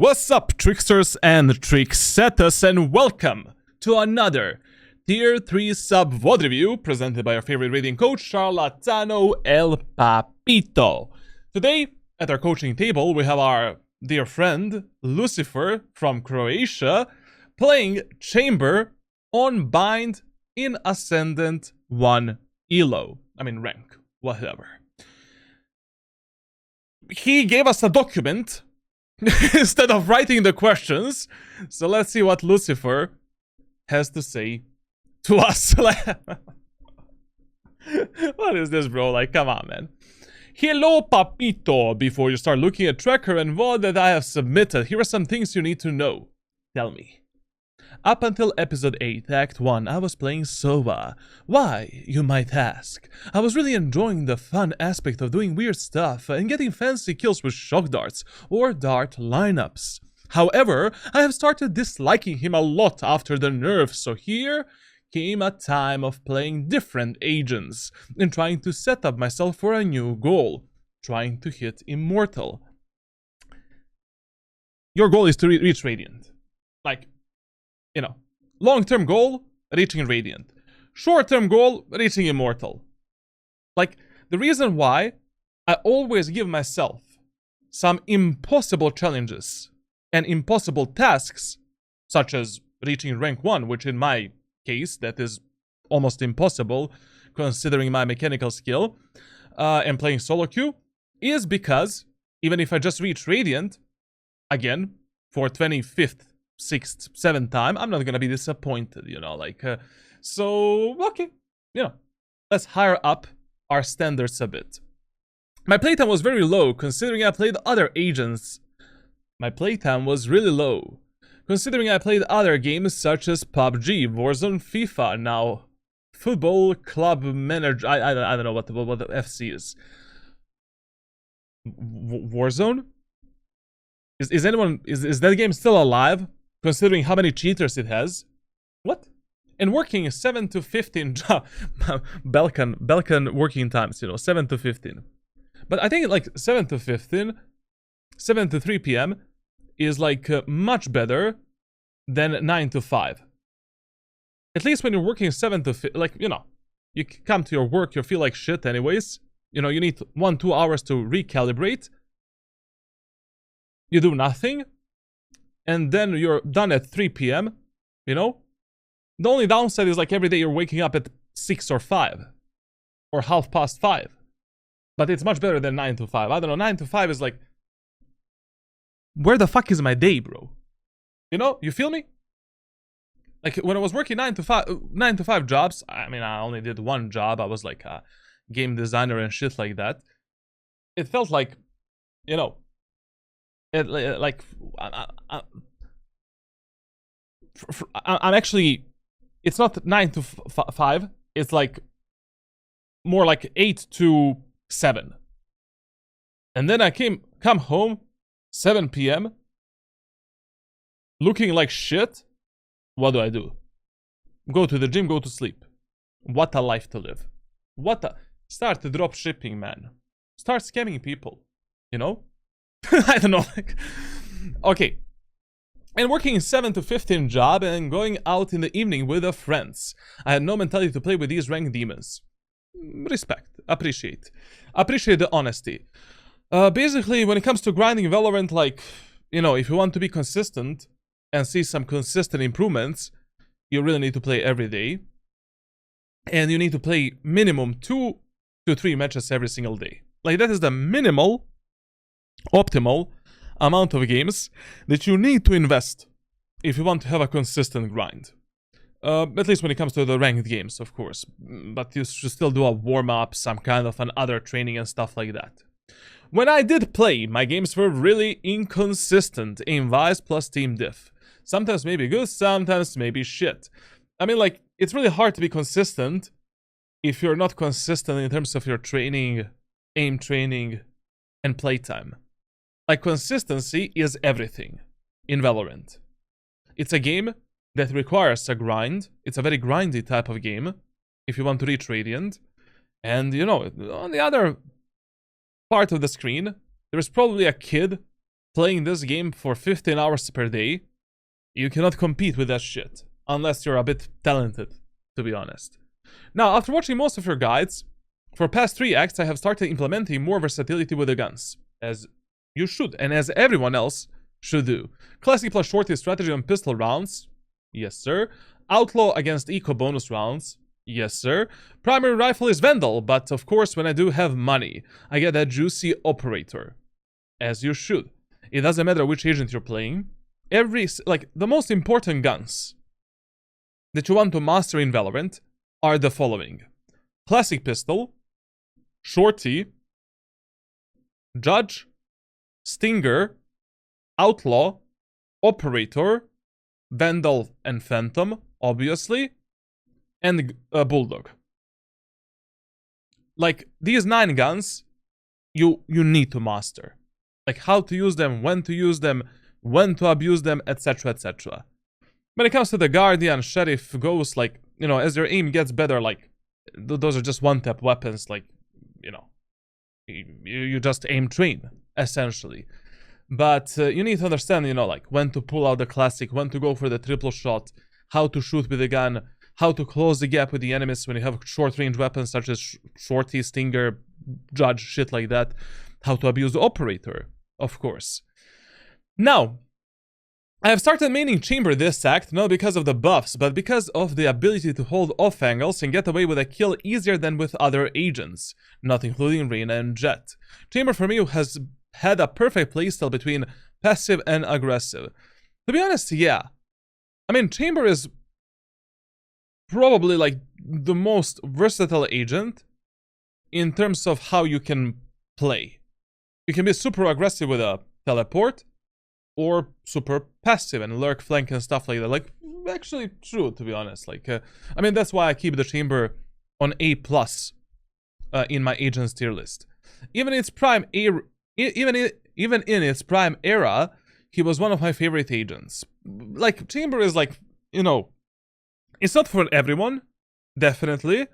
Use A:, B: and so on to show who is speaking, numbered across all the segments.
A: What's up, tricksters and tricksetters, and welcome to another Tier 3 sub VOD review presented by our favorite raiding coach, Charlatano El Papito. Today, at our coaching table, we have our dear friend, Lucifer from Croatia, playing Chamber on Bind in Ascendant 1 Elo. I mean, rank, whatever. He gave us a document instead of writing the questions, so let's see what Lucifer has to say to us. What is this, bro? Like, come on, man. Hello, Papito. Before you start looking at tracker and VOD that I have submitted, here are some things you need to know. Tell me. Up until episode 8, act 1, I was playing Sova. Why, you might ask? I was really enjoying the fun aspect of doing weird stuff and getting fancy kills with shock darts or dart lineups. However, I have started disliking him a lot after the nerf, so here came a time of playing different agents and trying to set up myself for a new goal, trying to hit Immortal. Your goal is to reach Radiant. Like, you know, long-term goal, reaching Radiant. Short-term goal, reaching Immortal. Like, the reason why I always give myself some impossible challenges and impossible tasks, such as reaching rank 1, which in my case, that is almost impossible, considering my mechanical skill, and playing solo queue, is because, even if I just reach Radiant, again, for 25th, 6th, 7th time, I'm not gonna be disappointed, you know, like, so, okay, you know, let's higher up our standards a bit. My playtime was very low, considering I played other agents. My playtime was really low, considering I played other games such as PUBG, Warzone, FIFA, now Football Club Manager, I don't know what the FC is. Warzone? Is that game still alive? Considering how many cheaters it has. What? And working 7 to 15 Balkan working times, you know, 7 to 15. But I think like 7 to 15, 7 to 3 p.m. is like much better than 9 to 5. At least when you're working 7 to 5, like, you know, you come to your work, you feel like shit anyways. You know, you need 1-2 hours to recalibrate. You do nothing. And then you're done at 3 p.m., you know? The only downside is like every day you're waking up at 6 or 5. Or 5:30. But it's much better than 9 to 5. I don't know, 9 to 5 is like... Where the fuck is my day, bro? You know? You feel me? Like when I was working 9 to 5 jobs, I mean, I only did one job. I was like a game designer and shit like that. It felt like, you know... I'm actually, it's not 9 to 5, it's like more like 8 to 7. And then I come home 7 p.m. looking like shit. What do? Go to the gym, go to sleep. What a life to live. Start drop shipping, man. Start scamming people, you know? I don't know. Okay. And working 7 to 15 job and going out in the evening with the friends. I had no mentality to play with these ranked demons. Respect. Appreciate. Appreciate the honesty. Basically, when it comes to grinding Valorant, like, you know, if you want to be consistent and see some consistent improvements, you really need to play every day. And you need to play minimum 2 to 3 matches every single day. Like, that is the minimal optimal amount of games that you need to invest if you want to have a consistent grind. At least when it comes to the ranked games, of course. But you should still do a warm-up, some kind of an other training and stuff like that. When I did play, my games were really inconsistent in Vice plus Team Diff. Sometimes maybe good, sometimes maybe shit. I mean, like, it's really hard to be consistent if you're not consistent in terms of your training, aim training, and playtime. Like, consistency is everything in Valorant. It's a game that requires a grind. It's a very grindy type of game if you want to reach Radiant. And, you know, on the other part of the screen, there is probably a kid playing this game for 15 hours per day, you cannot compete with that shit. Unless you're a bit talented, to be honest. Now, after watching most of your guides, for past 3 acts, I have started implementing more versatility with the guns. As you should, and as everyone else should do. Classic plus shorty strategy on pistol rounds. Yes, sir. Outlaw against eco bonus rounds. Yes, sir. Primary rifle is Vandal, but of course when I do have money, I get that juicy operator. As you should. It doesn't matter which agent you're playing. The most important guns that you want to master in Valorant are the following. Classic pistol, shorty, judge, stinger, outlaw, operator, vandal and phantom, obviously, and bulldog. Like, these 9 guns, you need to master. Like, how to use them, when to abuse them, etc, etc. When it comes to the Guardian, Sheriff, Ghost, like, you know, as your aim gets better, like, those are just one-tap weapons, like, you know, you just aim train, essentially. But you need to understand, you know, like, when to pull out the classic, when to go for the triple shot, how to shoot with the gun, how to close the gap with the enemies when you have short-range weapons such as shorty, stinger, judge, shit like that. How to abuse the operator, of course. Now, I have started maining Chamber this act, not because of the buffs, but because of the ability to hold off angles and get away with a kill easier than with other agents, not including Reyna and Jett. Chamber for me has had a perfect playstyle between passive and aggressive. To be honest, yeah. I mean, Chamber is probably like the most versatile agent in terms of how you can play. You can be super aggressive with a teleport, or super passive and lurk, flank and stuff like that. Like, actually true, to be honest. Like, I mean, that's why I keep the Chamber on A+, in my agents tier list. Even in its prime even in its prime era, he was one of my favorite agents. Like, Chamber is like, you know, it's not for everyone, definitely.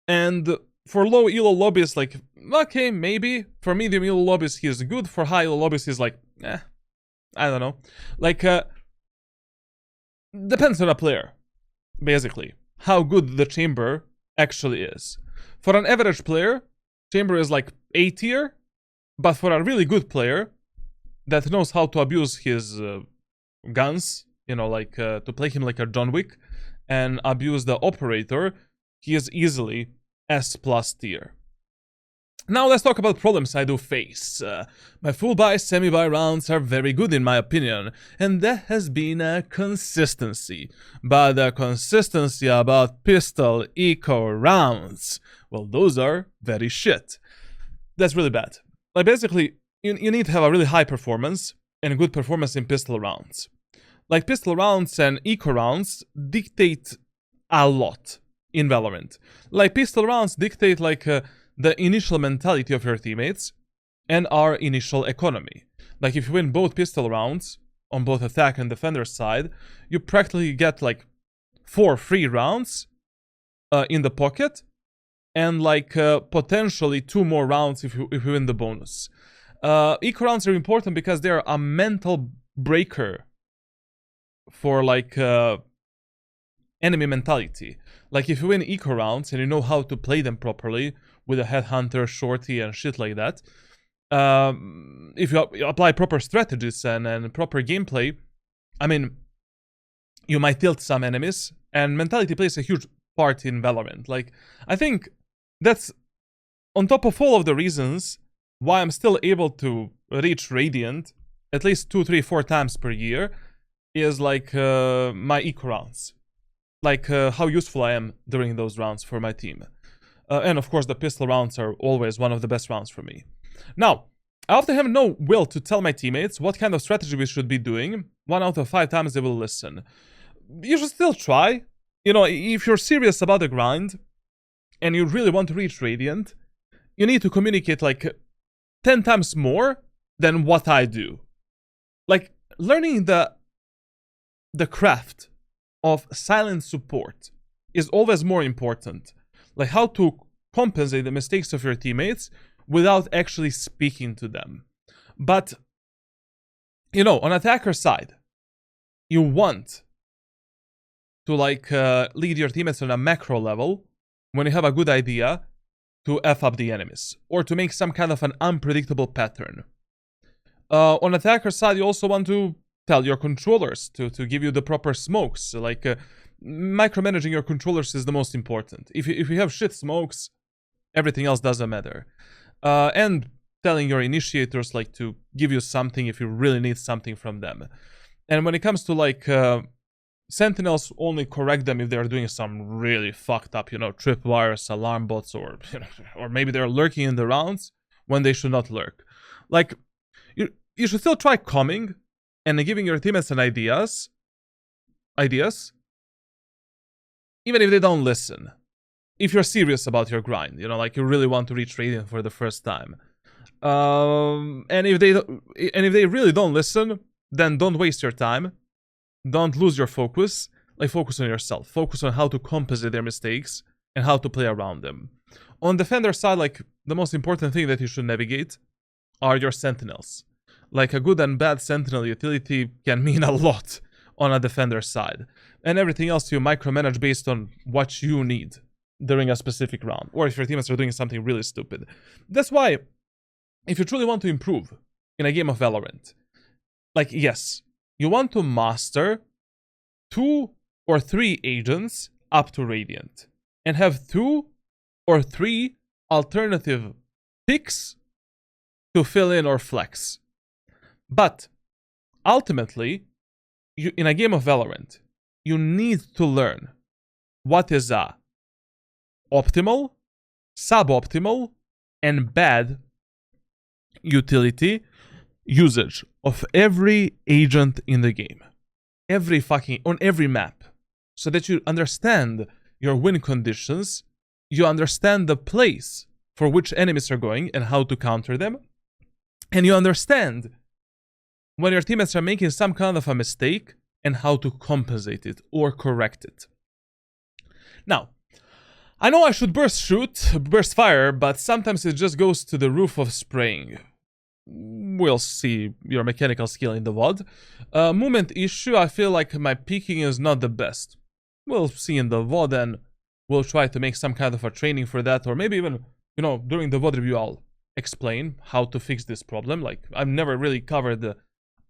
A: And for low elo lobbies, like, okay, maybe. For medium elo lobbies, he's good. For high elo lobbies, he's like, I don't know. Like, depends on a player, basically. How good the Chamber actually is. For an average player, Chamber is like A tier. But for a really good player that knows how to abuse his guns, you know, like to play him like a John Wick and abuse the operator, he is easily S+ tier. Now let's talk about problems I do face. My full buy, semi-buy rounds are very good in my opinion, and that has been a consistency. But the consistency about pistol eco rounds, well, those are very shit. That's really bad. Like, basically, you need to have a really high performance and a good performance in pistol rounds. Like, pistol rounds and eco rounds dictate a lot in Valorant. Like, pistol rounds dictate, like, the initial mentality of your teammates and our initial economy. Like, if you win both pistol rounds on both attack and defender side, you practically get, like, 4 free rounds in the pocket, and like potentially 2 more rounds if you win the bonus. Eco rounds are important because they're a mental breaker for like enemy mentality. Like, if you win eco rounds and you know how to play them properly with a headhunter, shorty and shit like that, if you apply proper strategies and proper gameplay, I mean, you might tilt some enemies, and mentality plays a huge part in Valorant. Like, I think that's on top of all of the reasons why I'm still able to reach Radiant at least 2, 3, 4 times per year, is like my eco rounds. Like how useful I am during those rounds for my team. And of course the pistol rounds are always one of the best rounds for me. Now, I often have no will to tell my teammates what kind of strategy we should be doing. 1 out of 5 times they will listen. You should still try. You know, if you're serious about the grind, and you really want to reach Radiant, you need to communicate like 10 times more than what I do. Like, learning the craft of silent support is always more important. Like, how to compensate the mistakes of your teammates without actually speaking to them. But you know, on attacker side, you want to like lead your teammates on a macro level when you have a good idea to F up the enemies or to make some kind of an unpredictable pattern. On attacker side, you also want to tell your controllers to give you the proper smokes. Like micromanaging your controllers is the most important. If you have shit smokes, everything else doesn't matter. And telling your initiators like to give you something if you really need something from them. And when it comes to like sentinels, only correct them if they're doing some really fucked up, you know, tripwires, alarm bots, or you know, or maybe they're lurking in the rounds when they should not lurk. Like you should still try calming and giving your teammates an ideas, even if they don't listen. If you're serious about your grind, you know, like you really want to reach Radiant for the first time. And if they really don't listen, then don't waste your time. Don't lose your focus. Like, focus on yourself. Focus on how to compensate their mistakes and how to play around them. On defender side, like, the most important thing that you should navigate are your sentinels. Like, a good and bad sentinel utility can mean a lot on a defender side. And everything else you micromanage based on what you need during a specific round. Or if your teammates are doing something really stupid. That's why, if you truly want to improve in a game of Valorant, like, yes, you want to master 2 or 3 agents up to Radiant. And have 2 or 3 alternative picks to fill in or flex. But, ultimately, in a game of Valorant, you need to learn what is a optimal, suboptimal, and bad utility usage of every agent in the game. On every map. So that you understand your win conditions, you understand the place for which enemies are going and how to counter them, and you understand when your teammates are making some kind of a mistake and how to compensate it or correct it. Now, I know I should burst fire, but sometimes it just goes to the roof of spraying. We'll see your mechanical skill in the VOD. Movement issue, I feel like my peeking is not the best. We'll see in the VOD and we'll try to make some kind of a training for that, or maybe even, you know, during the VOD review I'll explain how to fix this problem. Like, I've never really covered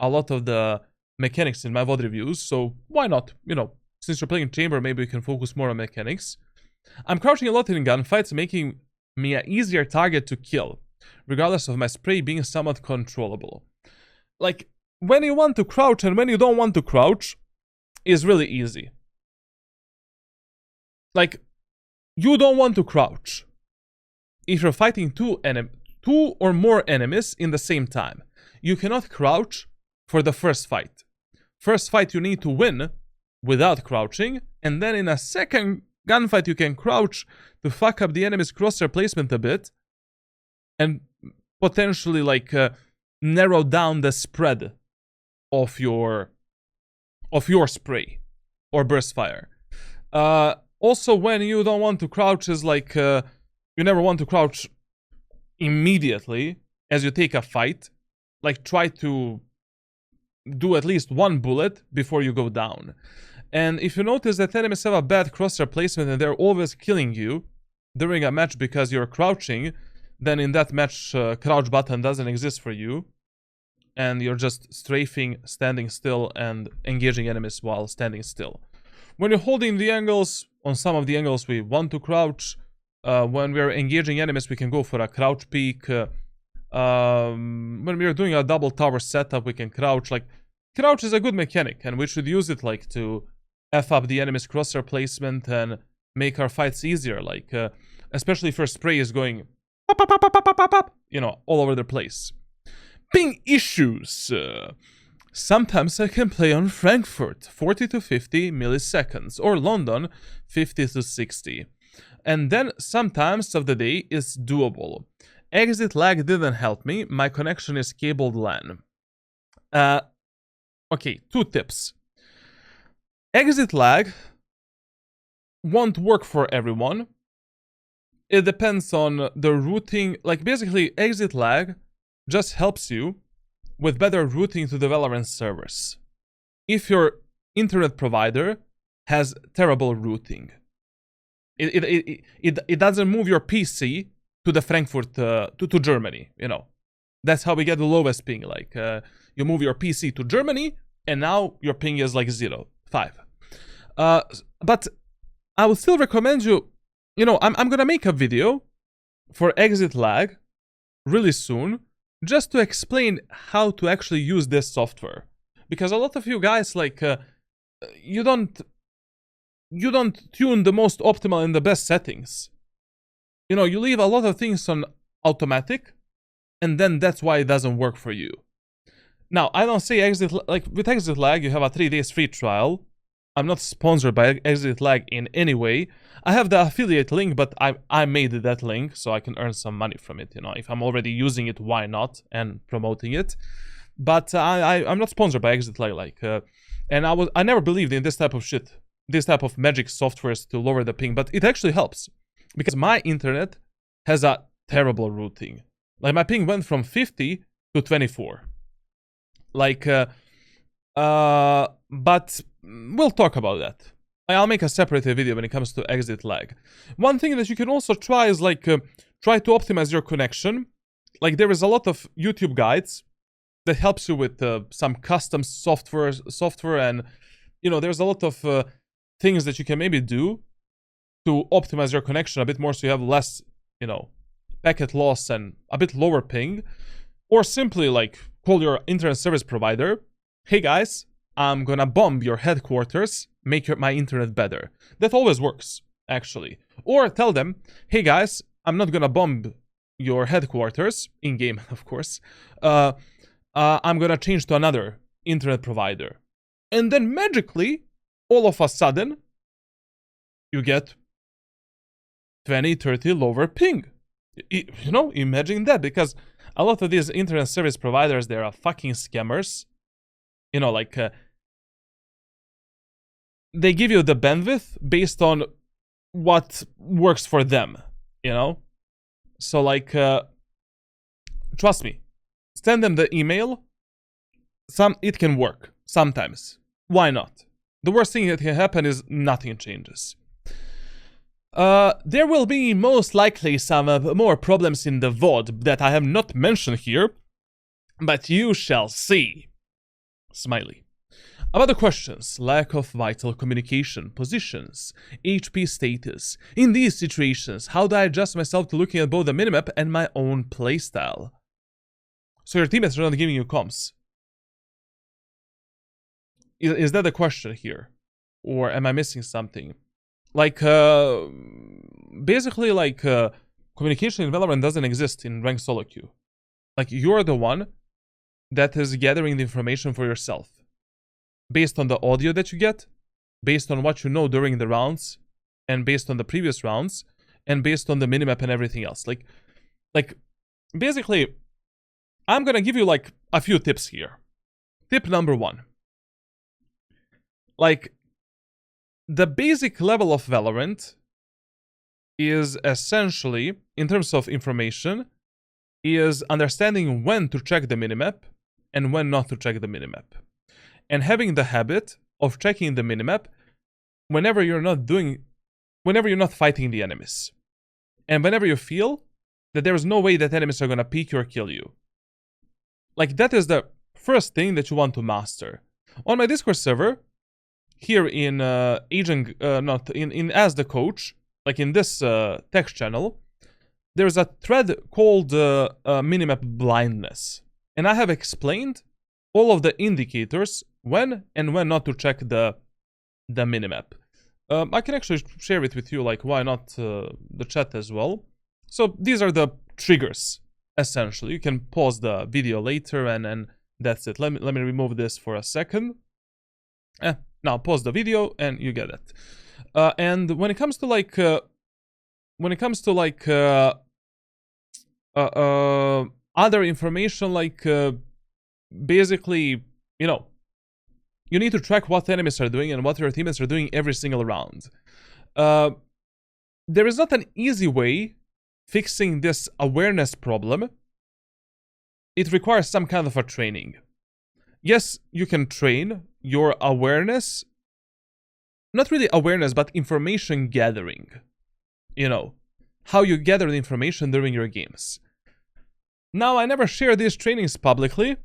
A: a lot of the mechanics in my VOD reviews, so why not? You know, since you're playing Chamber, maybe we can focus more on mechanics. I'm crouching a lot in gunfights, making me an easier target to kill, regardless of my spray being somewhat controllable. Like, when you want to crouch and when you don't want to crouch is really easy. Like, you don't want to crouch if you're fighting two or more enemies in the same time. You cannot crouch for the first fight. First fight you need to win without crouching, and then in a second gunfight you can crouch to fuck up the enemy's crosshair placement a bit and potentially like narrow down the spread of your spray or burst fire. Also, when you don't want to crouch is like you never want to crouch immediately as you take a fight. Like, try to do at least one bullet before you go down. And if you notice that enemies have a bad crosshair placement and they're always killing you during a match because you're crouching, then in that match crouch button doesn't exist for you and you're just strafing, standing still, and engaging enemies while standing still. When you're holding the angles, on some of the angles we want to crouch. When we're engaging enemies we can go for a crouch peek. When we're doing a double tower setup we can crouch. Like, crouch is a good mechanic and we should use it like to F up the enemy's crosshair placement and make our fights easier. Like, especially if your spray is going pop, pop, pop, pop, pop, pop, pop, you know, all over the place. Ping issues. Sometimes I can play on Frankfurt 40 to 50 milliseconds or London 50 to 60. And then sometimes of the day is doable. Exit lag didn't help me. My connection is cabled LAN. Okay, 2 tips. Exit lag won't work for everyone. It depends on the routing. Like, basically, exit lag just helps you with better routing to the Valorant servers. If your internet provider has terrible routing, it doesn't move your PC to the Frankfurt, to Germany, you know. That's how we get the lowest ping. Like, you move your PC to Germany, and now your ping is like 0, 5. But I would still recommend you, you know, I'm gonna make a video for exit lag really soon, just to explain how to actually use this software. Because a lot of you guys, like, you don't tune the most optimal and the best settings. You know, you leave a lot of things on automatic, and then that's why it doesn't work for you. Now, I don't say exit, like, with exit lag, you have a 3 days free trial. I'm not sponsored by exit lag in any way. I have the affiliate link, but I made that link so I can earn some money from it, you know. If I'm already using it, why not? And promoting it. But I'm not sponsored by exit lag, like, and I never believed in this type of shit, this type of magic softwares to lower the ping, but it actually helps. Because my internet has a terrible routing. Like, my ping went from 50 to 24. Like, but we'll talk about that. I'll make a separate video when it comes to exit lag. One thing that you can also try is, like, try to optimize your connection. Like, there is a lot of YouTube guides that helps you with some custom software, and, you know, there's a lot of things that you can maybe do to optimize your connection a bit more so you have less, you know, packet loss and a bit lower ping. Or simply, like, call your internet service provider. Hey guys, I'm gonna bomb your headquarters, make my internet better. That always works, actually. Or tell them, hey guys, I'm not gonna bomb your headquarters, in-game, of course. I'm gonna change to another internet provider. And then magically, all of a sudden, you get 20, 30 lower ping. You know, imagine that, because a lot of these internet service providers, they are fucking scammers. You know, like, they give you the bandwidth based on what works for them, you know? So, like, trust me, send them the email. It can work, sometimes. Why not? The worst thing that can happen is nothing changes. There will be most likely some more problems in the VOD that I have not mentioned here, but you shall see. Smiley. About the questions: lack of vital communication, positions, HP status. In these situations, how do I adjust myself to looking at both the minimap and my own playstyle? So your teammates are not giving you comms. Is that the question here? Or am I missing something? Like, basically, like, communication in Valorant doesn't exist in ranked solo queue. Like, you're the one that is gathering the information for yourself. Based on the audio that you get, based on what you know during the rounds, and based on the previous rounds, and based on the minimap and everything else. Like, basically, I'm gonna give you, like, a few tips here. Tip number 1. Like, the basic level of Valorant is essentially, in terms of information, is understanding when to check the minimap and when not to check the minimap. And having the habit of checking the minimap whenever you're not fighting the enemies. And whenever you feel that there is no way that enemies are gonna peek you or kill you. Like, that is the first thing that you want to master. On my Discord server, here in As the Coach, like in this text channel, there's a thread called minimap blindness. And I have explained all of the indicators when and when not to check the minimap. I can actually share it with you, like, why not the chat as well. So these are the triggers, essentially. You can pause the video later and that's it. Let me remove this for a second. Now pause the video and you get it. And when it comes to like other information, like basically, you know, you need to track what enemies are doing and what your teammates are doing every single round. There is not an easy way fixing this awareness problem it requires some kind of a training. Yes, you can train your awareness, not really awareness, but information gathering. You know, how you gather the information during your games. Now, I never share these trainings publicly.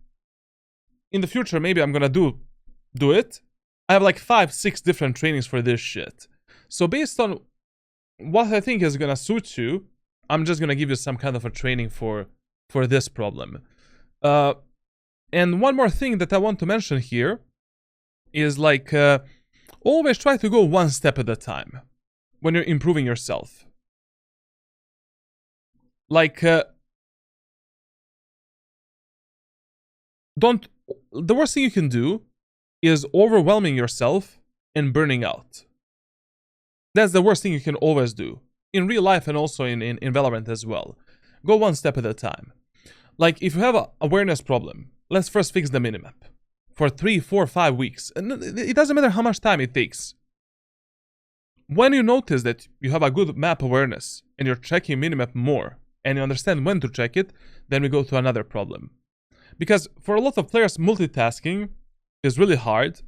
A: In the future, maybe I'm gonna do it. I have like 5-6 different trainings for this shit. So based on what I think is gonna suit you, I'm just gonna give you some kind of a training for this problem. And one more thing that I want to mention here is like, always try to go one step at a time when you're improving yourself. Like, the worst thing you can do is overwhelming yourself and burning out. That's the worst thing you can always do. In real life and also in Valorant as well. Go one step at a time. Like, if you have an awareness problem, let's first fix the minimap. For 3, 4, 5 weeks. And it doesn't matter how much time it takes. When you notice that you have a good map awareness and you're checking minimap more and you understand when to check it, then we go to another problem. Because for a lot of players, multitasking is really hard.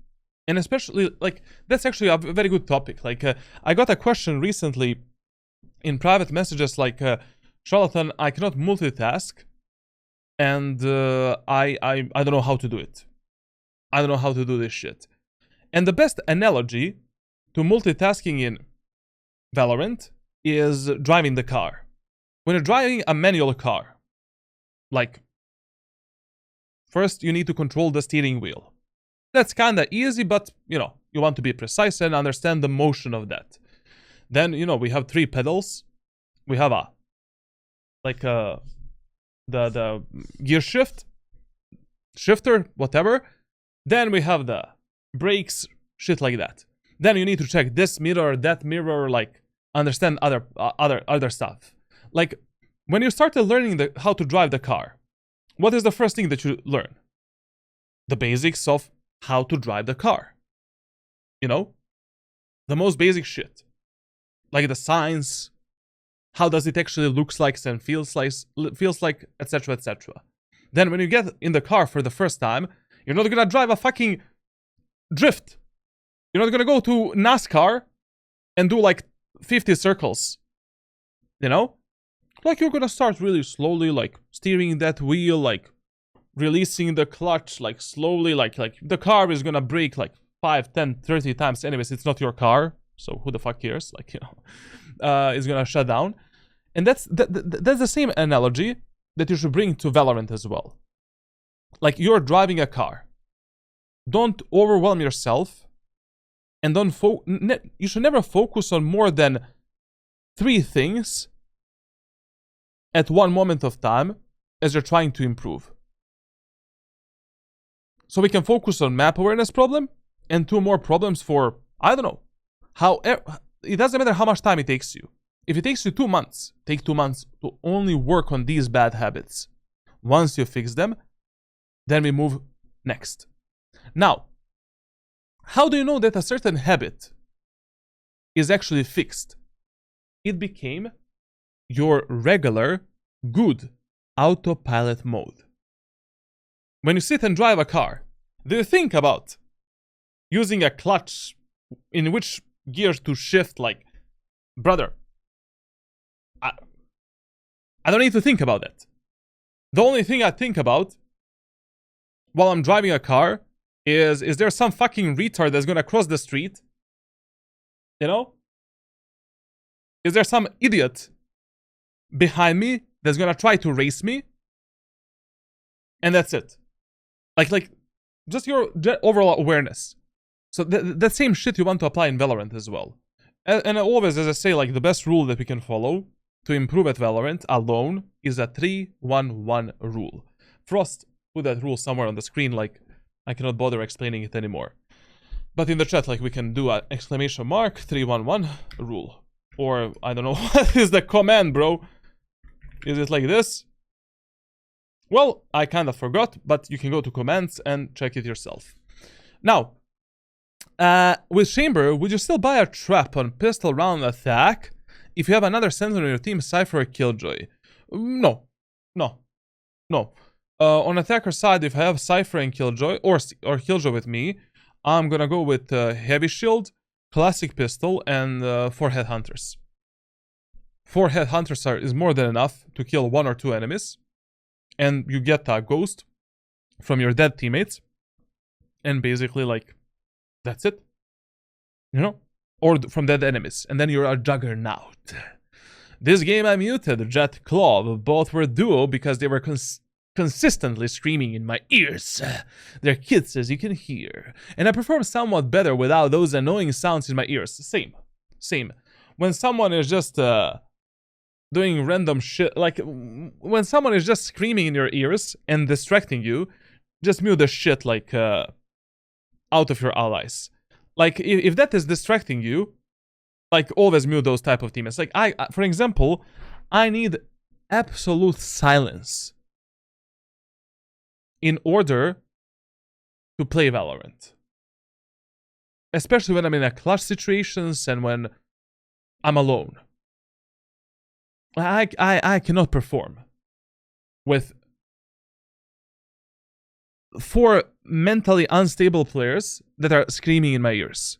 A: And especially, like, that's actually a very good topic. Like, I got a question recently in private messages like, Charlatan, I cannot multitask. And I don't know how to do it. I don't know how to do this shit. And the best analogy to multitasking in Valorant is driving the car. When you're driving a manual car, like, first you need to control the steering wheel. That's kinda easy, but, you know, you want to be precise and understand the motion of that. Then, you know, we have 3 pedals. We have the gear shifter, whatever. Then we have the brakes, shit like that. Then you need to check this mirror, that mirror, like, understand other stuff. Like, when you started learning how to drive the car, what is the first thing that you learn? The basics of how to drive the car. You know? The most basic shit. Like the signs, how does it actually looks like and feels like, etc., etc. Then when you get in the car for the first time, you're not gonna drive a fucking drift. You're not gonna go to NASCAR and do like 50 circles. You know? Like, you're gonna start really slowly, like steering that wheel, like releasing the clutch, like slowly, like the car is gonna brake like 5, 10, 30 times. Anyways, it's not your car, so who the fuck cares? Like, you know, it's gonna shut down. And that's the same analogy that you should bring to Valorant as well. Like, you're driving a car. Don't overwhelm yourself, and you should never focus on more than 3 things at one moment of time as you're trying to improve. So we can focus on map awareness problem and 2 more problems for, I don't know, it doesn't matter how much time it takes you. If it takes you 2 months, take 2 months to only work on these bad habits. Once you fix them, then we move next. Now, how do you know that a certain habit is actually fixed? It became your regular, good autopilot mode. When you sit and drive a car, do you think about using a clutch in which gears to shift? Like, brother, I don't need to think about that. The only thing I think about while I'm driving a car is there some fucking retard that's gonna cross the street? You know? Is there some idiot behind me that's gonna try to race me? And that's it. Like just your overall awareness. So that same shit you want to apply in Valorant as well. And always, as I say, like, the best rule that we can follow to improve at Valorant alone is a 3-1-1 rule. Frost put that rule somewhere on the screen, like, I cannot bother explaining it anymore. But in the chat, like, we can do an exclamation mark 3-1-1 rule. Or, I don't know, what is the command, bro? Is it like this? Well, I kind of forgot, but you can go to commands and check it yourself. Now, with Chamber, would you still buy a trap on pistol round attack if you have another Sentinel on your team, Cypher or Killjoy? No. On attacker side, if I have Cypher and Killjoy, or Killjoy with me, I'm gonna go with Heavy Shield, Classic Pistol, and 4 Headhunters. 4 Headhunters is more than enough to kill 1 or 2 enemies. And you get a ghost from your dead teammates. And basically, like, that's it. You know? Or from dead enemies. And then you're a juggernaut. This game I muted Jet Claw. Both were duo because they were consistently screaming in my ears. They're kids, as you can hear. And I perform somewhat better without those annoying sounds in my ears. Same. When someone is just doing random shit, like when someone is just screaming in your ears and distracting you, just mute the shit, like, out of your allies. Like, if that is distracting you, like, always mute those type of teammates. Like, for example, I need absolute silence in order to play Valorant. Especially when I'm in a clutch situations and when I'm alone. I cannot perform with 4 mentally unstable players that are screaming in my ears.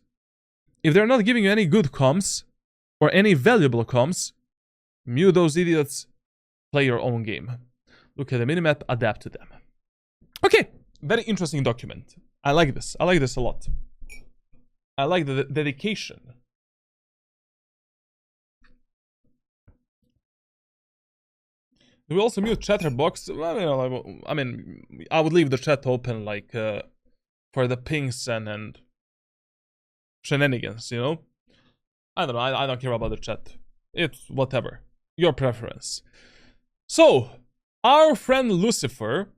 A: If they're not giving you any good comms or any valuable comms, mute those idiots, play your own game. Look at the minimap, adapt to them. Okay, very interesting document. I like this. I like this a lot. I like the dedication. Do we also mute chatterbox? Well, I mean, I would leave the chat open, like, for the pings and shenanigans, you know? I don't know, I don't care about the chat. It's whatever. Your preference. So, our friend Lucifer,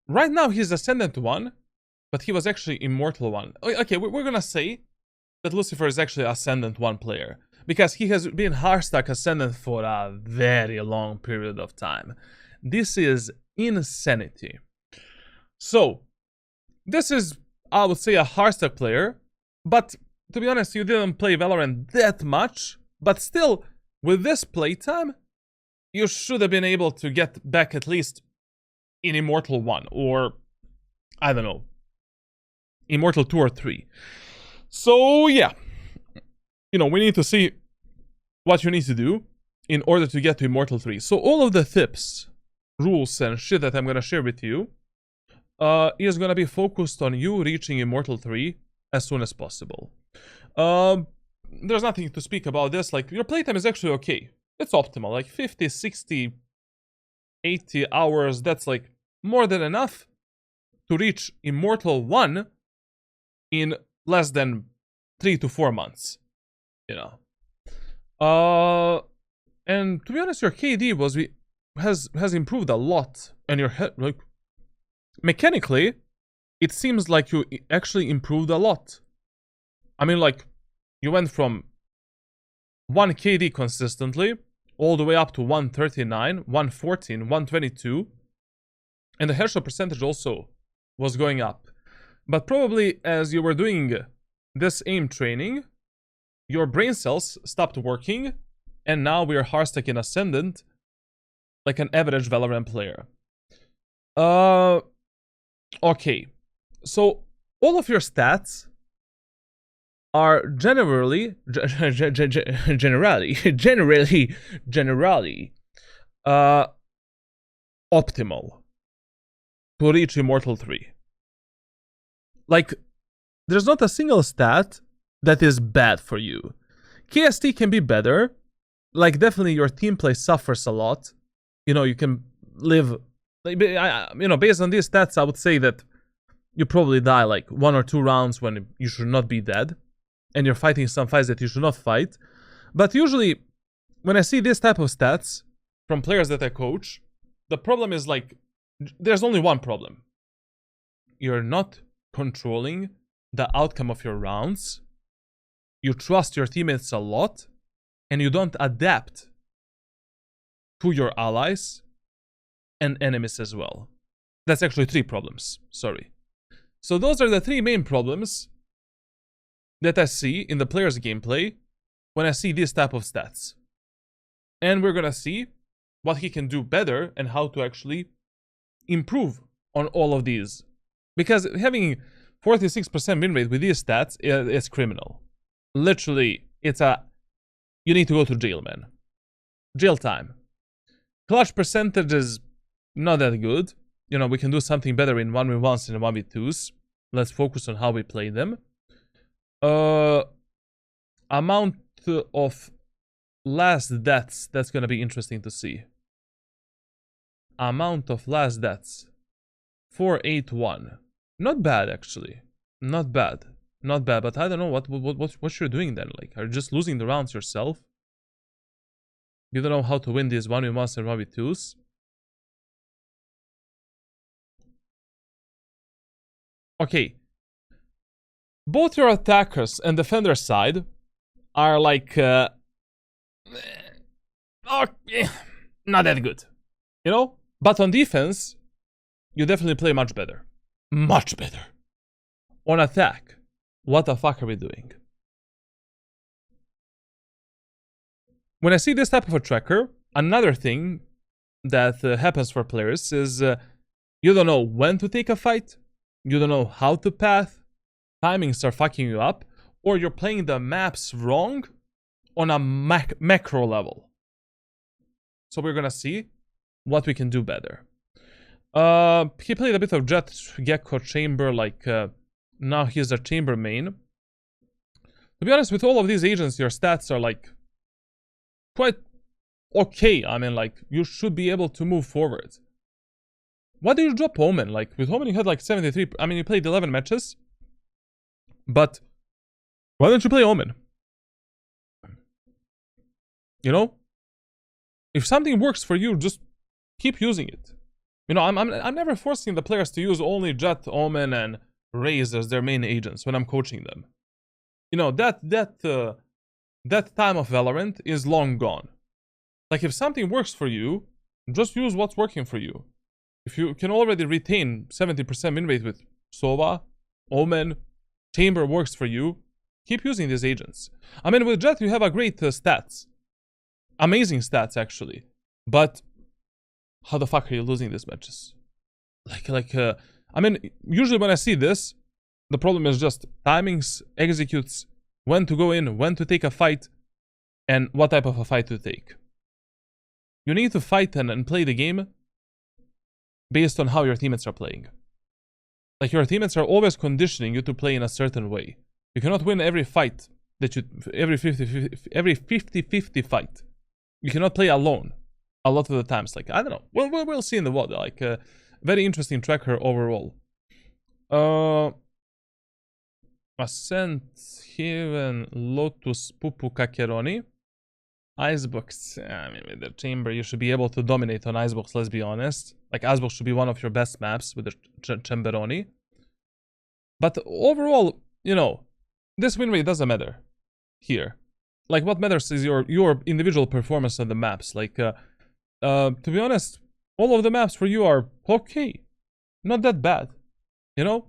A: right now he's Ascendant 1, but he was actually Immortal 1. Okay, we're gonna say that Lucifer is actually Ascendant 1 player. Because he has been hardstack Ascendant for a very long period of time. This is insanity. So, this is, I would say, a hardstack player. But, to be honest, you didn't play Valorant that much. But still, with this playtime, you should have been able to get back at least in Immortal 1. Or, I don't know, Immortal 2 or 3. So, yeah. You know, we need to see what you need to do in order to get to Immortal 3. So all of the tips, rules, and shit that I'm gonna share with you is gonna be focused on you reaching Immortal 3 as soon as possible. There's nothing to speak about this. Like, your playtime is actually okay. It's optimal. Like 50, 60, 80 hours. That's like more than enough to reach Immortal 1 in less than 3 to 4 months. You know, and to be honest, your KD has improved a lot, and your head, like, mechanically, it seems like you actually improved a lot. I mean, like, you went from 1 KD consistently all the way up to 139, 114, 122, and the headshot percentage also was going up. But probably as you were doing this aim training, your brain cells stopped working, and now we are hardstack in Ascendant, like an average Valorant player. Okay. So, all of your stats are generally optimal to reach Immortal 3. Like, there's not a single stat that is bad for you. KST can be better. Like, definitely your team play suffers a lot. You know, you can live, like, you know, based on these stats, I would say that you probably die like 1 or 2 rounds when you should not be dead, and you're fighting some fights that you should not fight. But usually, when I see this type of stats from players that I coach, the problem is, like, there's only one problem. You're not controlling the outcome of your rounds. You trust your teammates a lot, and you don't adapt to your allies and enemies as well. That's actually 3 problems, sorry. So those are the 3 main problems that I see in the player's gameplay when I see this type of stats. And we're gonna see what he can do better and how to actually improve on all of these. Because having 46% win rate with these stats is criminal. Literally, you need to go to jail, man. Jail time. Clutch percentage is not that good. You know, we can do something better in 1v1s and 1v2s. Let's focus on how we play them. Amount of last deaths, that's gonna be interesting to see. Amount of last deaths. 481. Not bad, actually. Not bad. Not bad, but I don't know what you're doing then. Like, are you just losing the rounds yourself? You don't know how to win these 1v1s and 1v2s? Okay. Both your attackers and defender side are like, not that good. You know? But on defense, you definitely play much better. Much better. On attack, what the fuck are we doing? When I see this type of a tracker, another thing that happens for players is you don't know when to take a fight, you don't know how to path, timings are fucking you up, or you're playing the maps wrong on a macro level. So we're gonna see what we can do better. He played a bit of Jet, Gecko, Chamber, like now he's a Chamber main. To be honest, with all of these agents, your stats are like quite okay. I mean, like, you should be able to move forward. Why do you drop Omen? Like, with Omen you had like 73, I mean, you played 11 matches, but why don't you play Omen? You know? If something works for you, just keep using it. You know, I'm never forcing the players to use only Jet, Omen, and Raze as their main agents when I'm coaching them. You know, that time of Valorant is long gone. Like, if something works for you, just use what's working for you. If you can already retain 70% win rate with Sova, Omen, Chamber works for you, keep using these agents. I mean, with Jet you have a great stats. Amazing stats, actually. But how the fuck are you losing these matches? I mean, usually when I see this, the problem is just timings, executes, when to go in, when to take a fight, and what type of a fight to take. You need to fight and play the game based on how your teammates are playing. Like, your teammates are always conditioning you to play in a certain way. You cannot win every fight that you, every 50-50 fight. You cannot play alone a lot of the times. Like, I don't know. We'll see in the VOD. Like, very interesting tracker overall. Ascent, Heaven, Lotus, Pupu, Kakeroni. Icebox. I mean, with the Chamber, you should be able to dominate on Icebox, let's be honest. Like, Icebox should be one of your best maps with the Chamberoni. But overall, you know, this win rate doesn't matter here. Like, what matters is your individual performance on the maps. Like, to be honest, all of the maps for you are okay. Not that bad, you know?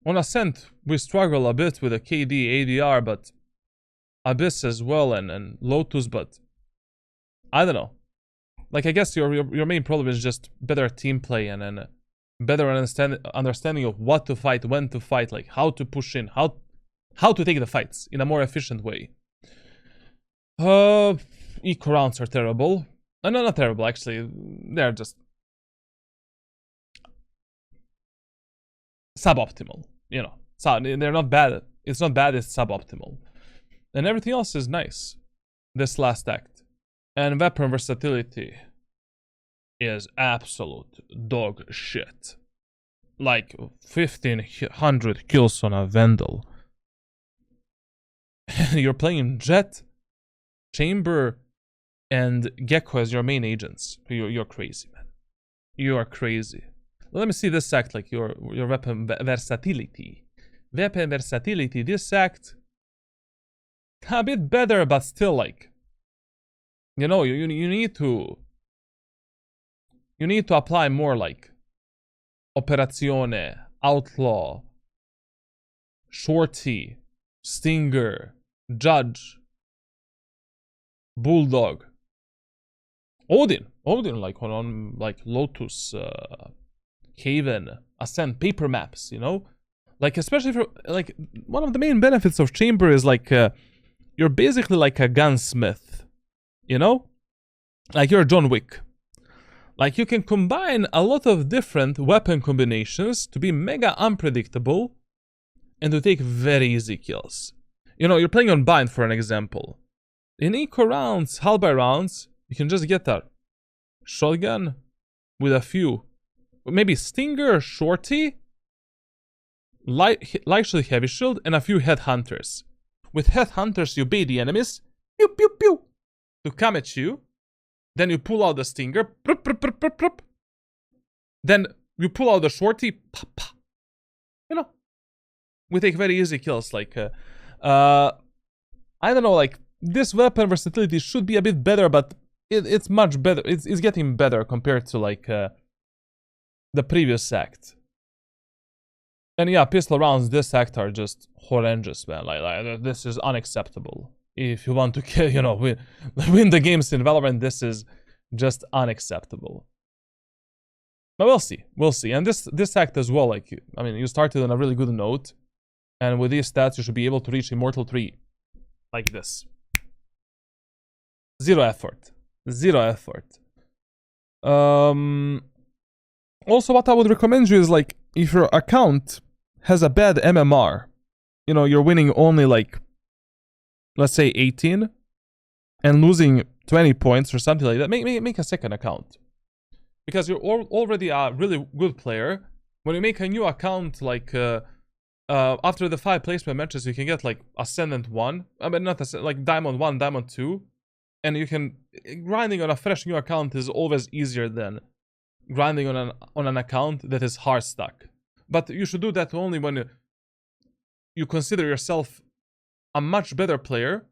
A: On Ascent, we struggle a bit with a KD, ADR, but Abyss as well, and Lotus, but I don't know. Like, I guess your main problem is just better team play and better understanding of what to fight, when to fight, like how to push in, how to take the fights in a more efficient way. Eco rounds are terrible. No, not terrible, actually. They're just suboptimal, you know. So they're not bad. It's not bad, it's suboptimal. And everything else is nice. This last act. And weapon versatility is absolute dog shit. Like 1500 kills on a Vandal. You're playing Jet, Chamber, and Gecko as your main agents. You're crazy, man. You are crazy. Let me see this act, like your weapon versatility. Weapon versatility, this act, a bit better, but still, like, you know, you need to apply more, like Operazione, Outlaw, Shorty, Stinger, Judge, Bulldog, Odin. Odin, like on like Lotus, Haven, Ascent, paper maps, you know? Like, especially for, like, one of the main benefits of Chamber is, like, you're basically like a gunsmith, you know? Like, you're John Wick. Like, you can combine a lot of different weapon combinations to be mega unpredictable and to take very easy kills. You know, you're playing on Bind, for an example. In eco rounds, halberd rounds, you can just get that shotgun with a few, maybe Stinger, Shorty, light shield, heavy shield, and a few headhunters. With headhunters, you bait the enemies, pew pew pew, to come at you. Then you pull out the Stinger, prup, prup, prup, prup, prup. Then you pull out the Shorty, pop, pop. You know, we take very easy kills. Like, I don't know, like, this weapon versatility should be a bit better, but it's much better. It's getting better compared to, like, the previous act. And yeah, pistol rounds this act are just horrendous, man. Like this is unacceptable. If you want to kill, you know, win the games in Valorant, this is just unacceptable. But we'll see. And this act as well, like, I mean, you started on a really good note, and with these stats, you should be able to reach Immortal 3 like this. Zero effort. Also, what I would recommend you is, like, if your account has a bad MMR, you know, you're winning only, like, let's say 18 and losing 20 points or something like that, make a second account. Because you're already a really good player. When you make a new account, like, after the 5 placement matches, you can get, like, Ascendant 1. I mean, not Ascendant, like, Diamond 1, Diamond 2. And you can... grinding on a fresh new account is always easier than grinding on an account that is hard stuck. But you should do that only when you consider yourself a much better player,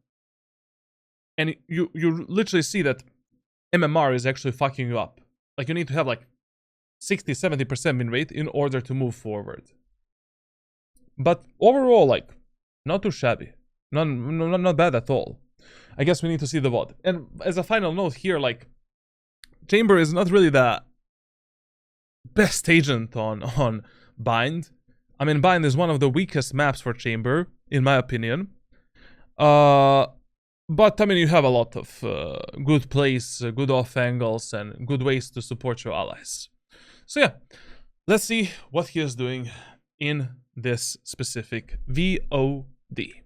A: and you literally see that MMR is actually fucking you up. Like, you need to have like 60-70% win rate in order to move forward. But overall, like, not too shabby. Not bad at all. I guess we need to see the VOD. And as a final note here, like, Chamber is not really the best agent on Bind. I mean, Bind is one of the weakest maps for Chamber, in my opinion. But, I mean, you have a lot of good plays, good off angles, and good ways to support your allies. So yeah, let's see what he is doing in this specific VOD.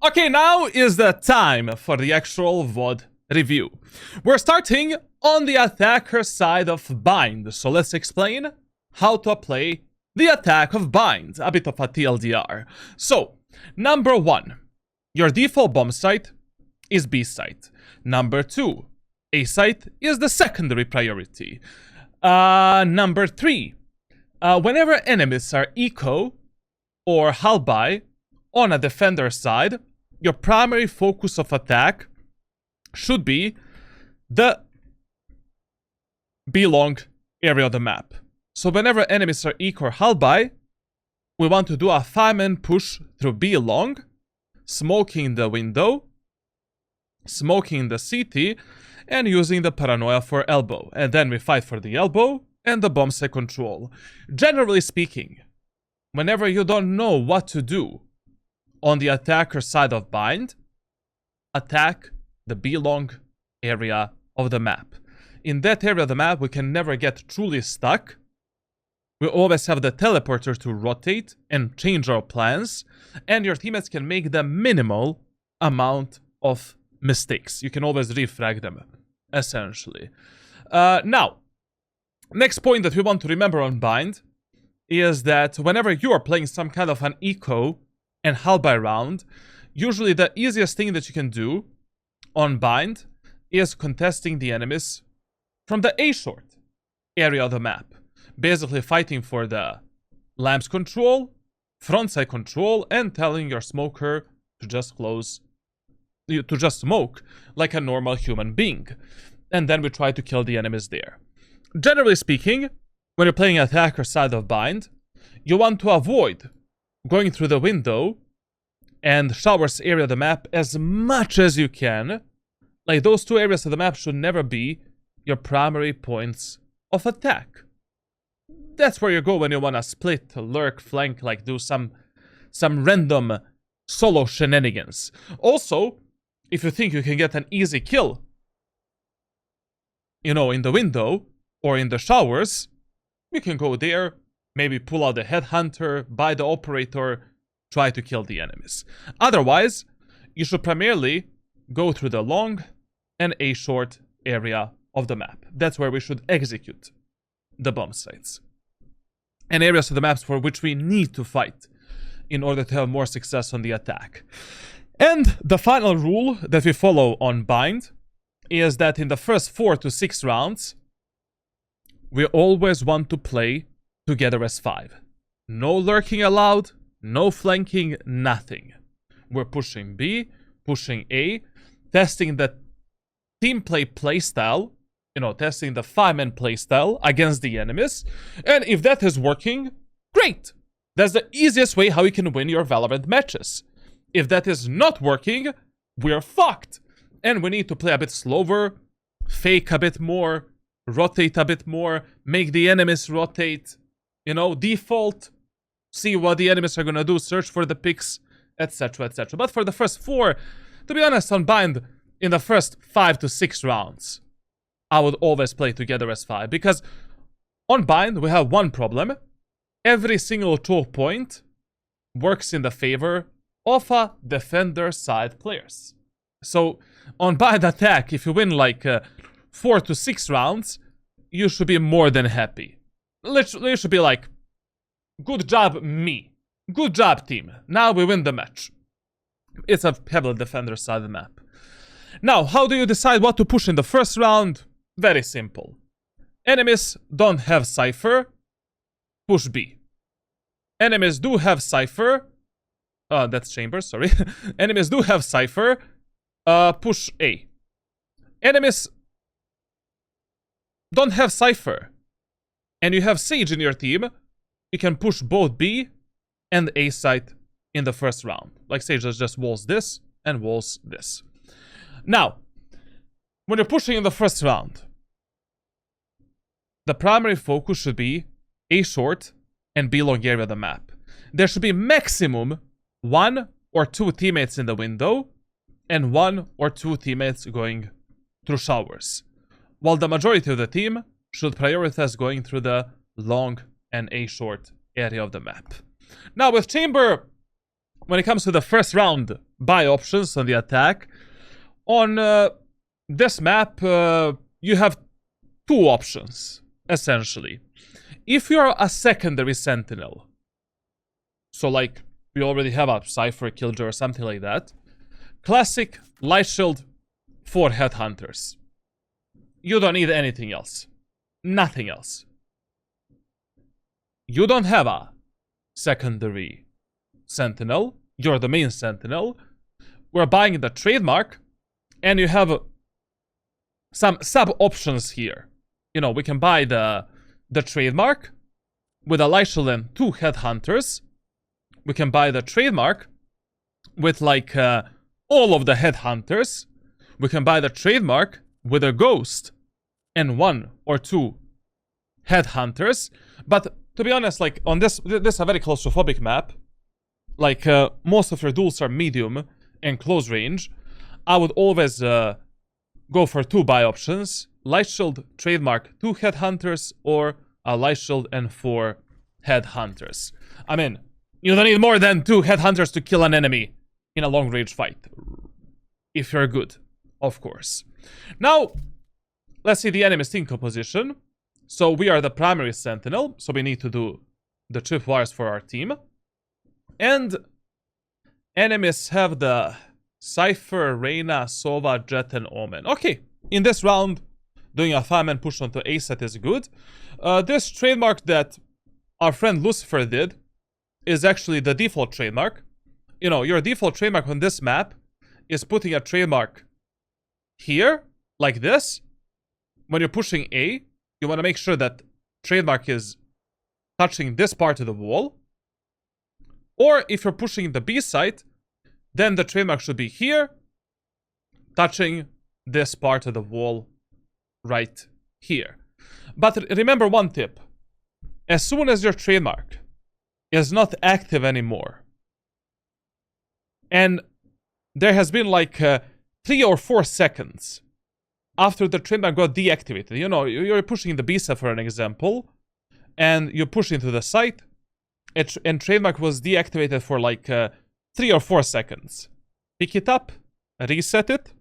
A: Okay, now is the time for the actual VOD review. We're starting on the attacker side of Bind, so let's explain how to play the attack of Bind, a bit of a TLDR. So, number 1, your default bomb site is B site. Number 2, A site is the secondary priority. Number 3, whenever enemies are eco or halby on a defender side, your primary focus of attack should be the B-long area of the map. So whenever enemies are eco or halby, we want to do a 5-man push through B-long, smoking the window, smoking the CT, and using the paranoia for elbow. And then we fight for the elbow and the bomb site control. Generally speaking, whenever you don't know what to do on the attacker side of Bind, attack the B-long area of the map. In that area of the map, we can never get truly stuck. We always have the teleporter to rotate and change our plans, and your teammates can make the minimal amount of mistakes. You can always refrag them, essentially. Now, next point that we want to remember on Bind is that whenever you are playing some kind of an eco and halby round, usually the easiest thing that you can do on Bind is contesting the enemies from the A-short area of the map. Basically fighting for the lamps control, frontside control, and telling your smoker to just smoke like a normal human being. And then we try to kill the enemies there. Generally speaking, when you're playing attacker side of Bind, you want to avoid going through the window and showers area of the map as much as you can. Like, those two areas of the map should never be your primary points of attack. That's where you go when you wanna split, lurk, flank, like do some random solo shenanigans. Also, if you think you can get an easy kill, you know, in the window or in the showers, you can go there, maybe pull out the headhunter, buy the operator, try to kill the enemies. Otherwise, you should primarily go through the long and A short area of the map. That's where we should execute the bomb sites. And areas of the maps for which we need to fight in order to have more success on the attack. And the final rule that we follow on Bind is that in the first 4 to 6 rounds, we always want to play together as 5. No lurking allowed, no flanking, nothing. We're pushing B, pushing A, testing the team play playstyle, you know, testing the 5-man playstyle against the enemies. And if that is working, great! That's the easiest way how you can win your Valorant matches. If that is not working, we're fucked. And we need to play a bit slower, fake a bit more, rotate a bit more, make the enemies rotate, you know, default, see what the enemies are gonna do, search for the picks, etc, etc. But for the first 4, to be honest, on Bind, in the first 5 to 6 rounds, I would always play together as 5. Because on Bind, we have one problem. Every single choke point works in the favor of a defender side players. So on Bind attack, if you win like 4 to 6 rounds, you should be more than happy. Literally, you should be like, good job, me. Good job, team. Now we win the match. It's a heavily defender side map. Now, how do you decide what to push in the first round? Very simple. Enemies don't have Cypher. Push B. Enemies do have Cypher. That's Chambers, sorry. Enemies do have Cypher. Push A. Enemies don't have Cypher. And you have Sage in your team. You can push both B and A site in the first round. Like Sage just walls this and walls this. Now, when you're pushing in the first round, the primary focus should be A short and B long area of the map. There should be maximum 1 or 2 teammates in the window and 1 or 2 teammates going through showers, while the majority of the team should prioritize going through the long and A short area of the map. Now with Chamber, when it comes to the first round buy options on the attack, on this map you have 2 options essentially. If you are a secondary sentinel, so like we already have a Cypher, Killjoy or something like that, classic light shield for headhunters. You don't need anything else. Nothing else. You don't have a secondary sentinel. You're the main sentinel. We're buying the trademark, and you have some sub options here. You know, we can buy the trademark with a light shield and 2 headhunters. We can buy the trademark with like all of the headhunters. We can buy the trademark with a ghost and 1 or 2 headhunters. But to be honest, like on this is a very claustrophobic map. Like most of your duels are medium and close range. I would always go for 2 buy options: light shield, trademark, 2 headhunters, or a light shield and 4 headhunters. I mean, you don't need more than 2 headhunters to kill an enemy in a long range fight, if you're good, of course. Now, let's see the enemy's team composition. So we are the primary sentinel, so we need to do the tripwires for our team. And enemies have the Cypher, Reyna, Sova, Jet, and Omen. Okay, in this round, doing a 5-man push onto A set is good. This trademark that our friend Lucifer did is actually the default trademark. You know, your default trademark on this map is putting a trademark here, like this. When you're pushing A, you want to make sure that trademark is touching this part of the wall. Or if you're pushing the B site, then the trademark should be here, touching this part of the wall right here. But remember one tip. As soon as your trademark is not active anymore, and there has been like 3 or 4 seconds after the trademark got deactivated. You know, you're pushing the B-set for an example, and you're pushing to the site, and trademark was deactivated for like 3 or 4 seconds. Pick it up, reset it,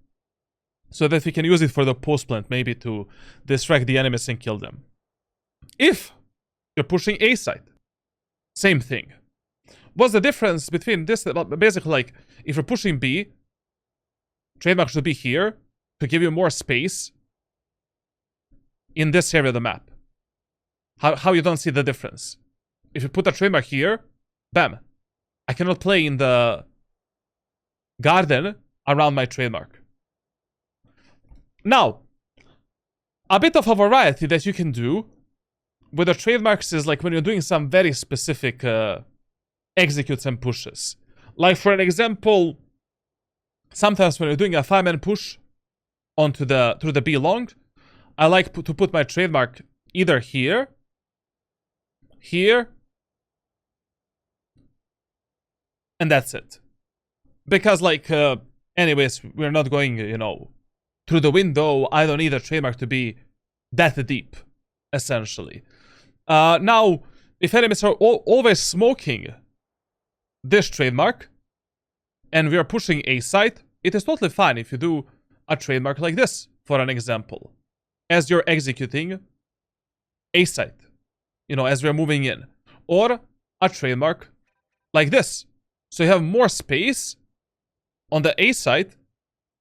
A: so that we can use it for the post plant, maybe to distract the enemies and kill them. If you're pushing A site, same thing. What's the difference between this? Basically, like, if you're pushing B, trademark should be here to give you more space in this area of the map. How you don't see the difference? If you put a trademark here, bam, I cannot play in the garden around my trademark. Now, a bit of a variety that you can do with the trademarks is like when you're doing some very specific executes and pushes. Like, for an example, sometimes when you're doing a 5-man push onto through the B long, I like to put my trademark either here, and that's it. Because, like, anyways, we're not going, you know, through the window. I don't need a trademark to be that deep, essentially. Now, if enemies are always smoking this trademark, and we are pushing A site, it is totally fine if you do a trademark like this, for an example, as you're executing A site, you know, as we're moving in, or a trademark like this. So you have more space on the A site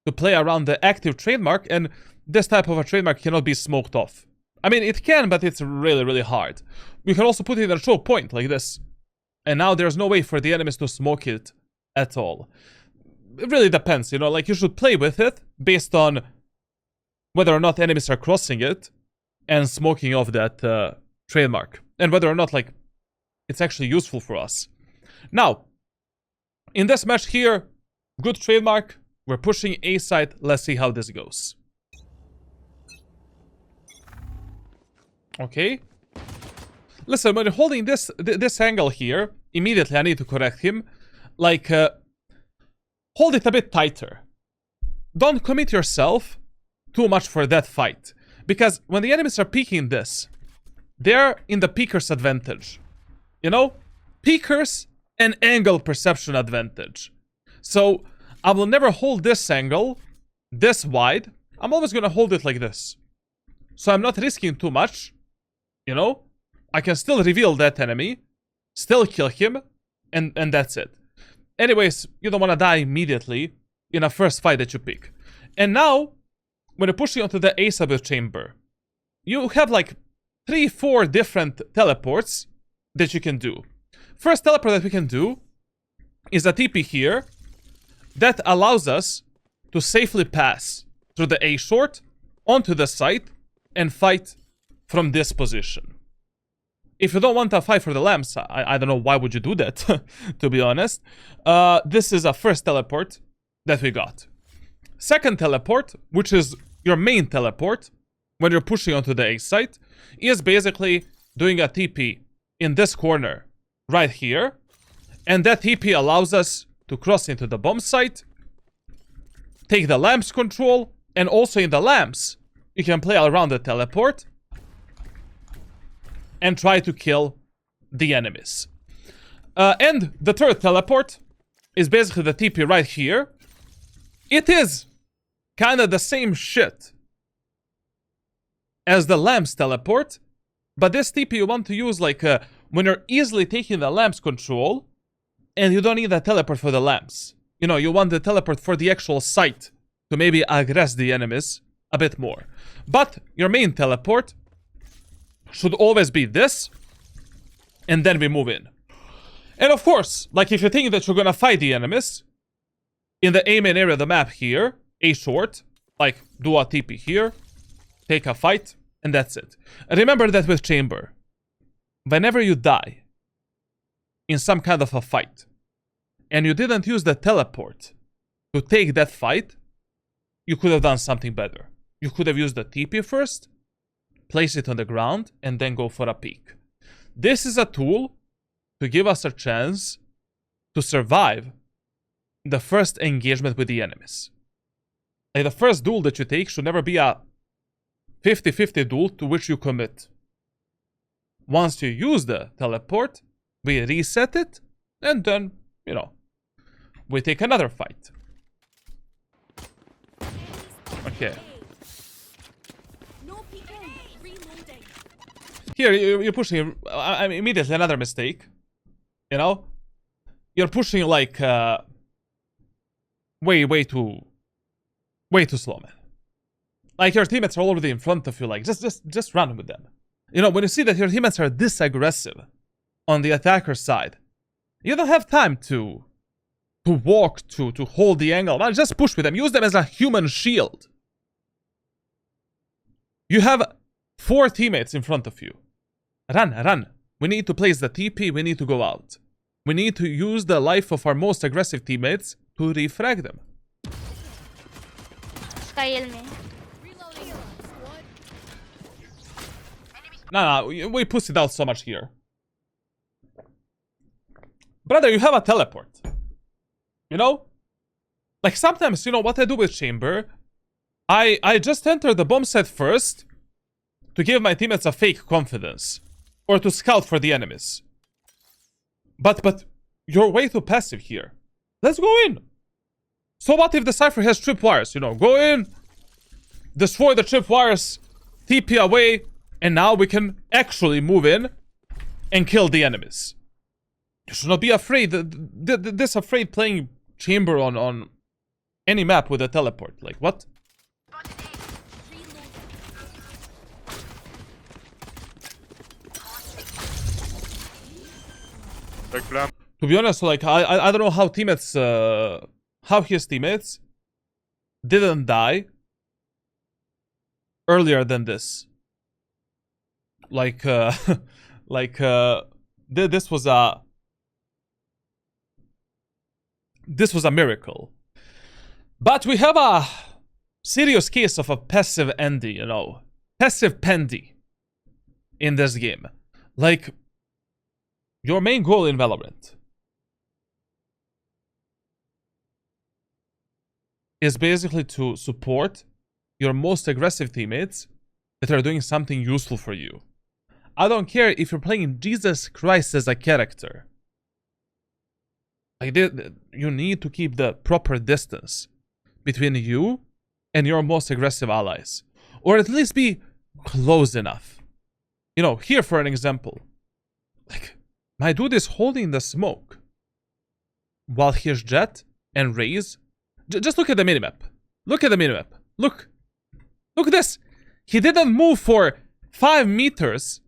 A: to play around the active trademark, and this type of a trademark cannot be smoked off. I mean, it can, but it's really, really hard. We can also put it in a choke point like this, and now there's no way for the enemies to smoke it at all. It really depends, you know, like, you should play with it based on whether or not enemies are crossing it and smoking off that trademark, and whether or not, like, it's actually useful for us. Now, in this match here, good trademark, we're pushing A site. Let's see how this goes. Okay. Listen, when you're holding this angle here, immediately I need to correct him. Like, hold it a bit tighter. Don't commit yourself too much for that fight. Because when the enemies are peeking this, they're in the peeker's advantage. You know? Peekers and angle perception advantage. So, I will never hold this angle this wide. I'm always gonna hold it like this. So I'm not risking too much. You know? I can still reveal that enemy, still kill him, and that's it. Anyways, you don't want to die immediately in a first fight that you pick. And now, when you're pushing onto the A sub chamber, you have like 3-4 different teleports that you can do. First teleport that we can do is a TP here that allows us to safely pass through the A short onto the site and fight from this position. If you don't want to fight for the lamps, I don't know why would you do that, to be honest. This is a first teleport that we got. Second teleport, which is your main teleport, when you're pushing onto the A site, is basically doing a TP in this corner, right here. And that TP allows us to cross into the bomb site, take the lamps control, and also in the lamps, you can play around the teleport, and try to kill the enemies. And the third teleport is basically the TP right here. It is kind of the same shit as the lamps teleport, but this TP you want to use like when you're easily taking the lamps control, and you don't need a teleport for the lamps. You know, you want the teleport for the actual site to maybe aggress the enemies a bit more. But your main teleport should always be this, and then we move in. And of course, like, if you think that you're gonna fight the enemies in the A main area of the map here, A short, like, do a TP here, take a fight, and that's it. And remember that with chamber, whenever you die in some kind of a fight, and you didn't use the teleport to take that fight, you could have done something better. You could have used the TP first, place it on the ground, and then go for a peek. This is a tool to give us a chance to survive the first engagement with the enemies. Like, the first duel that you take should never be a 50-50 duel to which you commit. Once you use the teleport, we reset it, and then, you know, we take another fight. Okay. Here, you're pushing, immediately another mistake. You know? You're pushing like, way too slow, man. Like, your teammates are already in front of you, like, just run with them. You know, when you see that your teammates are this aggressive on the attacker side, you don't have time to walk, to hold the angle. Man, just push with them. Use them as a human shield. You have 4 teammates in front of you. Run. We need to place the TP. We need to go out. We need to use the life of our most aggressive teammates to refrag them.
B: Sky me.
A: No, we pussed it out so much here. Brother, you have a teleport. You know? Like, sometimes, you know, what I do with Chamber, I just enter the bomb site first to give my teammates a fake confidence. Or to scout for the enemies. But you're way too passive here. Let's go in. So what if the Cypher has tripwires? You know, go in, destroy the tripwires, TP away, and now we can actually move in and kill the enemies. You should not be afraid. This afraid playing Chamber on any map with a teleport. Like, what? To be honest, like, I don't know how teammates, how his teammates didn't die earlier than this. Like, this was a miracle. But we have a serious case of a passive Andy, you know, passive Pendy in this game. Like, your main goal in Valorant is basically to support your most aggressive teammates that are doing something useful for you. I don't care if you're playing Jesus Christ as a character. Like, you need to keep the proper distance between you and your most aggressive allies. Or at least be close enough. You know, here for an example. Like, my dude is holding the smoke while his Jet and Raze. Just look at the minimap. Look at the minimap. Look at this. He didn't move for 5 meters.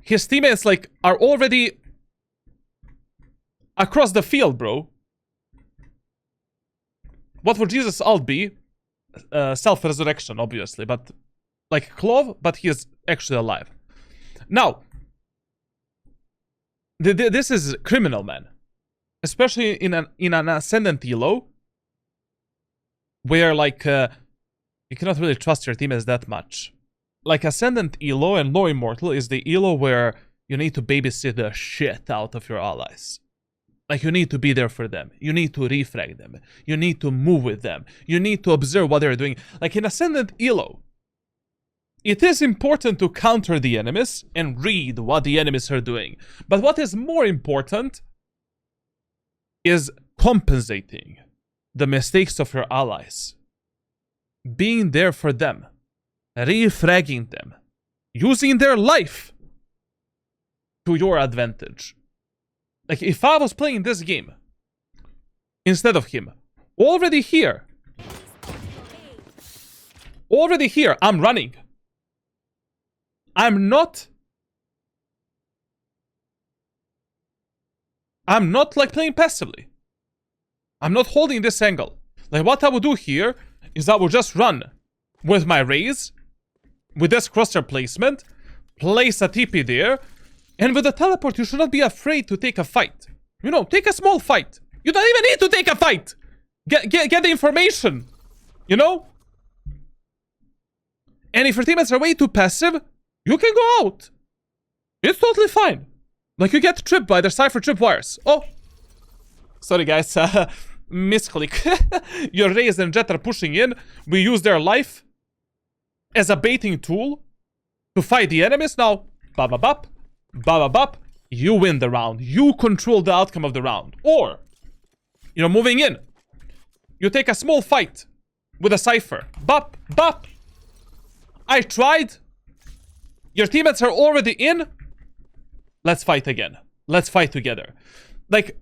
A: His teammates, like, are already across the field, bro. What would Jesus' ult be? Self-resurrection, obviously, but like Clove, but he is actually alive. Now, this is criminal, man. Especially in an Ascendant elo, where, like, you cannot really trust your teammates that much. Like, Ascendant elo and Low Immortal is the elo where you need to babysit the shit out of your allies. Like, you need to be there for them. You need to refrag them. You need to move with them. You need to observe what they're doing. Like, in Ascendant elo, it is important to counter the enemies and read what the enemies are doing. But what is more important is compensating the mistakes of your allies. Being there for them. Refragging them. Using their life to your advantage. Like, if I was playing this game instead of him, already here, I'm running. I'm not like playing passively. I'm not holding this angle. Like, what I would do here is I would just run with my Raze, with this crosshair placement, place a TP there, and with the teleport, you should not be afraid to take a fight. You know, take a small fight. You don't even need to take a fight. Get the information. You know? And if your teammates are way too passive, you can go out. It's totally fine. Like, you get tripped by their Cypher tripwires. Oh. Sorry, guys. Misclick. Your Raze and Jet are pushing in. We use their life as a baiting tool to fight the enemies. Now, ba-ba-bop, ba-ba-bop. You win the round. You control the outcome of the round. Or, you know, moving in. You take a small fight with a Cypher. Bop, bop. I tried. Your teammates are already in. Let's fight again. Let's fight together. Like,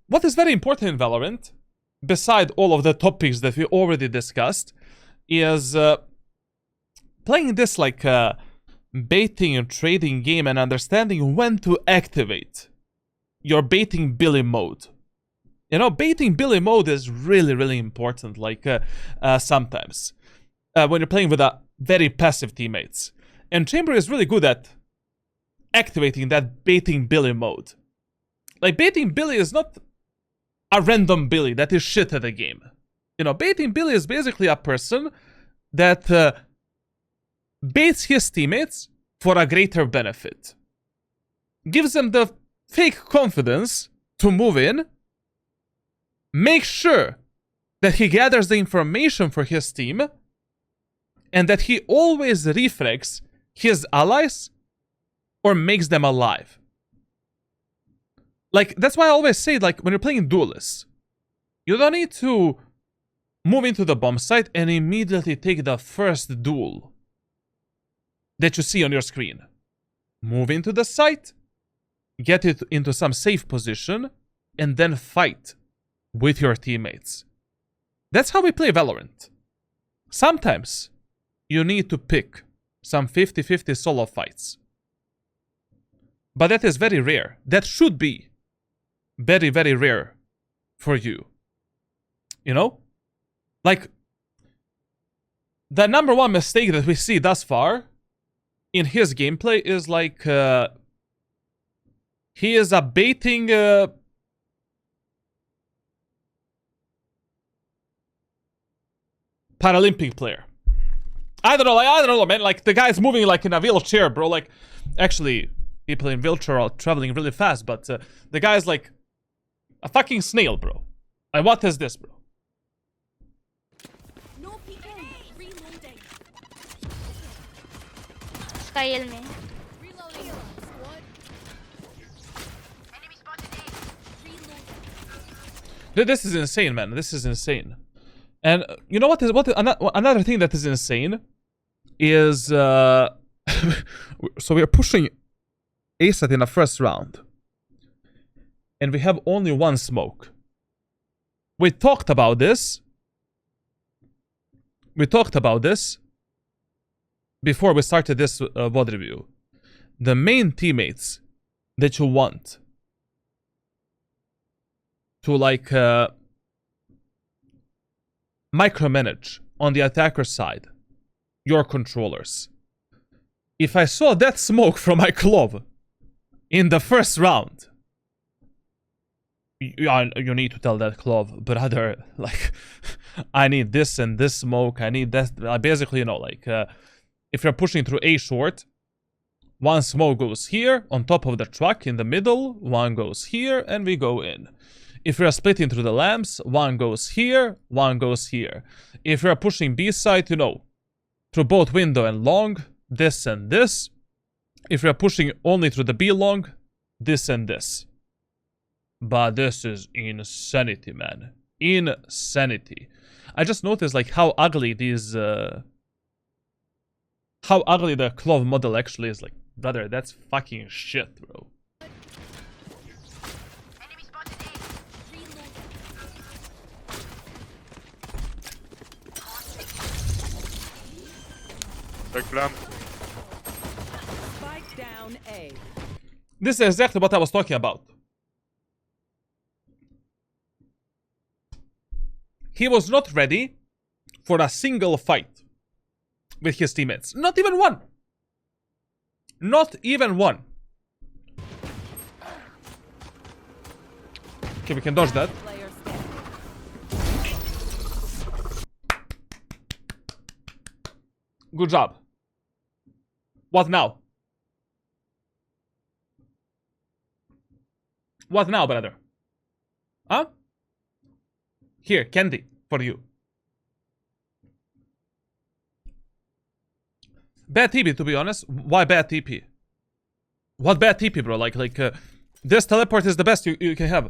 A: what is very important in Valorant, beside all of the topics that we already discussed, is playing this like baiting and trading game and understanding when to activate your baiting Billy mode. You know, baiting Billy mode is really, really important, like sometimes. When you're playing with very passive teammates. And Chamber is really good at activating that baiting Billy mode. Like, baiting Billy is not a random Billy that is shit at the game. You know, baiting Billy is basically a person that baits his teammates for a greater benefit. Gives them the fake confidence to move in. Make sure that he gathers the information for his team. And that he always refrags his allies or makes them alive. Like, that's why I always say, like, when you're playing duelists, you don't need to move into the bomb site and immediately take the first duel that you see on your screen. Move into the site, get it into some safe position, and then fight with your teammates. That's how we play Valorant. Sometimes you need to pick some 50-50 solo fights. But that is very rare. That should be very, very rare for you. You know? Like, the number one mistake that we see thus far in his gameplay is like, he is a baiting Paralympic player. I don't know, man. Like, the guy's moving like in a wheelchair, bro. Like, actually, people in wheelchair are traveling really fast, but the guy's like a fucking snail, bro. Like, what is this, bro?
B: No peeking. Reloading.
C: Kyle me.
B: Reloading. Squad. Enemy spotted A. Reloading.
A: This is insane, man. This is insane. And you know what is another thing that is insane is so we are pushing ASAT in the first round, and we have only one smoke. We talked about this. We talked about this before we started this VOD review. The main teammates that you want to like micromanage on the attacker side, your controllers. If I saw that smoke from my Clove in the first round, you need to tell that Clove, brother, like, I need this and this smoke, I need that. Basically, you know, like, if you're pushing through A short, one smoke goes here, on top of the truck in the middle, one goes here, and we go in. If we are splitting through the lamps, one goes here, one goes here. If we are pushing B side, you know, through both window and long, this and this. If we are pushing only through the B long, this and this. But this is insanity, man. Insanity. I just noticed like how ugly these how ugly the Clove model actually is. Like, brother, that's fucking shit, bro.
D: Spike
B: down A.
A: This is exactly what I was talking about. He was not ready for a single fight with his teammates. Not even one. Not even one. Okay, we can dodge that. Good job. What now? What now, brother? Huh? Here, candy for you. Bad TP, to be honest. Why bad TP? What bad TP, bro? This teleport is the best you can have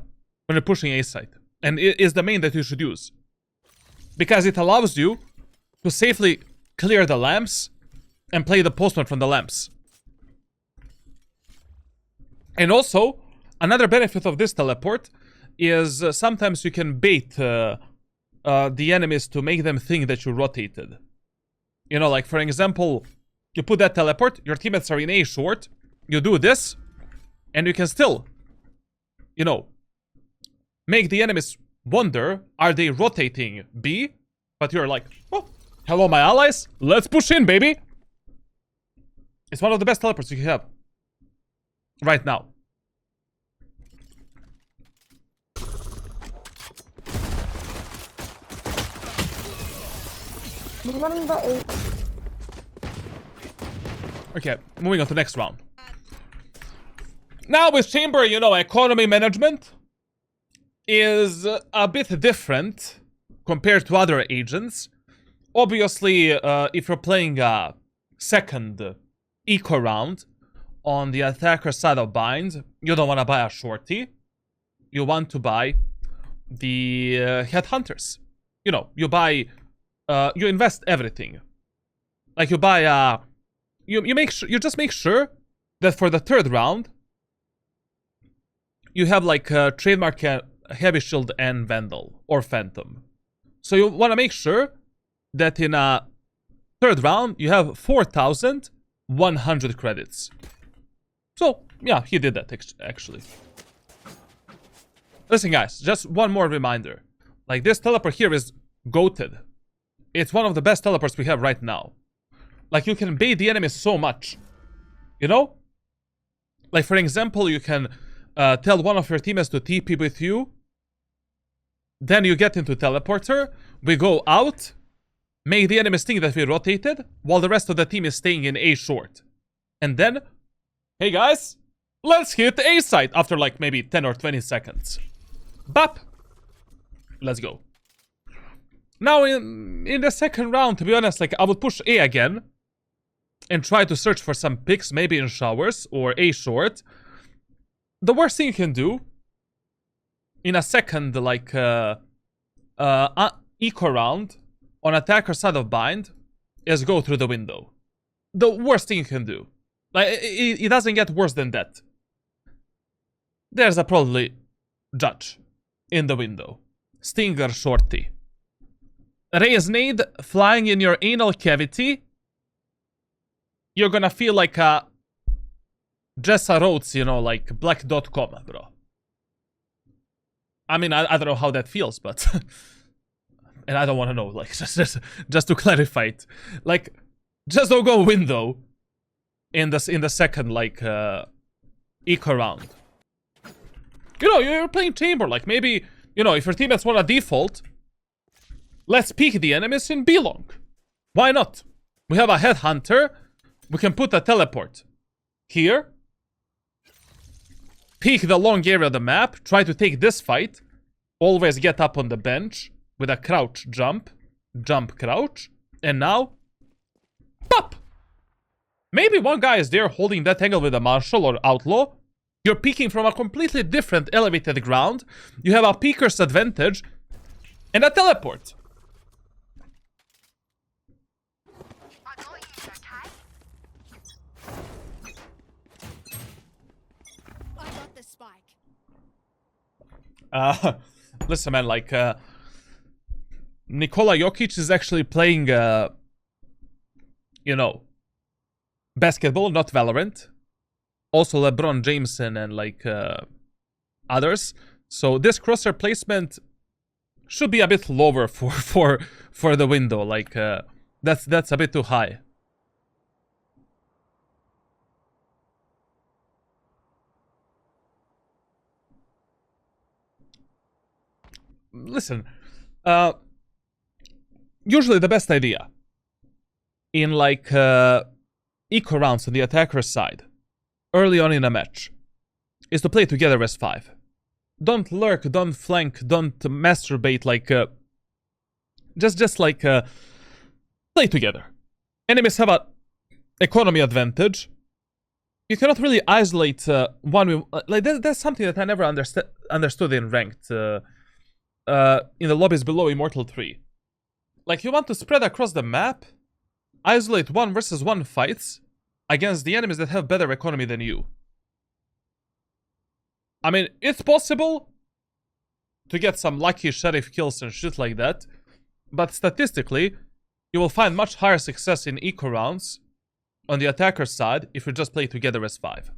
A: when you're pushing A site. And it is the main that you should use. Because it allows you to safely clear the lamps and play the postman from the lamps. And also, another benefit of this teleport is sometimes you can bait the enemies to make them think that you rotated. You know, like for example, you put that teleport, your teammates are in A short, you do this, and you can still, you know, make the enemies wonder, are they rotating B? But you're like, oh, hello my allies, let's push in, baby. It's one of the best teleports you can have right now. Okay, moving on to the next round. Now with Chamber, you know, economy management is a bit different compared to other agents. Obviously, if you're playing a second eco round on the attacker side of bind, you don't want to buy a shorty. You want to buy the headhunters. You know, you buy, you invest everything. Like you buy, you just make sure that for the third round, you have like trademark heavy shield and vandal or phantom. So you want to make sure that in a third round you have 4,100 credits. So yeah, he did that actually. Listen guys, just one more reminder. Like this teleport here is goated. It's one of the best teleports we have right now. Like you can bait the enemies so much. You know? Like for example, you can tell one of your teammates to TP with you. Then you get into teleporter. We go out. Make the enemies think that we rotated. While the rest of the team is staying in A short. And then, hey guys, let's hit A site after like maybe 10 or 20 seconds. Bap. Let's go. Now in the second round, to be honest, like I would push A again. And try to search for some picks, maybe in showers or A short. The worst thing you can do in a second, like eco round on attacker side of bind is go through the window. The worst thing you can do. Like it doesn't get worse than that. There's a probably judge in the window. Stinger shorty. Raise nade flying in your anal cavity. You're gonna feel like a Jessa Rhodes, you know, like black.com, bro. I mean, I don't know how that feels, but and I don't want to know, like just to clarify it, like just don't go window in the second like eco round. You know, you're playing chamber, like maybe, you know, if your teammates want a default, let's peek the enemies in B long. Why not? We have a headhunter. We can put a teleport here. Peek the long area of the map. Try to take this fight. Always get up on the bench with a crouch jump. Jump crouch. And now, pop! Maybe one guy is there holding that angle with a marshal or outlaw. You're peeking from a completely different elevated ground. You have a peeker's advantage. And a teleport. Listen, man, like, Nikola Jokic is actually playing, you know, basketball, not Valorant. Also LeBron Jameson and, like, others. So this crosshair placement should be a bit lower for the window. Like, that's a bit too high. Listen, usually the best idea in like eco rounds on the attacker side early on in a match is to play together as 5. Don't lurk, don't flank, don't masturbate, like just like play together. Enemies have a economy advantage. You cannot really isolate one. Like that's something that I never understood in ranked in the lobbies below Immortal 3. Like, you want to spread across the map, isolate 1v1 fights against the enemies that have better economy than you. I mean, it's possible to get some lucky sheriff kills and shit like that, but statistically, you will find much higher success in eco rounds on the attacker side if you just play together as 5.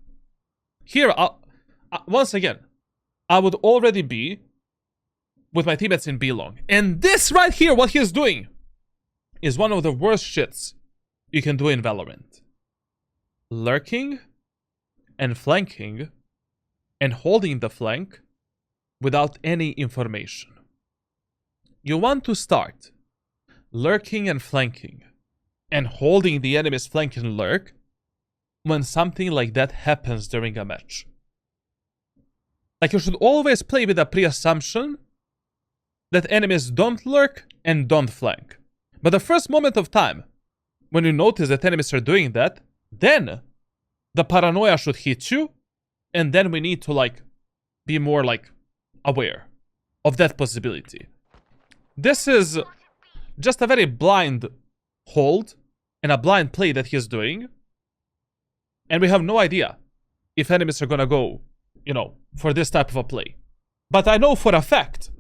A: Here, once again, I would already be with my teammates in B long. And this right here, what he's doing, is one of the worst shits you can do in Valorant. Lurking and flanking and holding the flank without any information. You want to start lurking and flanking and holding the enemy's flank and lurk when something like that happens during a match. Like, you should always play with a pre-assumption that enemies don't lurk and don't flank. But the first moment of time, when you notice that enemies are doing that, then the paranoia should hit you, and then we need to, like, be more, like, aware of that possibility. This is just a very blind hold and a blind play that he's doing, and we have no idea if enemies are gonna go, you know, for this type of a play. But I know for a fact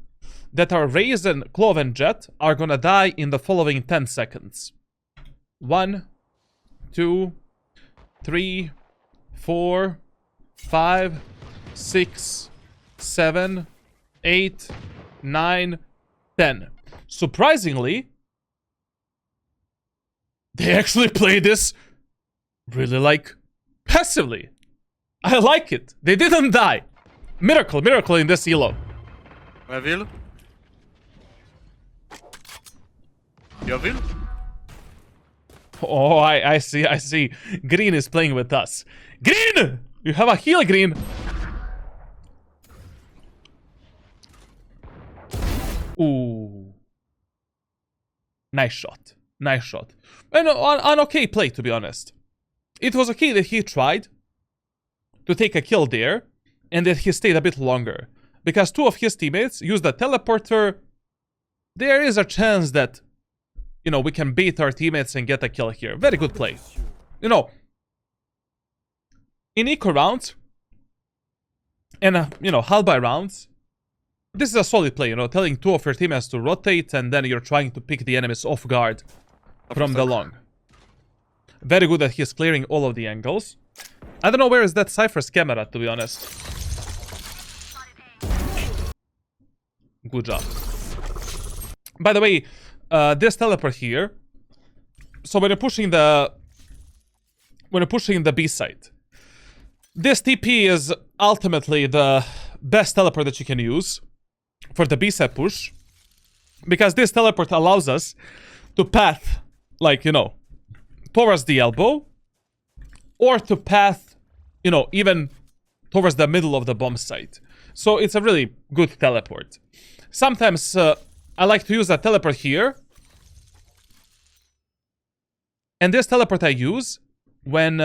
A: that our Raze and Clove and Jet are gonna die in the following 10 seconds. 1, 2, 3, 4, 5, 6, 7, 8, 9, 10. Surprisingly, they actually play this really, like, passively. I like it. They didn't die. Miracle in this elo.
C: I will. You will?
A: Oh, I see. Green is playing with us. Green! You have a heal, Green. Ooh. Nice shot. And an okay play, to be honest. It was okay that he tried to take a kill there, and that he stayed a bit longer. Because 2 of his teammates used the teleporter. There is a chance that, you know, we can bait our teammates and get a kill here. Very good play. You know, in eco rounds, and, you know, half by rounds, this is a solid play, you know, telling 2 of your teammates to rotate, and then you're trying to pick the enemies off guard from the long. Very good that he's clearing all of the angles. I don't know where is that Cypher's camera, to be honest. Good job. By the way, this teleport here. So when you're pushing the B side, this TP is ultimately the best teleport that you can use for the B side push, because this teleport allows us to path, like, you know, towards the elbow, or to path, you know, even towards the middle of the bomb site. So it's a really good teleport. Sometimes I like to use a teleport here. And this teleport I use when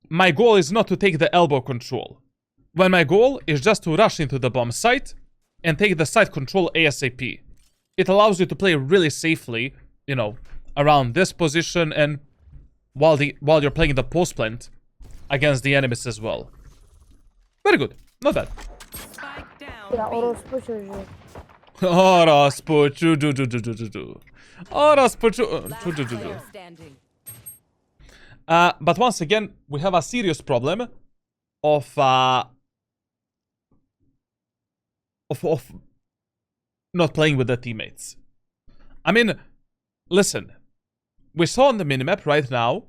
A: my goal is not to take the elbow control. When my goal is just to rush into the bomb site and take the site control ASAP. It allows you to play really safely, you know, around this position, and while you're playing the post plant against the enemies as well. Very good. Not bad.
B: Spike down.
D: Ya orospu çocuğu.
A: Orospu
B: Player standing.
A: But once again, we have a serious problem of not playing with the teammates. I mean, listen. We saw on the minimap right now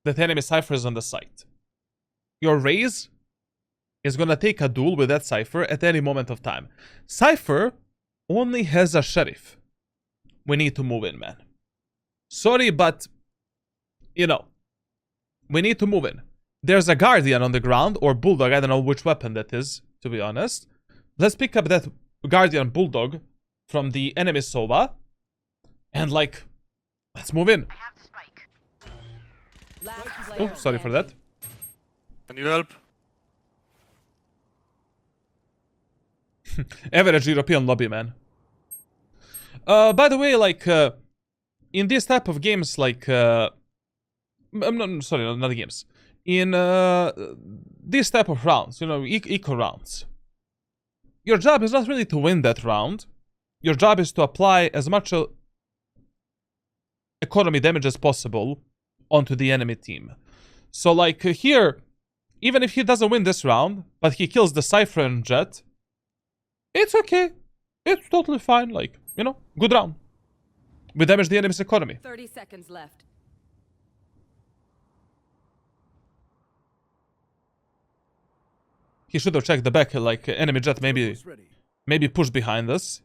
A: that enemy Cypher is on the site. Your Raze is gonna take a duel with that Cypher at any moment of time. Cypher only has a Sheriff. We need to move in, man. Sorry, but you know, we need to move in. There's a Guardian on the ground, or Bulldog, I don't know which weapon that is, to be honest. Let's pick up that Guardian Bulldog from the enemy Sova. And, like, let's move in. Oh, sorry for that.
C: Can you help?
A: Average European lobby, man. By the way, like, in this type of games, like, sorry, not the games. In this type of rounds, you know, eco rounds, your job is not really to win that round. Your job is to apply as much economy damage as possible onto the enemy team. So, like, here, even if he doesn't win this round, but he kills the Cypher and Jet, it's okay. It's totally fine. Like, you know, good round. We damage the enemy's economy.
B: 30 seconds left.
A: He should have checked the back, like, enemy Jet maybe push behind us.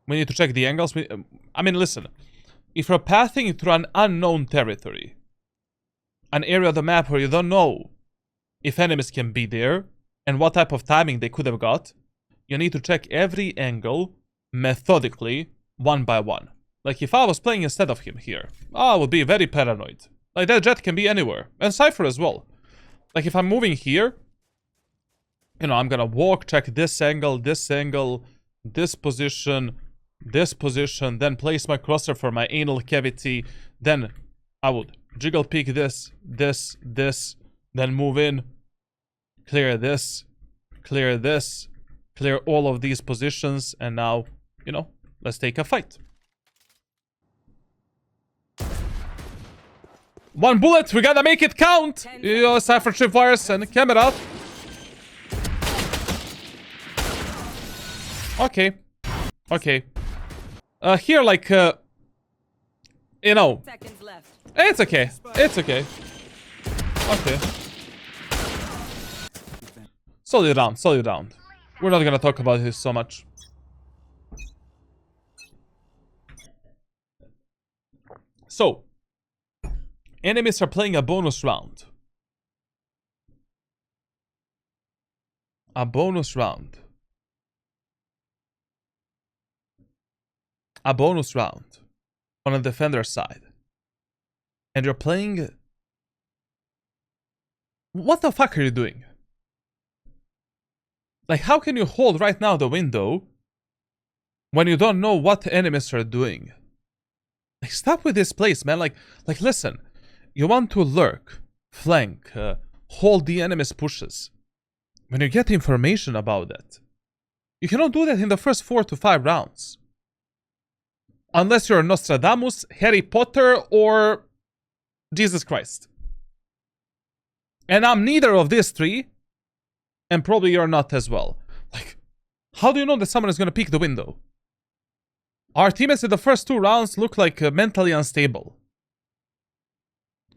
A: We need to check the angles. I mean, listen. If you're pathing through an unknown territory, an area of the map where you don't know if enemies can be there, and what type of timing they could have got, you need to check every angle methodically, one by one. Like, if I was playing instead of him here, I would be very paranoid. Like, that Jet can be anywhere. And Cypher as well. Like, if I'm moving here, you know, I'm gonna walk, check this angle, this position, then place my crosshair for my anal cavity, then I would jiggle peek this, then move in, clear this, clear all of these positions, and now, you know, let's take a fight. One bullet, we gotta make it count! Yo, Cypher tripwires and camera. Okay. Here, like, you know,
B: Seconds left.
A: it's okay. Okay. Solid round. We're not gonna talk about this so much. So, enemies are playing a bonus round. A bonus round on a defender side. And you're playing... What the fuck are you doing? Like, how can you hold right now the window when you don't know what enemies are doing? Like, stop with this place, man. Like, listen. You want to lurk, flank, hold the enemy's pushes. When you get information about that, you cannot do that in the first 4 to 5 rounds. Unless you're Nostradamus, Harry Potter, or Jesus Christ. And I'm neither of these three, and probably you're not as well. Like, how do you know that someone is going to peek the window? Our teammates in the first 2 rounds look like mentally unstable.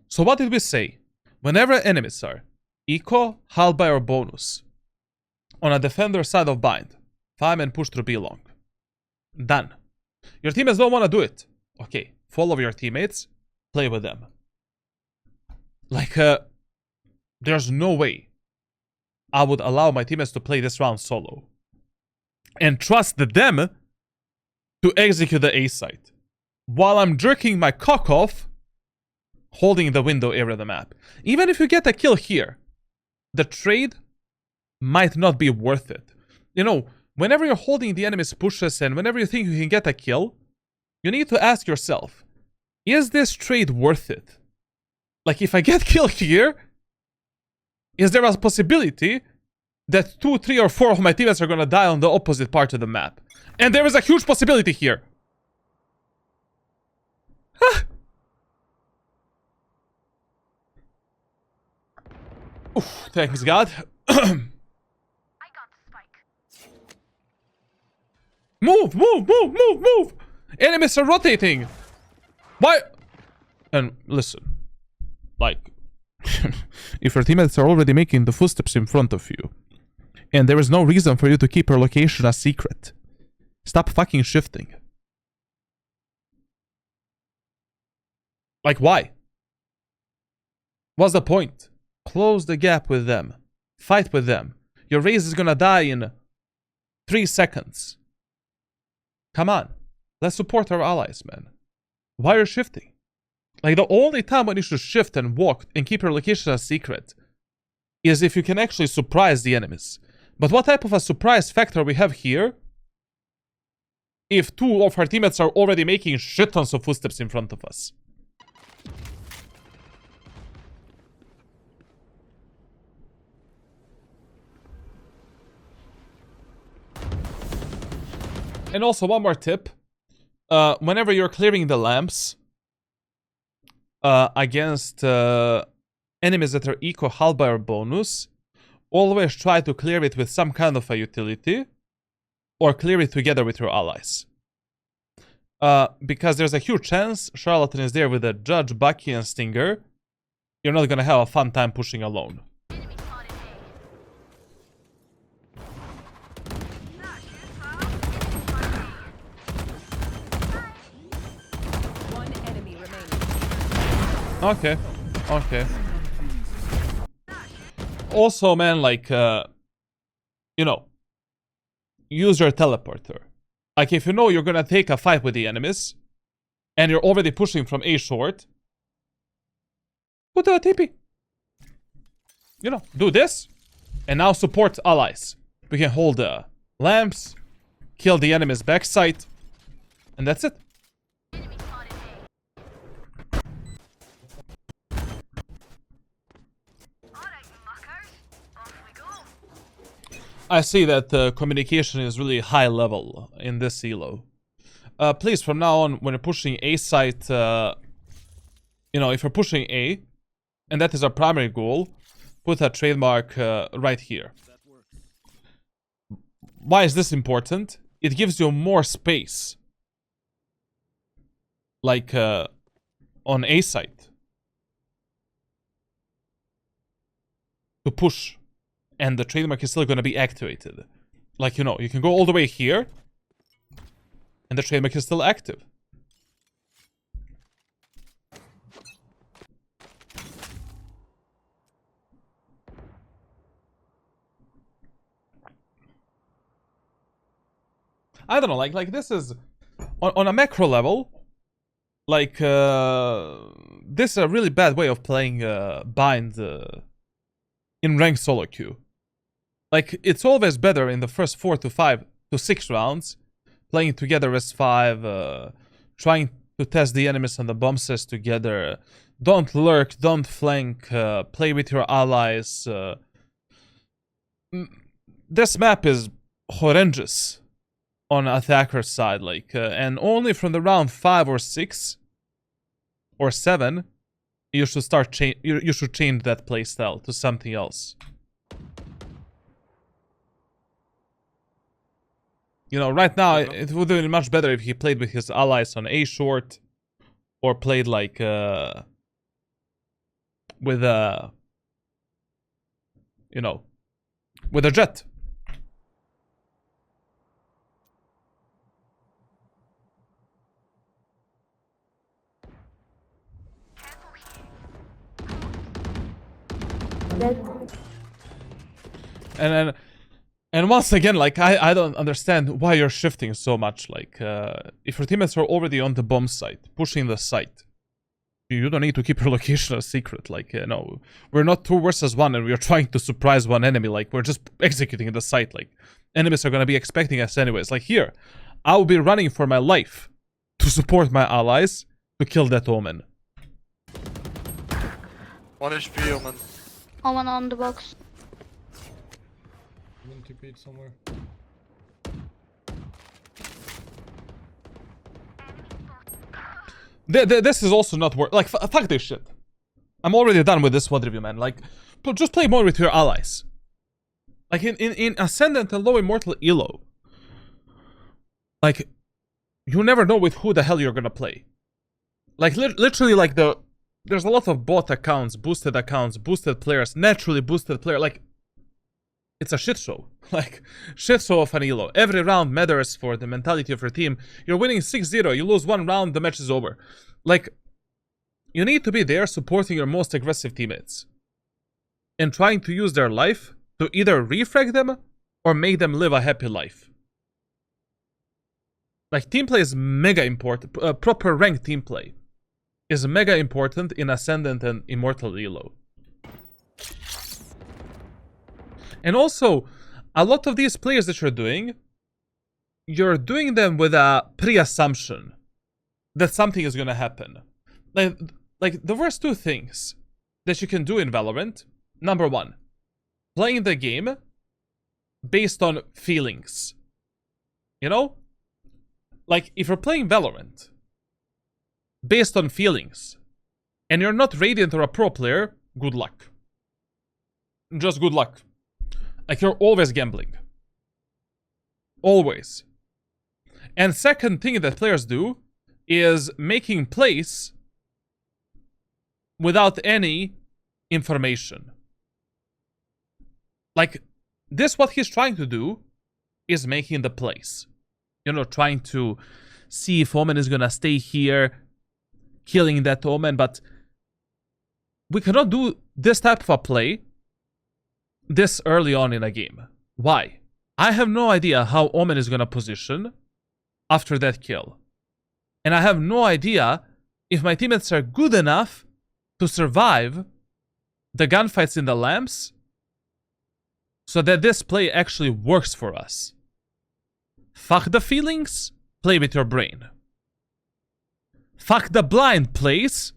A: So what did we say? Whenever enemies are eco, halberd, or bonus, on a defender side of bind, 5-man push through B long. Done. Your teammates don't want to do it. Okay, follow your teammates, play with them. Like, there's no way I would allow my teammates to play this round solo. And trust them to execute the A site. While I'm jerking my cock off, holding the window area of the map. Even if you get a kill here, the trade might not be worth it. You know, whenever you're holding the enemy's pushes and whenever you think you can get a kill, you need to ask yourself, is this trade worth it? Like, if I get killed here, is there a possibility that 2, 3, or 4 of my teammates are gonna die on the opposite part of the map? And there is a huge possibility here. Oof, thanks God. Move! Enemies are rotating. Why? And listen, like, if your teammates are already making the footsteps in front of you, and there is no reason for you to keep your location a secret, stop fucking shifting. Like, why? What's the point? Close the gap with them. Fight with them. Your race is gonna die in 3 seconds. Come on. Let's support our allies, man. Why are you shifting? Like, the only time when you should shift and walk and keep your location a secret is if you can actually surprise the enemies. But what type of a surprise factor we have here if 2 of our teammates are already making shit tons of footsteps in front of us? And also, one more tip. Whenever you're clearing the lamps against enemies that are eco halberd or bonus, always try to clear it with some kind of a utility, or clear it together with your allies. Because there's a huge chance Charlatan is there with a Judge, Bucky, and Stinger. You're not gonna have a fun time pushing alone.
B: One enemy remaining.
A: Okay, okay. Also, man, like, you know, use your teleporter. Like, if you know you're gonna take a fight with the enemies, and you're already pushing from A short, put a TP. You know, do this, and now support allies. We can hold the lamps, kill the enemy's backside, and that's it. I see that communication is really high level in this elo. Please, from now on, when you're pushing A site, you know, if you're pushing A, and that is our primary goal, put a trademark right here. Why is this important? It gives you more space. Like, on A site. To push. And the trademark is still going to be activated. Like, you know, you can go all the way here, and the trademark is still active. I don't know, like this is, on a macro level, like, this is a really bad way of playing bind in ranked solo queue. Like, it's always better in the first 4 to 5 to 6 rounds, playing together as 5, trying to test the enemies on the bomb sets together. Don't lurk, don't flank, play with your allies. This map is horrendous on attacker's side, like, and only from the round 5 or 6 or 7, you should start you should change that playstyle to something else. You know, right now, it would have been much better if he played with his allies on A short, or played like, with a, you know, with a jet. And once again, like, I don't understand why you're shifting so much. Like, if your teammates are already on the bomb site, pushing the site, you don't need to keep your location a secret. Like, you know, we're not 2 versus 1 and we're trying to surprise one enemy. Like, we're just executing the site. Like, enemies are gonna be expecting us anyways. Like, here, I'll be running for my life to support my allies to kill that Omen.
C: 1 HP, Omen.
D: Omen on the box.
A: I'm gonna TP somewhere. This is also not worth. Like, fuck this shit. I'm already done with this VOD review, man. Like, just play more with your allies. Like, in Ascendant and low immortal elo, like, you never know with who the hell you're gonna play. Like, literally, like, there's a lot of bot accounts, boosted players, naturally boosted player. Like, it's a shit show. Like, shit show of an elo. Every round matters for the mentality of your team. You're winning 6-0, you lose 1 round, the match is over. Like, You need to be there supporting your most aggressive teammates and trying to use their life to either refrag them or make them live a happy life. Like, team play is mega important. Proper ranked team play is mega important in Ascendant and Immortal Elo. And also, a lot of these players that you're doing them with a pre-assumption that something is gonna happen. Like the worst two things that you can do in Valorant. Number one, playing the game based on feelings. You know? Like, if you're playing Valorant based on feelings and you're not Radiant or a pro player, good luck. Just good luck. Like, you're always gambling. Always. And second thing that players do is making plays without any information. Like, this what he's trying to do is making the plays. You know, trying to see if Omen is gonna stay here, killing that Omen, but we cannot do this type of a play this early on in a game. Why? I have no idea how Omen is gonna position after that kill. And I have no idea if my teammates are good enough to survive the gunfights in the lamps so that this play actually works for us. Fuck the feelings, play with your brain. Fuck the blind plays,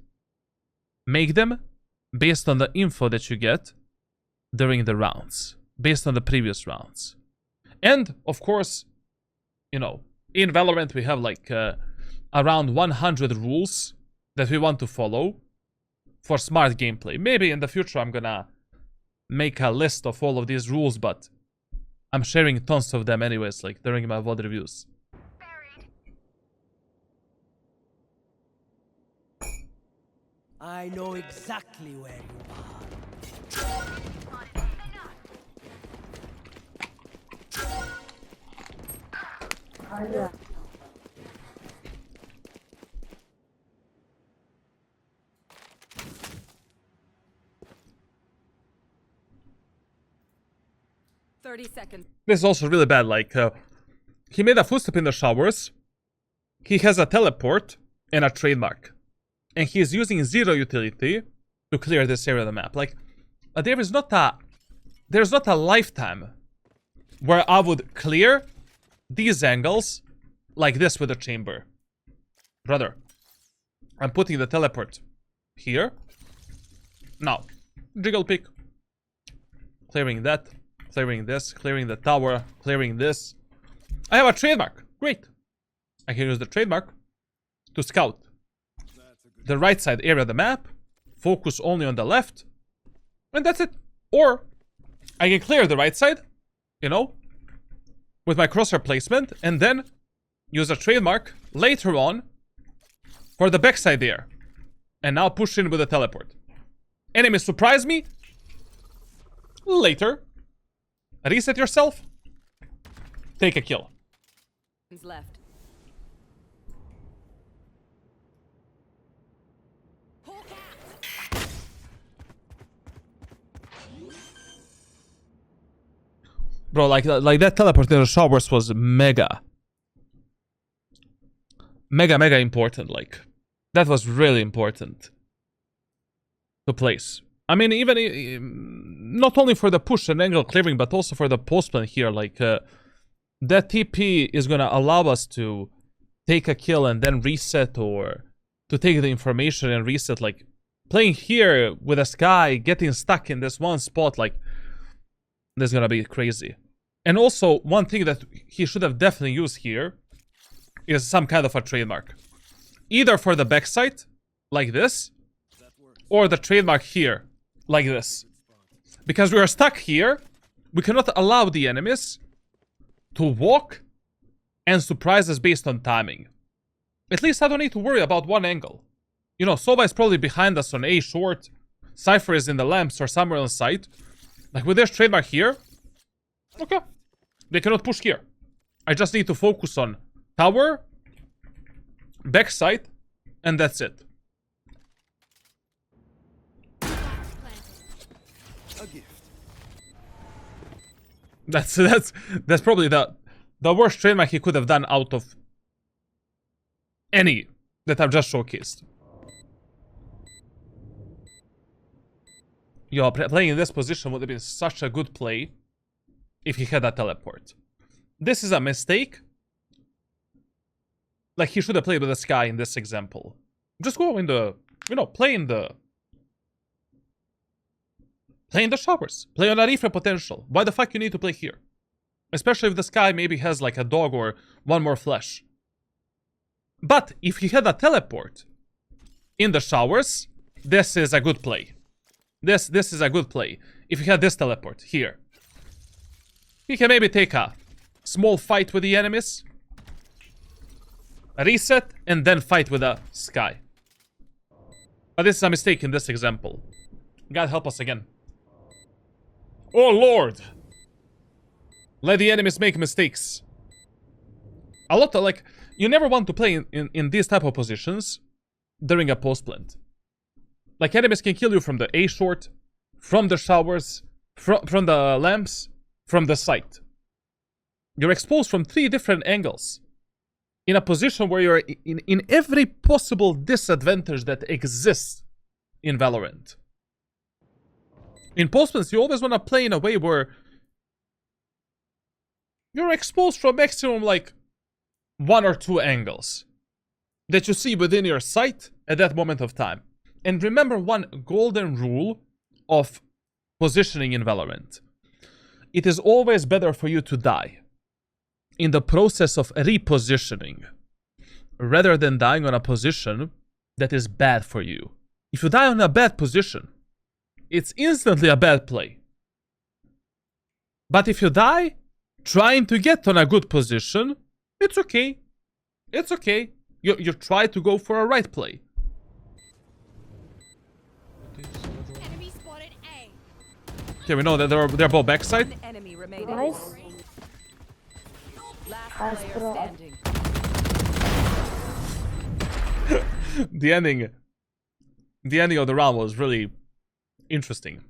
A: make them based on the info that you get during the rounds, based on the previous rounds. And, of course, you know, in Valorant we have like around 100 rules that we want to follow for smart gameplay. Maybe in the future I'm gonna make a list of all of these rules, but I'm sharing tons of them anyways, like during my VOD reviews.
E: I know exactly where you are.
B: Seconds.
A: This is also really bad, like, he made a footstep in the showers, he has a teleport and a trademark, and he is using 0 utility to clear this area of the map. Like, there's not a lifetime where I would clear these angles like this with a chamber. Brother, I'm putting the teleport here. Now, jiggle pick. Clearing that. Clearing this, clearing the tower, clearing this. I have a trademark. Great. I can use the trademark to scout the right side area of the map, focus only on the left, and that's it. Or I can clear the right side, you know, with my crosshair placement, and then use a trademark later on for the backside there. And now push in with a teleport. Enemies surprise me later. Reset yourself. Take a kill.
B: Left.
A: Bro, like that teleport in the showers was mega important. Like, that was really important to place. I mean, even not only for the push and angle clearing, but also for the post plan here. Like, that TP is gonna allow us to take a kill and then reset, or to take the information and reset. Like, playing here with a Sky, getting stuck in this one spot, like, this is gonna be crazy. And also, one thing that he should have definitely used here is some kind of a trademark. Either for the backside, like this, or the trademark here, like this. Because we are stuck here, we cannot allow the enemies to walk and surprise us based on timing. At least I don't need to worry about one angle. You know, Soba is probably behind us on A short, Cypher is in the lamps or somewhere on site. Like, with this trademark here, okay, they cannot push here. I just need to focus on tower, backside, and that's it. That's probably the worst trademark he could have done out of any that I've just showcased. Yo, playing in this position would have been such a good play if he had a teleport. This is a mistake. Like, he should have played with the sky in this example. Just go in the, you know, play in the showers. Play on a reframe potential. Why the fuck you need to play here? Especially if the sky maybe has like a dog or one more flash. But if he had a teleport in the showers, this is a good play. This is a good play. If he had this teleport here, he can maybe take a small fight with the enemies, reset, and then fight with the sky. But this is a mistake in this example. God help us again. Oh Lord! Let the enemies make mistakes. A lot of, like, you never want to play in these type of positions during a post plant. Like, enemies can kill you from the A short, from the showers, from the lamps, from the site. You're exposed from 3 different angles. In a position where you're in every possible disadvantage that exists in Valorant. In post plants, you always want to play in a way where you're exposed from maximum, like, 1 or 2 angles that you see within your sight at that moment of time. And remember one golden rule of positioning in Valorant. It is always better for you to die in the process of repositioning rather than dying on a position that is bad for you. If you die on a bad position, it's instantly a bad play. But if you die trying to get on a good position, it's okay. It's okay. You try to go for a right play.
B: Enemy spotted A.
A: Okay, we know that they're both backside.
B: One enemy remaining.
F: Nice.
B: Last
F: Nice,
B: player
F: bro.
B: standing.
A: The ending of the round was really interesting.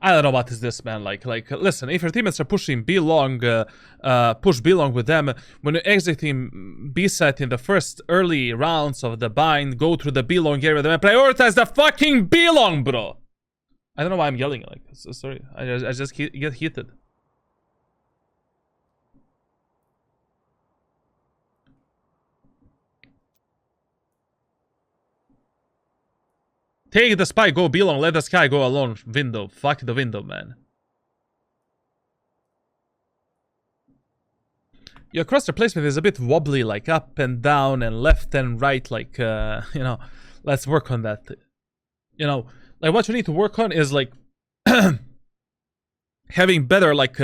A: I don't know what is this, man. Like, listen, if your teammates are pushing B long, push B long with them. When you're exiting B site in the first early rounds of the bind, go through the B long area with them and prioritize the fucking B long, bro. I don't know why I'm yelling like this. Sorry, I just get heated. Take the spy, go B long, let the sky go alone. Window, fuck the window, man. Your crosshair placement is a bit wobbly, like up and down and left and right, like, you know, let's work on that. You know, like what you need to work on is like having better, like,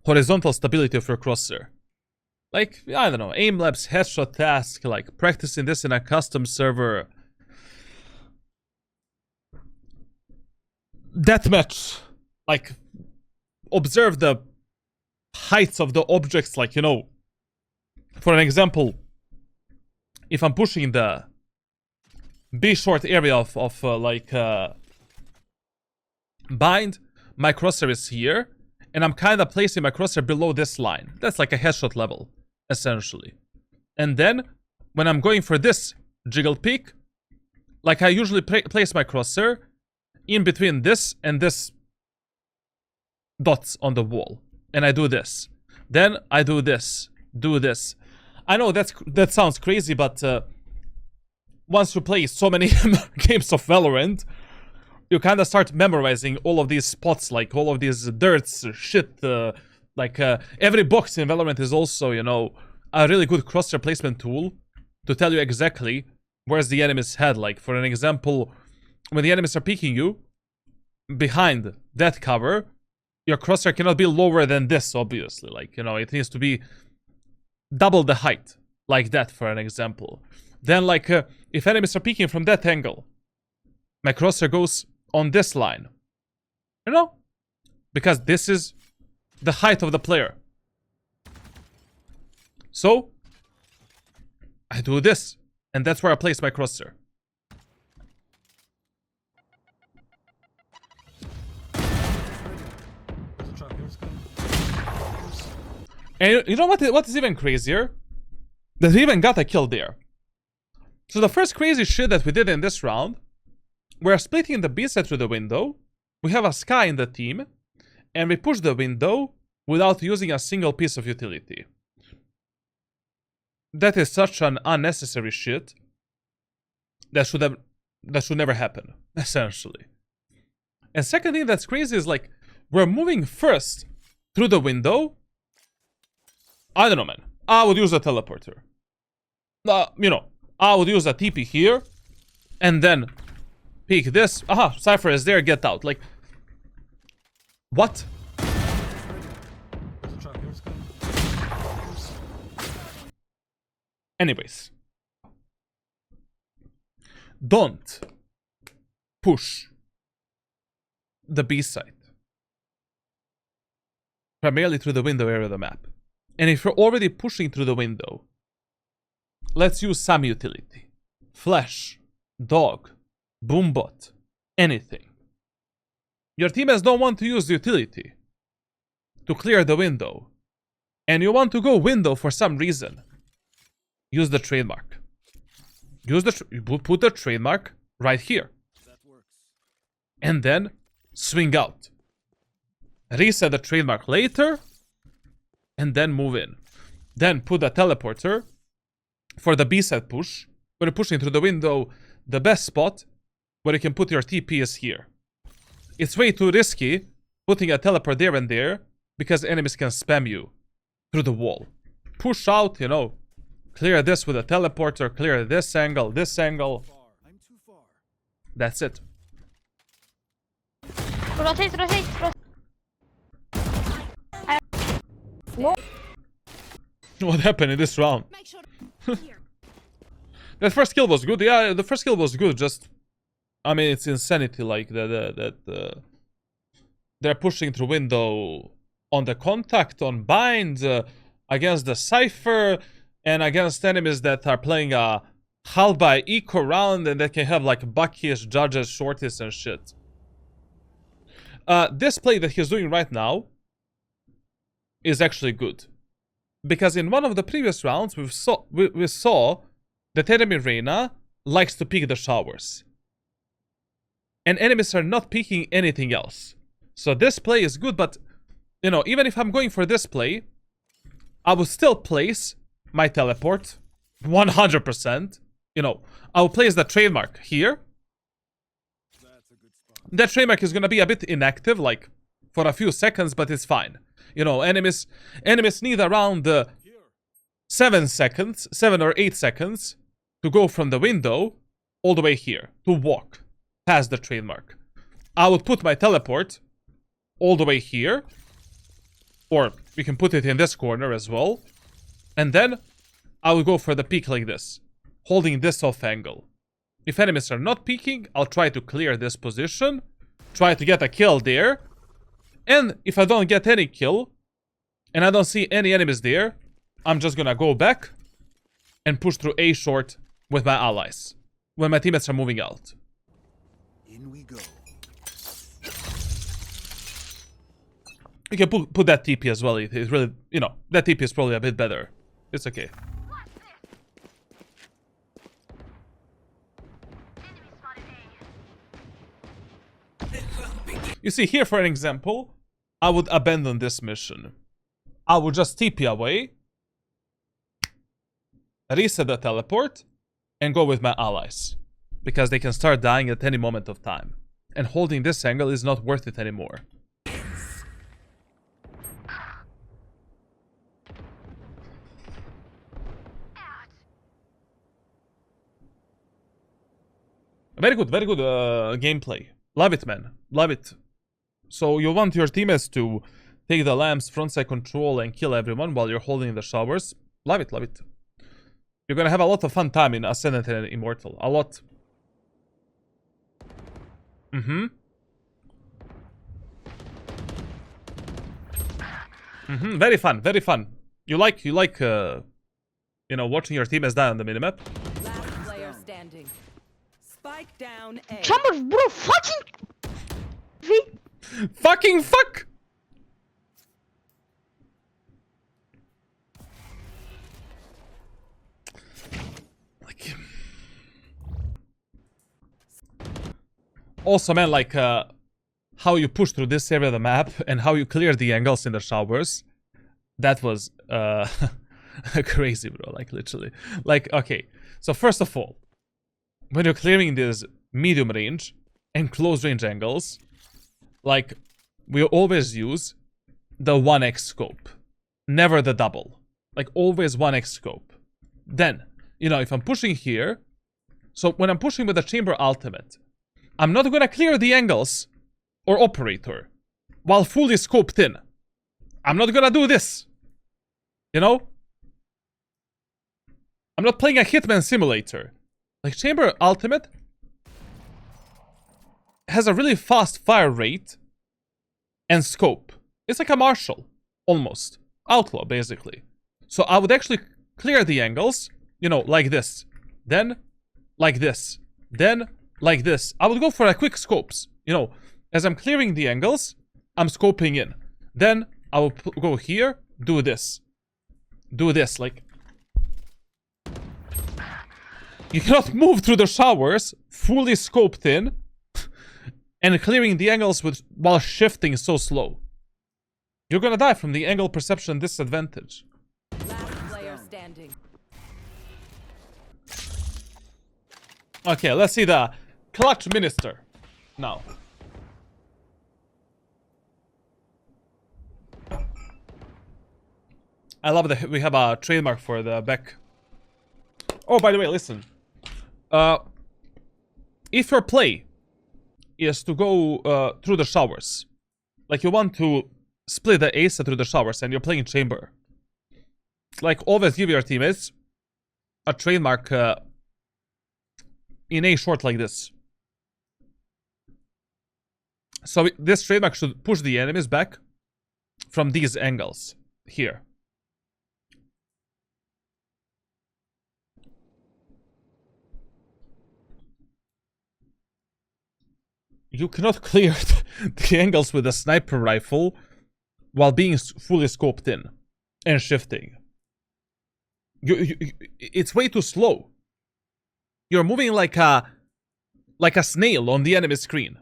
A: horizontal stability of your crosshair. Like, I don't know, aim labs, headshot task, like practicing this in a custom server. Deathmatch, like, observe the heights of the objects, like, you know, for an example, if I'm pushing the B short area of bind, my crosshair is here, and I'm kind of placing my crosshair below this line. That's like a headshot level, essentially. And then, when I'm going for this jiggle peak, like I usually place my crosshair in between this and this dots on the wall. And I do this. Then I do this. Do this. I know that sounds crazy, but once you play so many games of Valorant, you kind of start memorizing all of these spots, like all of these dirts, shit. Every box in Valorant is also, you know, a really good crosshair placement tool to tell you exactly where's the enemy's head. Like, for an example, when the enemies are peeking you behind that cover, your crosshair cannot be lower than this, obviously. Like, you know, it needs to be double the height, like that, for an example. Then, like, if enemies are peeking from that angle, my crosshair goes on this line. You know? Because this is the height of the player. So, I do this. And that's where I place my crosshair. And you know what is even crazier? That we even got a kill there. So the first crazy shit that we did in this round, we're splitting the B side through the window. We have a Sky in the team, and we push the window without using a single piece of utility. That is such an unnecessary shit that should never happen, essentially. And second thing that's crazy is like we're moving first through the window. I don't know, man. I would use a teleporter. You know, I would use a TP here, and then peek this. Aha, Cypher is there. Get out. Like, what? Anyways, don't push the B side primarily through the window area of the map. And if you're already pushing through the window, let's use some utility. Flash, dog, boombot, anything. Your teammates don't want to use utility to clear the window, and you want to go window for some reason. Use the trademark. Put the trademark right here. And then swing out. Reset the trademark later, and then move in. Then put a teleporter for the B side push. When you're pushing through the window, the best spot where you can put your TP is here. It's way too risky putting a teleport there and there because enemies can spam you through the wall. Push out, you know. Clear this with a teleporter, clear this angle, this angle. That's it.
D: Rotate.
A: What happened in this round?
B: Make sure to here.
A: That first kill was good. Yeah, the first kill was good. Just, I mean, it's insanity. Like that they're pushing through window on the contact, on bind, against the Cypher, and against enemies that are playing a half by eco round, and that can have like buckies, judges, shorties, and shit. This play that he's doing right now is actually good, because in one of the previous rounds we saw that enemy Reyna likes to peek the showers, and enemies are not peeking anything else. So this play is good, but you know, even if I'm going for this play, I will still place my teleport 100%. You know, I'll place the trademark here. That trademark is gonna be a bit inactive, like for a few seconds, but it's fine. You know, enemies need around 7 or 8 seconds to go from the window all the way here, to walk past the trademark. I would put my teleport all the way here, or we can put it in this corner as well, and then I will go for the peek like this, holding this off angle. If enemies are not peeking, I'll try to clear this position, try to get a kill there, and if I don't get any kill, and I don't see any enemies there, I'm just gonna go back and push through A short with my allies when my teammates are moving out.
F: In we go.
A: You can put that TP as well. It's really, you know, that TP is probably a bit better. It's okay. You see, here for an example, I would abandon this mission. I would just TP away, reset the teleport, and go with my allies, because they can start dying at any moment of time. And holding this angle is not worth it anymore. Very good gameplay. Love it, man. Love it. So you want your teammates to take the lamps, frontside control, and kill everyone while you're holding the showers. Love it, love it. You're gonna have a lot of fun time in Ascendant and Immortal. A lot. Very fun, very fun. You like, you know, watching your teammates die on the minimap.
E: Last player standing. Spike down A.
D: Chambers, bro, fucking.
A: Fucking fuck! Also, man, like, how you push through this area of the map and how you clear the angles in the showers. That was, crazy, bro. Like, literally. Like, okay. So, first of all, when you're clearing this medium range and close range angles, like, we always use the 1x scope. Never the double. Like, always 1x scope. Then, you know, if I'm pushing here, so when I'm pushing with the chamber ultimate, I'm not gonna clear the angles or operator while fully scoped in. I'm not gonna do this. You know? I'm not playing a Hitman simulator. Like, chamber ultimate has a really fast fire rate and scope. It's like a marshal, almost. Outlaw, basically. So I would actually clear the angles, you know, like this. Then, like this. Then, like this. I would go for a quick scopes. You know, as I'm clearing the angles, I'm scoping in. Then, I will go here, do this. Do this, like... You cannot move through the showers, fully scoped in, and clearing the angles while shifting so slow. You're gonna die from the angle perception disadvantage.
E: Last player standing.
A: Okay, let's see the clutch minister now. I love that we have a trademark for the back. Oh, by the way, listen. If your play is to go through the showers, like you want to split the ace through the showers and you're playing chamber, like always give your teammates a trademark in a short like this. So this trademark should push the enemies back from these angles here. You cannot clear the angles with a sniper rifle while being fully scoped in and shifting. It's way too slow. You're moving like a snail on the enemy screen.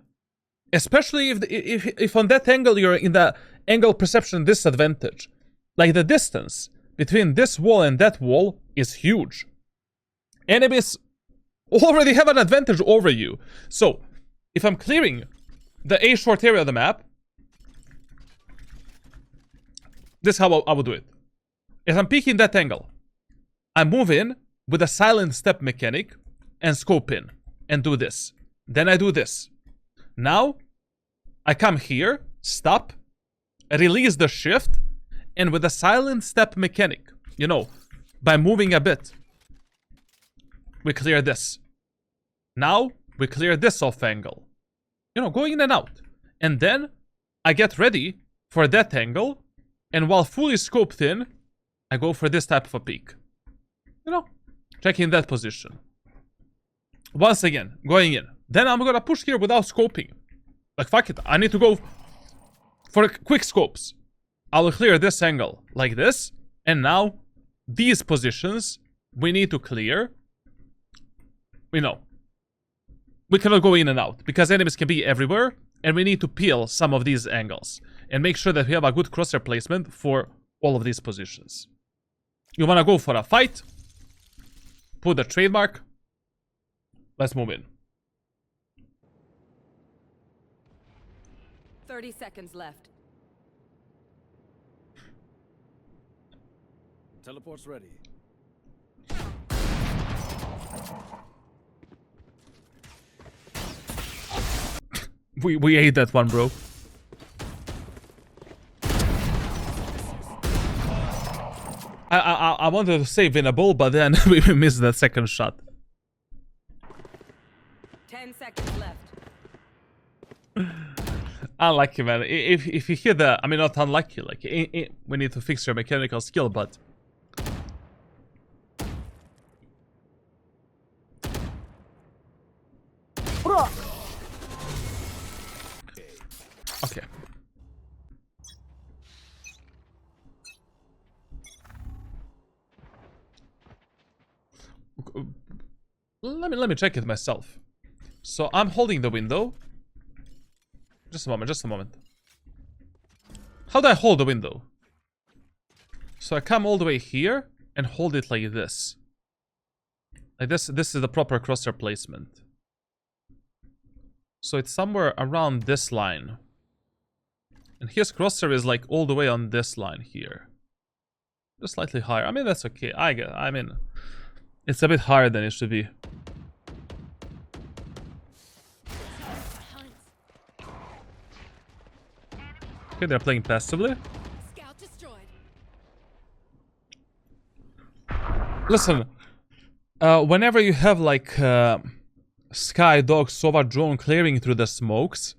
A: Especially if on that angle you're in the angle perception disadvantage. Like the distance between this wall and that wall is huge. Enemies already have an advantage over you. So, if I'm clearing the A short area of the map, this is how I would do it. If I'm peeking that angle, I move in with a silent step mechanic and scope in and do this. Then I do this. Now, I come here, stop, release the shift, and with a silent step mechanic, you know, by moving a bit, we clear this. Now, we clear this off angle. You know, going in and out. And then, I get ready for that angle, and while fully scoped in, I go for this type of a peek. You know, checking that position. Once again, going in. Then I'm gonna push here without scoping. Like, fuck it, I need to go for quick scopes. I will clear this angle like this, and now, these positions, we need to clear. You know, we cannot go in and out because enemies can be everywhere, and we need to peel some of these angles and make sure that we have a good crosshair placement for all of these positions. You want to go for a fight, put the trademark, let's move in.
E: 30 seconds left.
F: Teleport's ready.
A: We ate that one, bro. I wanted to say winnable, but then we missed that second shot.
E: 10 seconds left.
A: Unlucky, man. If you hear the, I mean, not unlucky. Like we need to fix your mechanical skill, but. Okay. Let me check it myself. So I'm holding the window Just a moment, just a moment. How do I hold the window? So I come all the way here and hold it like this. Like this is the proper crosshair placement. So it's somewhere around this line. And his crosshair is like all the way on this line here. Just slightly higher. I mean, that's okay. I mean, it's a bit higher than it should be. Okay, they're playing passively.
B: Scout destroyed.
A: Listen, whenever you have like Sky, Dog, Sova, Drone clearing through the smokes,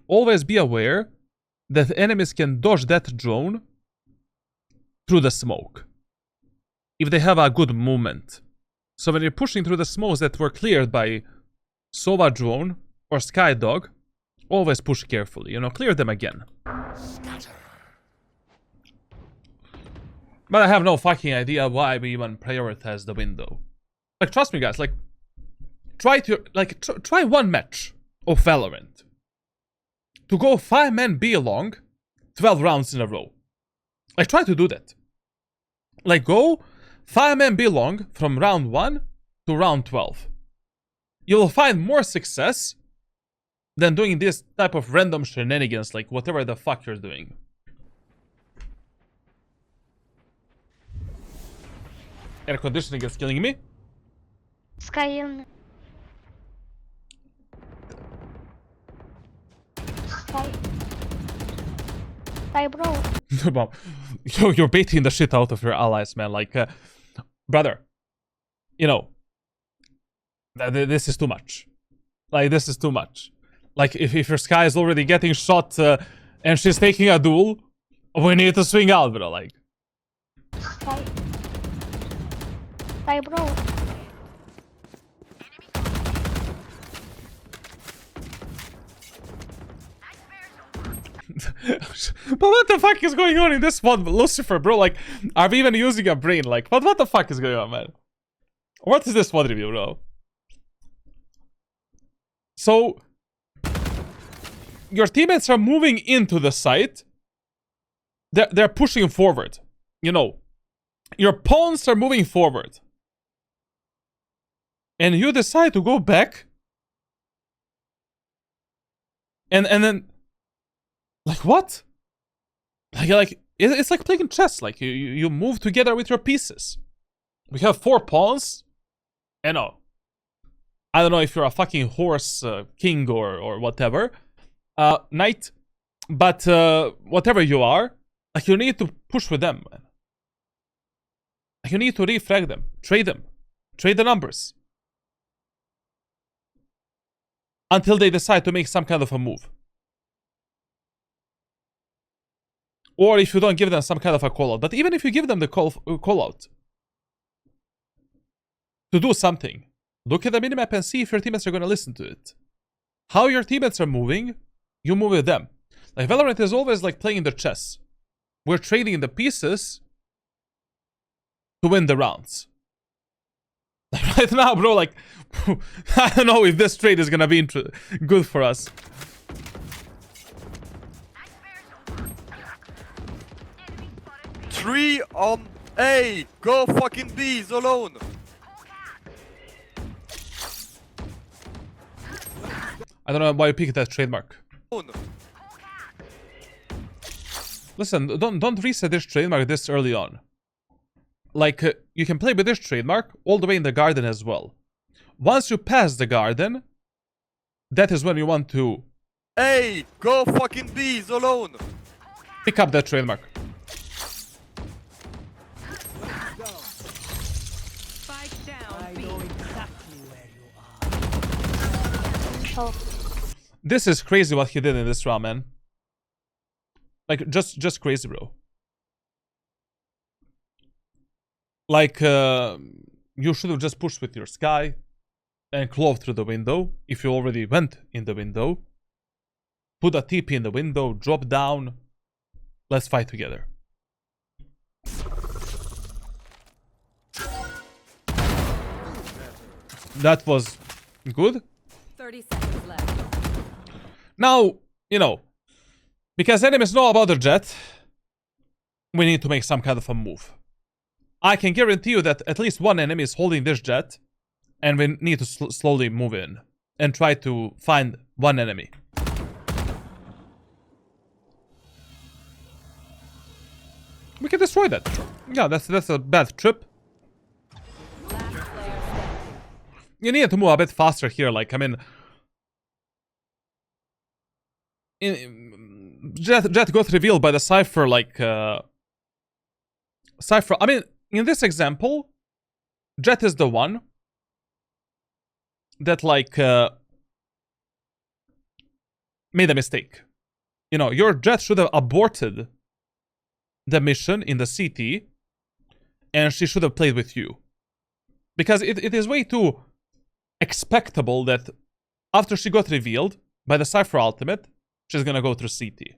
A: always be aware that enemies can dodge that drone through the smoke if they have a good movement. So when you're pushing through the smokes that were cleared by Sova Drone or Sky Dog, always push carefully, you know, clear them again. But I have no fucking idea why we even prioritize the window. Like, trust me, guys. Like, try one match of Valorant to go 5-man B long, 12 rounds in a row. Like, try to do that. Like, go 5-man B long from round 1 to round 12. You will find more success than doing this type of random shenanigans, like whatever the fuck you're doing. Air conditioning is killing me.
D: Sky in. Sky. Sky, bro.
A: You're baiting the shit out of your allies, man. Like, brother, you know, this is too much. Like, this is too much. Like, if your Sky is already getting shot and she's taking a duel, we need to swing out, bro. Like,
D: Sky. Sky, bro.
A: but what the fuck is going on in this one, Lucifer, bro? Like, are we even using a brain? Like, what the fuck is going on, man? What is this one review, bro? So, your teammates are moving into the site. They're pushing forward. You know, your pawns are moving forward. And you decide to go back. And then, like, what? Like it's like playing chess. Like, you move together with your pieces. We have 4 pawns. And I don't know if you're a fucking horse king or whatever. Knight. But whatever you are, like, you need to push with them, man. Like, you need to refrag them. Trade them. Trade the numbers. Until they decide to make some kind of a move. Or if you don't give them some kind of a call out. But even if you give them the call out to do something, look at the minimap and see if your teammates are going to listen to it. How your teammates are moving, you move with them. Like, Valorant is always like playing the chess. We're trading the pieces to win the rounds. Like, right now, bro, like, I don't know if this trade is going to be good for us.
C: Three on A. Go fucking B alone.
A: I don't know why you picked that trademark. Listen, don't reset this trademark this early on. Like, you can play with this trademark all the way in the garden as well. Once you pass the garden, that is when you want to...
C: Hey, go fucking B alone.
A: Pick up that trademark.
E: Spike down. B.
D: Oh.
A: This is crazy what he did in this round, man. Like, just crazy, bro. Like, you should have just pushed with your Sky and clove through the window if you already went in the window. Put a TP in the window, drop down. Let's fight together. That was good.
E: 30 seconds left.
A: Now, you know, because enemies know about the jet, we need to make some kind of a move. I can guarantee you that at least one enemy is holding this jet, and we need to slowly move in and try to find one enemy. We can destroy that. Yeah, that's a bad trip. You need to move a bit faster here. Like, I mean, Jet got revealed by the Cypher. Like, Cypher. I mean, in this example, Jet is the one that like made a mistake. You know, your Jet should have aborted the mission in the CT, and she should have played with you. Because it is way too expectable that after she got revealed by the Cypher ultimate, she's gonna go through CT.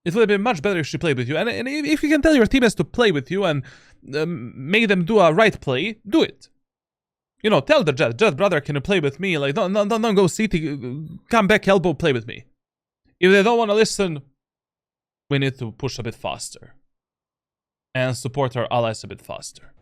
A: It would have been much better if she played with you. And if you can tell your teammates to play with you and make them do a right play, do it. You know, tell the Jet, brother, can you play with me? Like, don't go CT, come back, elbow, play with me. If they don't want to listen, we need to push a bit faster. And support our allies a bit faster.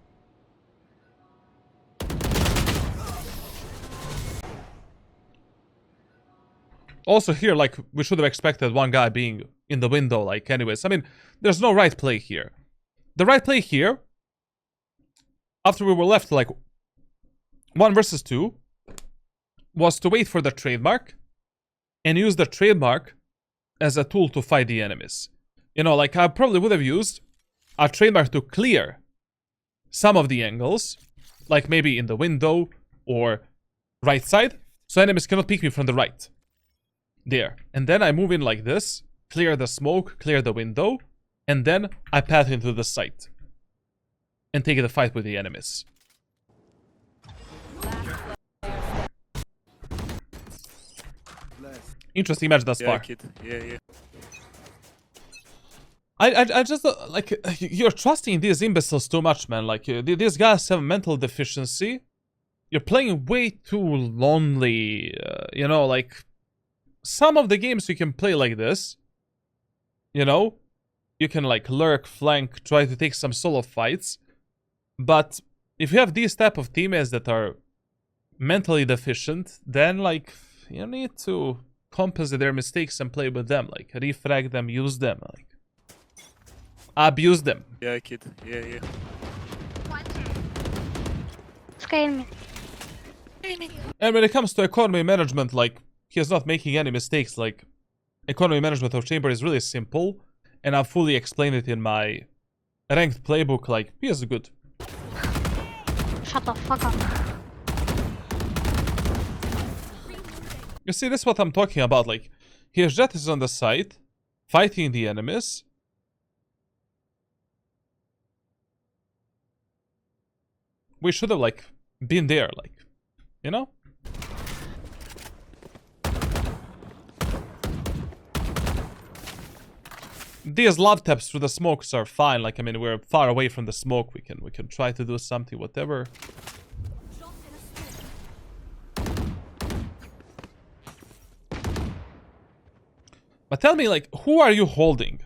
A: Also here, like, we should have expected one guy being in the window, like, anyways. I mean, there's no right play here. The right play here, after we were left, like, 1 versus 2, was to wait for the trademark and use the trademark as a tool to fight the enemies. You know, like, I probably would have used a trademark to clear some of the angles, like maybe in the window or right side, so enemies cannot peek me from the right. There. And then I move in like this, clear the smoke, clear the window, and then I path into the site and take the fight with the enemies. Interesting match thus far.
C: Kid. Yeah.
A: I just, like, you're trusting these imbeciles too much, man. Like, these guys have mental deficiency. You're playing way too lonely. You know, like, some of the games you can play like this. You know? You can, like, lurk, flank, try to take some solo fights. But if you have these type of teammates that are mentally deficient, then, like, you need to compensate their mistakes and play with them. Like, refrag them, use them, like, abuse them.
C: Yeah, kid. Yeah.
D: Scale me.
A: And when it comes to economy management, like, he is not making any mistakes. Like, economy management of Chamber is really simple, and I've fully explained it in my ranked playbook. Like, he is good.
D: Shut the fuck up.
A: You see, this is what I'm talking about. Like, his Jet is on the side, fighting the enemies. We should have, like, been there, like, you know? These love taps through the smokes are fine. Like, I mean, we're far away from the smoke. We can try to do something, whatever. But tell me, like, who are you holding?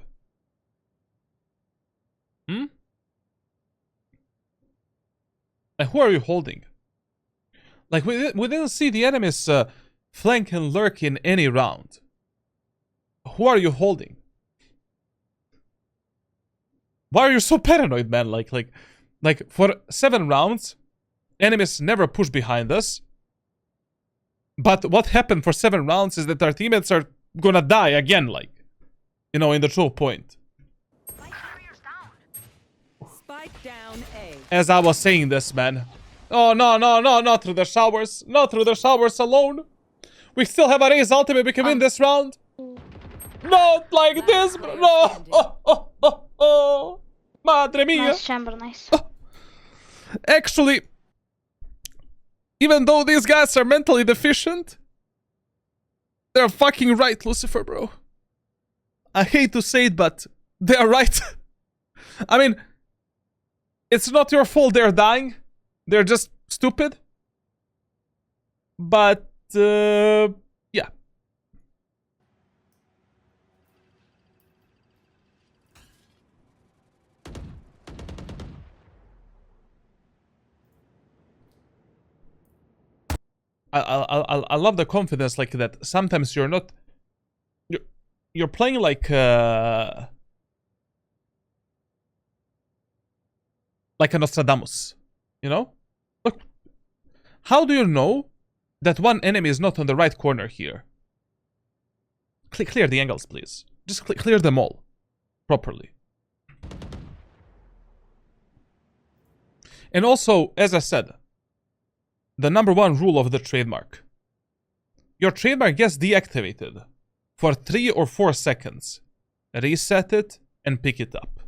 A: Like, who are you holding? Like, we didn't see the enemies flank and lurk in any round. Who are you holding? Why are you so paranoid, man? Like for 7 rounds, enemies never push behind us. But what happened for 7 rounds is that our teammates are gonna die again, like, you know, in the choke point.
E: Spike down A.
A: As I was saying this, man. Oh, no, not through the showers. Not through the showers alone. We still have a raise ultimate. We can win this round. Not like this, bro. No. Oh. Madre mia.
D: Nice chamber, nice.
A: Actually, even though these guys are mentally deficient, they're fucking right, Lucifer, bro. I hate to say it, but they are right. I mean, it's not your fault they're dying. They're just stupid. But, yeah. I love the confidence like that. Sometimes you're not. You're playing like a Nostradamus, you know? Look, how do you know that one enemy is not on the right corner here? Clear the angles, please. Just clear them all properly. And also, as I said, the #1 rule of the trademark. Your trademark gets deactivated for 3 or 4 seconds. Reset it and pick it up.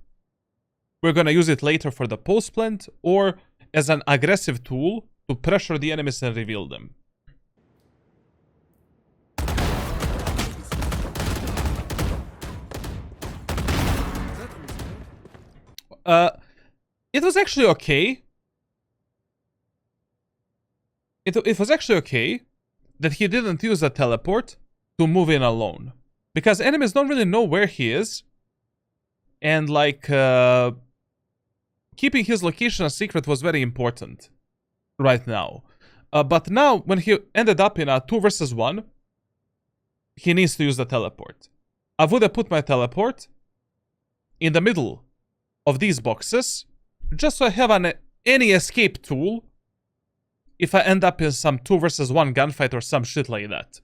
A: We're gonna use it later for the post plant or as an aggressive tool to pressure the enemies and reveal them. It was actually okay. It was actually okay that he didn't use a teleport to move in alone. Because enemies don't really know where he is. And like, keeping his location a secret was very important right now. But now, when he ended up in a 2 versus 1, he needs to use the teleport. I would have put my teleport in the middle of these boxes, just so I have any escape tool if I end up in some 2 versus 1 gunfight or some shit like that.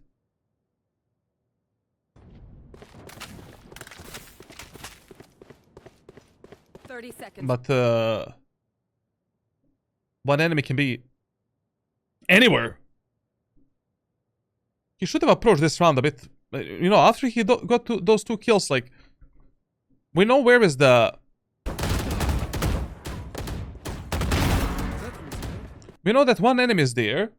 A: But one enemy can be anywhere. He should have approached this round a bit. You know, after he got those 2 kills, like, we know where is the... We know that one enemy is there,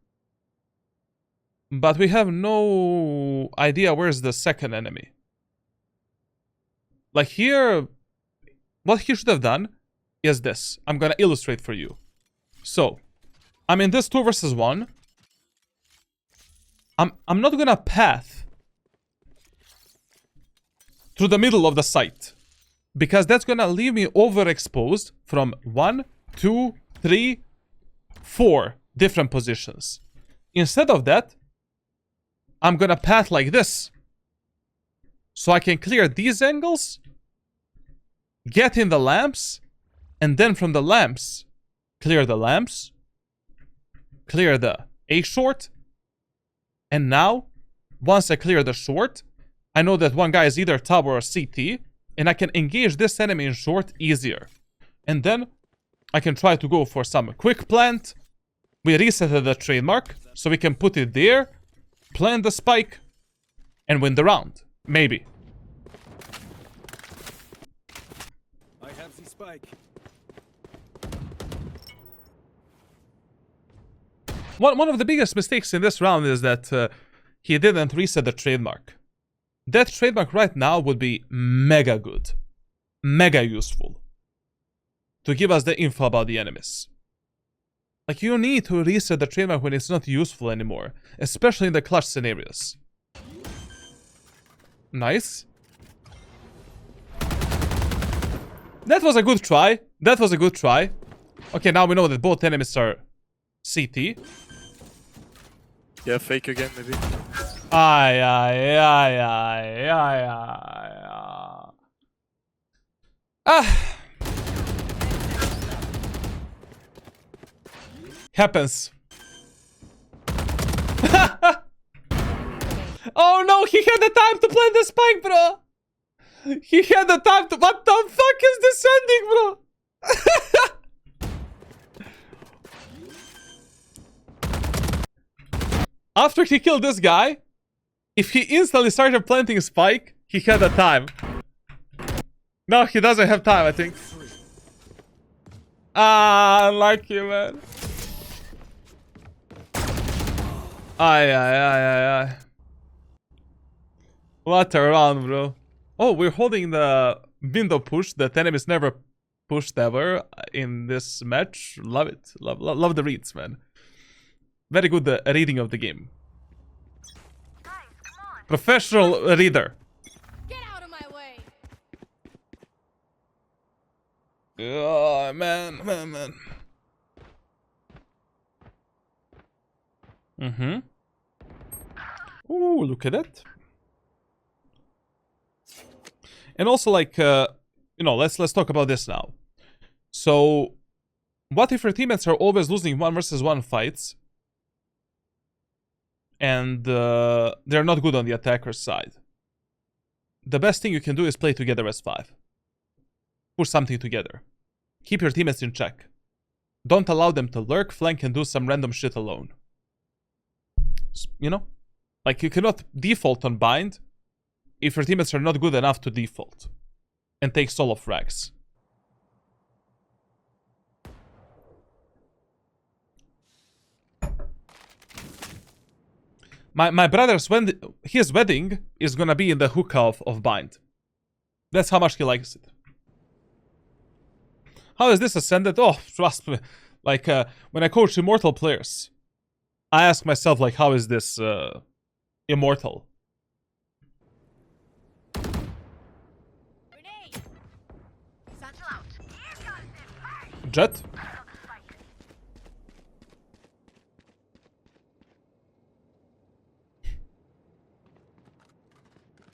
A: but we have no idea where's the second enemy. Like here, what he should have done is this. I'm gonna illustrate for you. So, I'm in this 2 versus 1. I'm not gonna path through the middle of the site, because that's gonna leave me overexposed from 1, 2, 3, 4 different positions. Instead of that, I'm gonna path like this, so I can clear these angles, get in the lamps, and then from the lamps, clear the lamps, clear the A short, and now, once I clear the short, I know that one guy is either tower or CT, and I can engage this enemy in short easier. And then, I can try to go for some quick plant. We resetted the trademark, so we can put it there, plant the spike, and win the round. Maybe.
F: I have the spike.
A: One of the biggest mistakes in this round is that he didn't reset the trademark. That trademark right now would be mega good. Mega useful. To give us the info about the enemies. Like, you need to reset the trademark when it's not useful anymore. Especially in the clutch scenarios. Nice. That was a good try. That was a good try. Okay, now we know that both enemies are CT.
C: Yeah, fake again, maybe.
A: Ay, ay, ay, ay, ay, ay. Ah. Happens. Oh no, he had the time to plant the spike, bro. He had the time to... What the fuck is this ending, bro? After he killed this guy, if he instantly started planting spike, he had the time. No, he doesn't have time, I think. Ah, unlucky, man. Ay, ay, ay, ay, ay. What a round, bro. Oh, we're holding the window push that enemies never pushed ever in this match. Love it. Love the reads, man. Very good reading of the game. Professional reader.
B: Get out of my way.
A: Oh, man. Mm-hmm. Ooh, look at that. And also, like, you know, let's talk about this now. So, what if your teammates are always losing 1v1 fights, and they're not good on the attacker's side? The best thing you can do is play together as 5. Push something together. Keep your teammates in check. Don't allow them to lurk, flank, and do some random shit alone. You know? Like, you cannot default on bind if your teammates are not good enough to default and take solo frags. My brother's his wedding is gonna be in the hookah of bind. That's how much he likes it. How is this Ascendant? Oh, trust me. Like, when I coach Immortal players, I ask myself, like, how is this Immortal? Jet?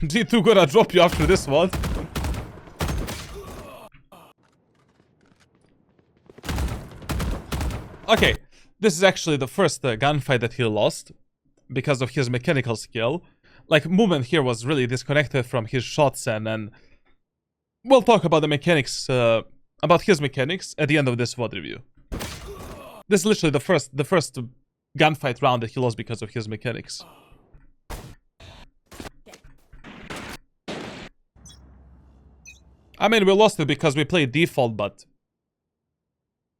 A: G2 gonna drop you after this one. Okay, this is actually the first gunfight that he lost because of his mechanical skill. Like, movement here was really disconnected from his shots, and we'll talk about the mechanics, about his mechanics at the end of this VOD review. This is literally the first gunfight round that he lost because of his mechanics. I mean, we lost it because we played default, but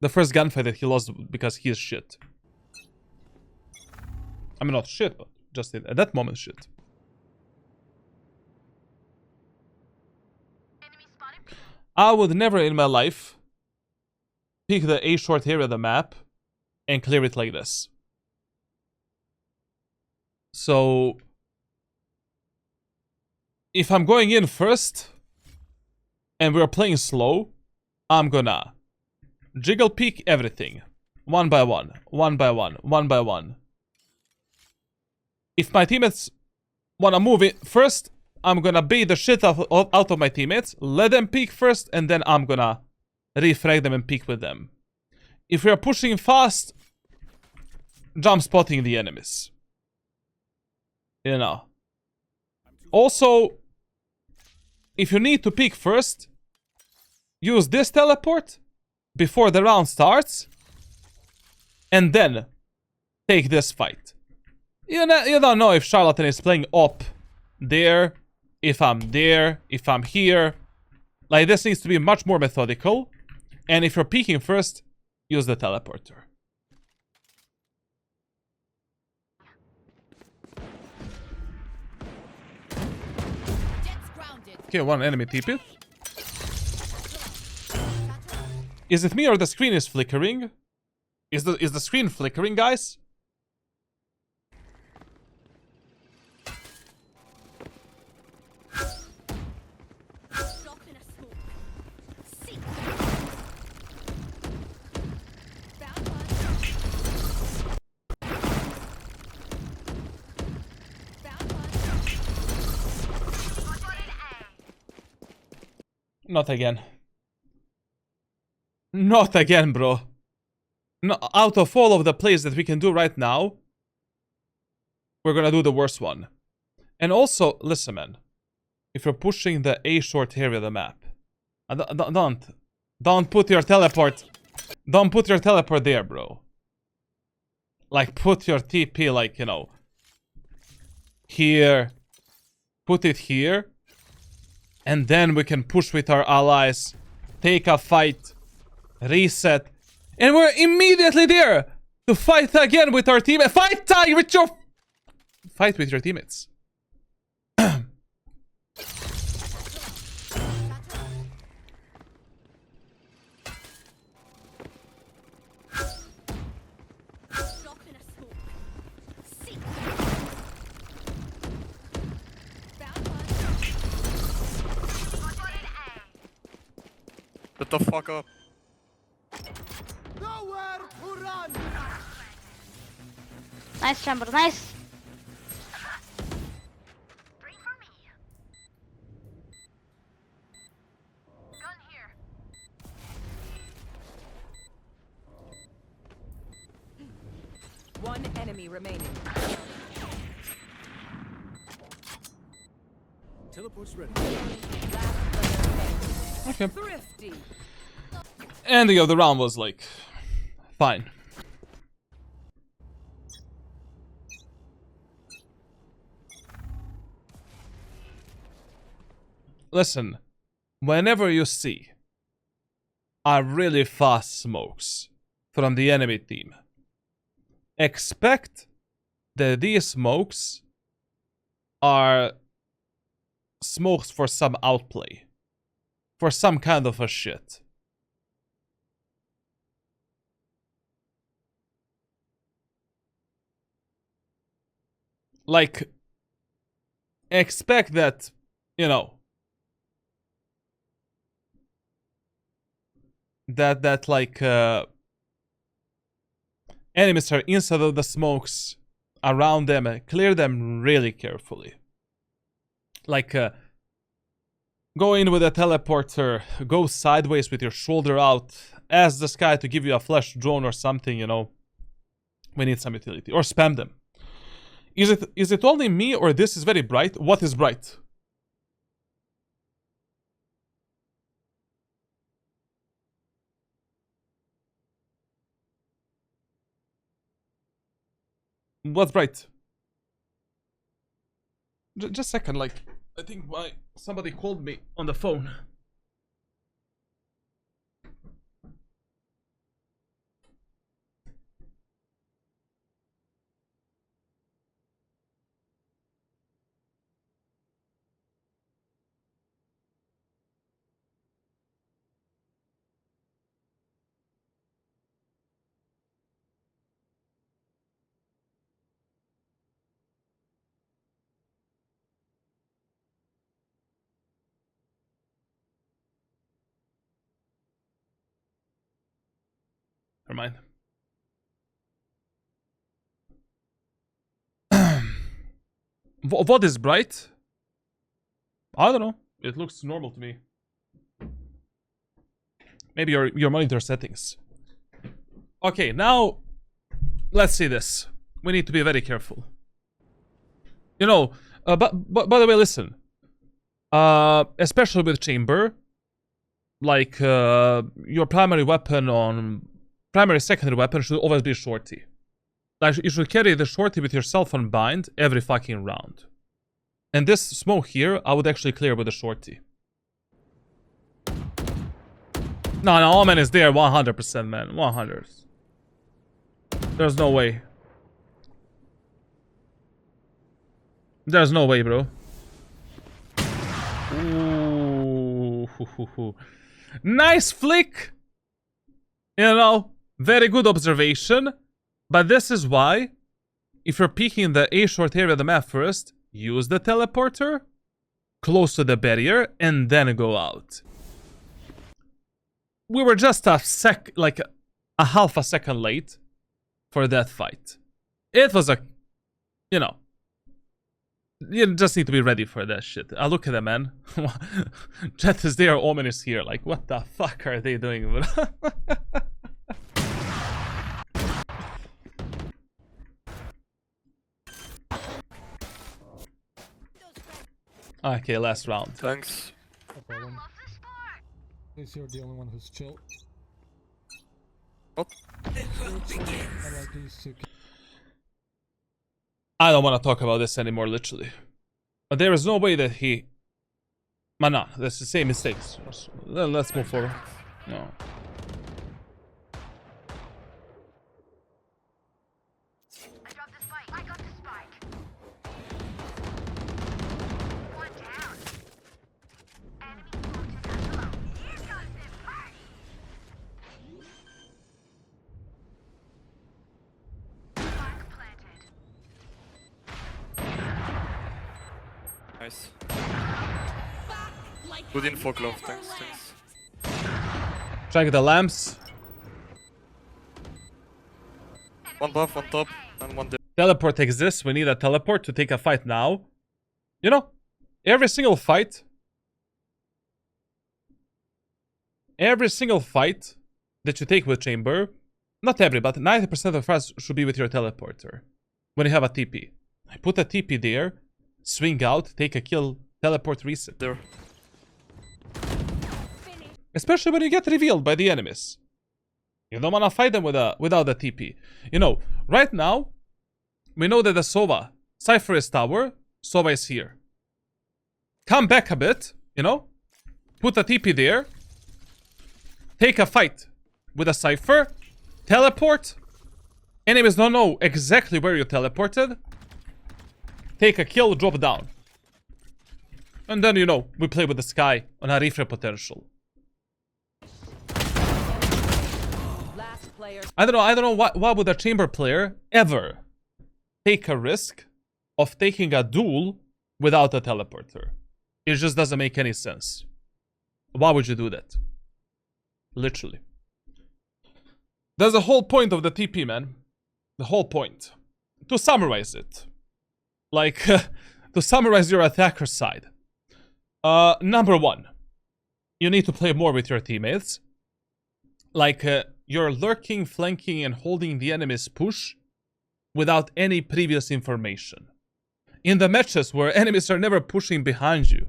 A: the first gunfight that he lost because he is shit. I mean, not shit, but just at that moment, shit. I would never in my life pick the A short area of the map and clear it like this. So, if I'm going in first and we're playing slow, I'm gonna jiggle peek everything. One by one, one by one, one by one. If my teammates wanna move it first, I'm gonna bait the shit out of my teammates, let them peek first, and then I'm gonna refrag them and peek with them. If we are pushing fast, jump spotting the enemies. You know. Also, if you need to peek first, use this teleport before the round starts, and then take this fight. You don't know if Charlatan is playing up there, if I'm there, if I'm here. Like, this needs to be much more methodical. And if you're peeking first, use the teleporter. Okay, one enemy TP. Is it me or the screen is flickering? Is the screen flickering, guys? Not again. Not again, bro. No, out of all of the plays that we can do right now, we're gonna do the worst one. And also, listen, man. If you're pushing the A short area of the map, don't put your teleport. Don't put your teleport there, bro. Like, put your TP, like, you know, here. Put it here. And then we can push with our allies, take a fight, reset, and we're immediately there to fight again with our team. Fight with your teammates.
C: Shut the fuck up.
F: Nowhere to run!
D: Nice chamber, nice.
E: One enemy remaining.
F: Teleport's ready.
A: Okay.
E: Thrifty.
A: Ending of the round was like fine. Listen, whenever you see a really fast smokes from the enemy team, expect that these smokes are smokes for some outplay, for some kind of a shit. Like, expect that, you know, that like enemies are inside of the smokes around them and clear them really carefully. Like, go in with a teleporter, go sideways with your shoulder out, ask this guy to give you a flash drone or something, you know. We need some utility. Or spam them. Is it only me or this is very bright? What is bright? What's bright? Just a second, like, I think somebody called me on the phone. Never mind. What is bright? I don't know. It looks normal to me. Maybe your monitor settings. Okay, now let's see this. We need to be very careful. You know, but by the way, listen. Especially with chamber, like your primary secondary weapon should always be shorty. Like you should carry the shorty with yourself on bind every fucking round. And this smoke here, I would actually clear with the shorty. No, Omen is there 100%, man. 100. There's no way. There's no way, bro. Ooh. Nice flick. You know, very good observation. But this is why, if you're peeking the A short area of the map first, use the teleporter close to the barrier and then go out. We were just a half a second late for that fight. It was a, you know, you just need to be ready for that shit. Look at them, man. Jet is there, Omen is here. Like, what the fuck are they doing? Okay, last round.
C: Thanks.
G: No problem. Is you're the only one who's chill.
C: What?
G: I like these two.
A: I don't want to talk about this anymore, literally. But there is no way that he... Man, no, that's the same mistakes. Let's move forward. No.
C: Nice. Good info, Glove. Thanks.
A: Trying the lamps.
C: One buff, one top, and one dead.
A: Teleport exists. We need a teleport to take a fight now. You know, every single fight that you take with Chamber, not every, but 90% of us should be with your teleporter. When you have a TP. Put a TP there, swing out, take a kill, teleport, reset.
C: There.
A: Especially when you get revealed by the enemies. You don't want to fight them without a TP. You know, right now, we know that the Sova, Cypher is tower, Sova is here. Come back a bit, you know? Put a TP there. Take a fight with a Cypher. Teleport. Enemies don't know exactly where you teleported. Take a kill, drop down. And then, you know, we play with the sky on a refresh potential.
E: Last player.
A: I don't know why would a Chamber player ever take a risk of taking a duel without a teleporter. It just doesn't make any sense. Why would you do that? Literally. That's the whole point of the TP, man. The whole point. To summarize it. Like, to summarize your attacker side. Number one. You need to play more with your teammates. Like, you're lurking, flanking, and holding the enemy's push without any previous information. In the matches where enemies are never pushing behind you.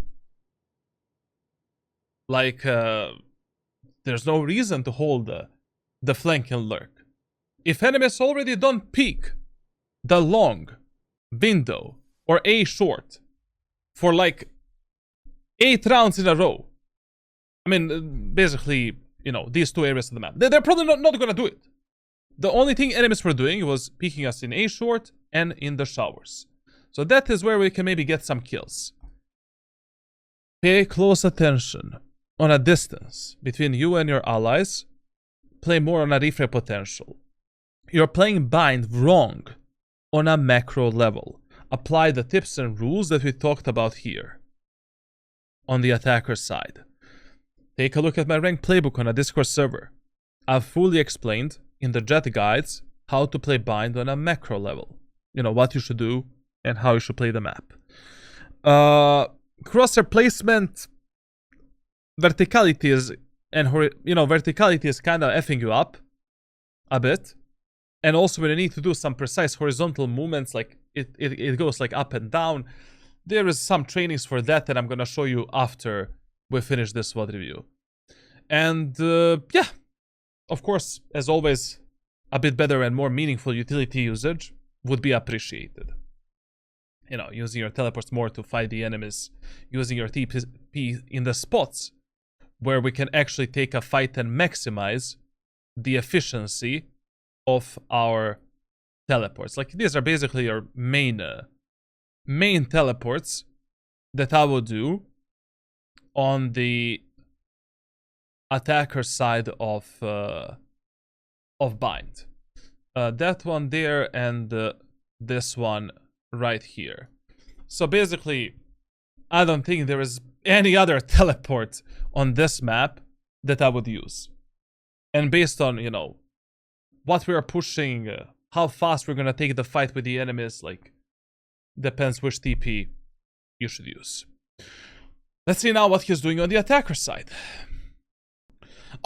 A: Like, there's no reason to hold the flank and lurk. If enemies already don't peek the long window or A short for like 8 rounds in a row. I mean, basically, you know, these two areas of the map. They're probably not gonna do it. The only thing enemies were doing was peeking us in A short and in the showers. So that is where we can maybe get some kills. Pay close attention on a distance between you and your allies. Play more on a refresh potential. You're playing bind wrong on a macro level. Apply the tips and rules that we talked about here on the attacker side. Take a look at my ranked playbook on a Discord server. I've fully explained in the jet guides how to play bind on a macro level. You know, what you should do and how you should play the map. Crosshair placement, verticality is, and verticality is kind of effing you up a bit. And also when you need to do some precise horizontal movements, like it goes like up and down. There is some trainings for that I'm gonna show you after we finish this VOD review. And yeah, of course, as always, a bit better and more meaningful utility usage would be appreciated. You know, using your teleports more to fight the enemies, using your TP in the spots where we can actually take a fight and maximize the efficiency of our teleports. Like, these are basically your main teleports that I will do on the attacker side of bind. That one there and this one right here. So basically, I don't think there is any other teleport on this map that I would use. And based on, you know, what we are pushing, how fast we're gonna take the fight with the enemies, like, depends which TP you should use. Let's see now what he's doing on the attacker side.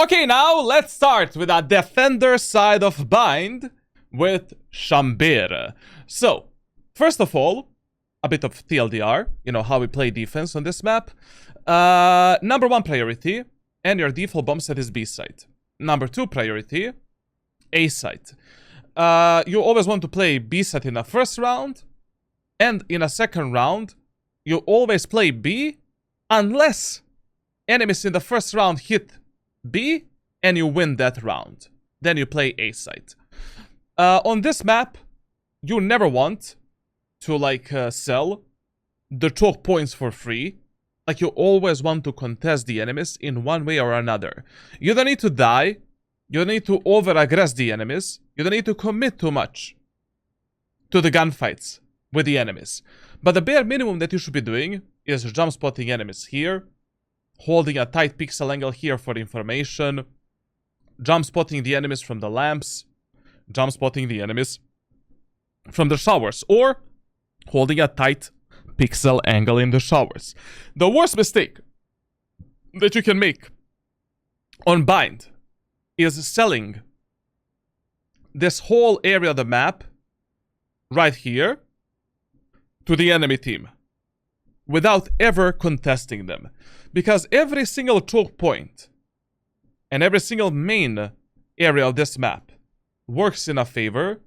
A: Okay, now let's start with a defender side of bind with Chamber. So, first of all, a bit of TLDR, you know, how we play defense on this map. Number 1 priority, and your default bomb set is B site. Number 2 priority, A site. You always want to play B site in a first round, and in a second round, you always play B, unless enemies in the first round hit B, and you win that round. Then you play A site. On this map, you never want to, like, sell the choke points for free. Like, you always want to contest the enemies in one way or another. You don't need to die. You don't need to over-aggress the enemies. You don't need to commit too much to the gunfights with the enemies. But the bare minimum that you should be doing is jump spotting enemies here, holding a tight pixel angle here for information, jump spotting the enemies from the lamps, jump spotting the enemies from the showers, or holding a tight pixel angle in the showers. The worst mistake that you can make on bind is selling this whole area of the map right here to the enemy team without ever contesting them. Because every single choke point and every single main area of this map works in a favor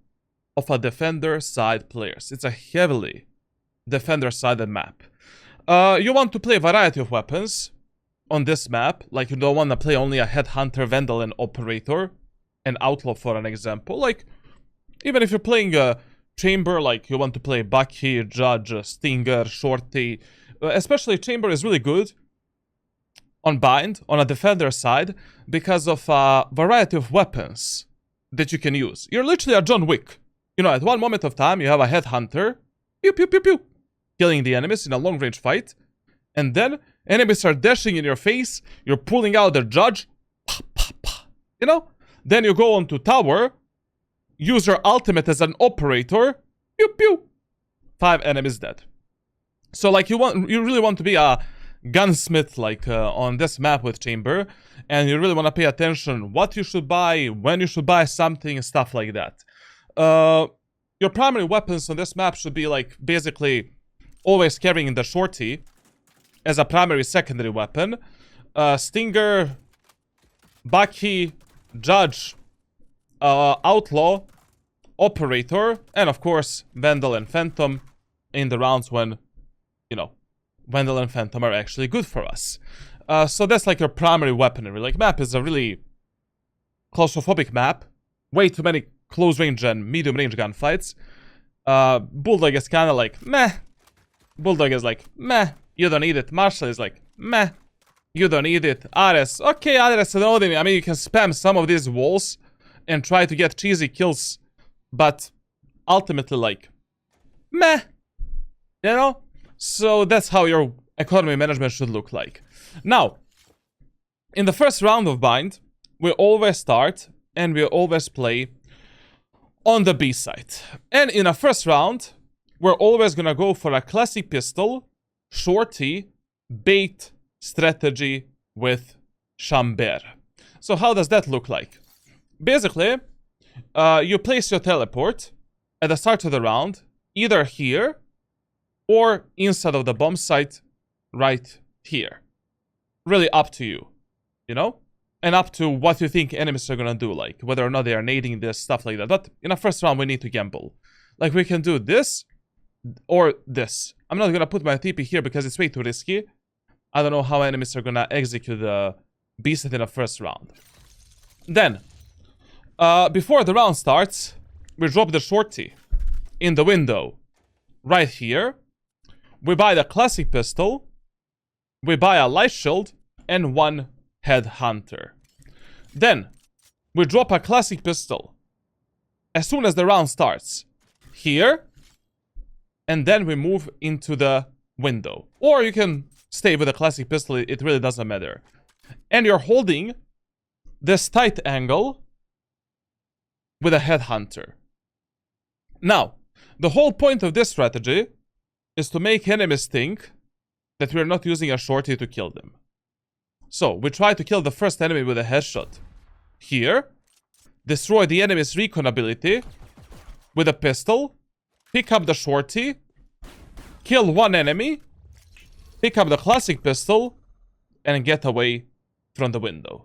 A: of a defender side players. It's a heavily defender sided map. You want to play a variety of weapons on this map. Like, you don't want to play only a headhunter, vandal, and operator, and outlaw, for an example. Like, even if you're playing a chamber, like you want to play Bucky, Judge, Stinger, Shorty. Especially chamber is really good on bind, on a defender side, because of a variety of weapons that you can use. You're literally a John Wick. You know, at one moment of time, you have a headhunter, pew pew pew pew, killing the enemies in a long range fight, and then enemies are dashing in your face, you're pulling out the Judge, pa, pa, pa, you know? Then you go onto tower, use your ultimate as an operator, pew pew, 5 enemies dead. So like you really want to be a gunsmith like on this map with chamber, and you really want to pay attention what you should buy, when you should buy something, and stuff like that. Your primary weapons on this map should be like basically always carrying the Shorty as a primary secondary weapon. Stinger, Bucky, Judge, Outlaw, Operator, and of course Vandal and Phantom in the rounds when, you know, Vandal and Phantom are actually good for us. So that's like your primary weaponry. Like, map is a really claustrophobic map. Way too many close range and medium range gunfights. Bulldog is kind of like, meh. Bulldog is like, meh. You don't need it. Marshall is like, meh. You don't need it. Ares. Okay, Ares and Odin. I mean, you can spam some of these walls and try to get cheesy kills. But ultimately, like, meh. You know? So that's how your economy management should look like. Now, in the first round of bind, we always start and we always play on the B side. And in a first round, we're always gonna go for a classic pistol, Shorty, bait strategy with Chambert. So how does that look like? Basically, you place your teleport at the start of the round, either here or inside of the bomb site right here. Really up to you, you know? And up to what you think enemies are gonna do, like whether or not they are nading this, stuff like that. But in a first round, we need to gamble. Like, we can do this or this. I'm not gonna put my TP here because it's way too risky. I don't know how enemies are gonna execute the beast in the first round. Then, before the round starts, we drop the Shorty in the window right here. We buy the classic pistol, we buy a light shield, and 1 headhunter. Then, we drop a classic pistol as soon as the round starts here, and then we move into the window. Or you can stay with a classic pistol, it really doesn't matter. And you're holding this tight angle with a headhunter. Now, the whole point of this strategy is to make enemies think that we're not using a Shorty to kill them. So, we try to kill the first enemy with a headshot here, destroy the enemy's recon ability with a pistol, pick up the Shorty, kill 1 enemy, pick up the classic pistol, and get away from the window.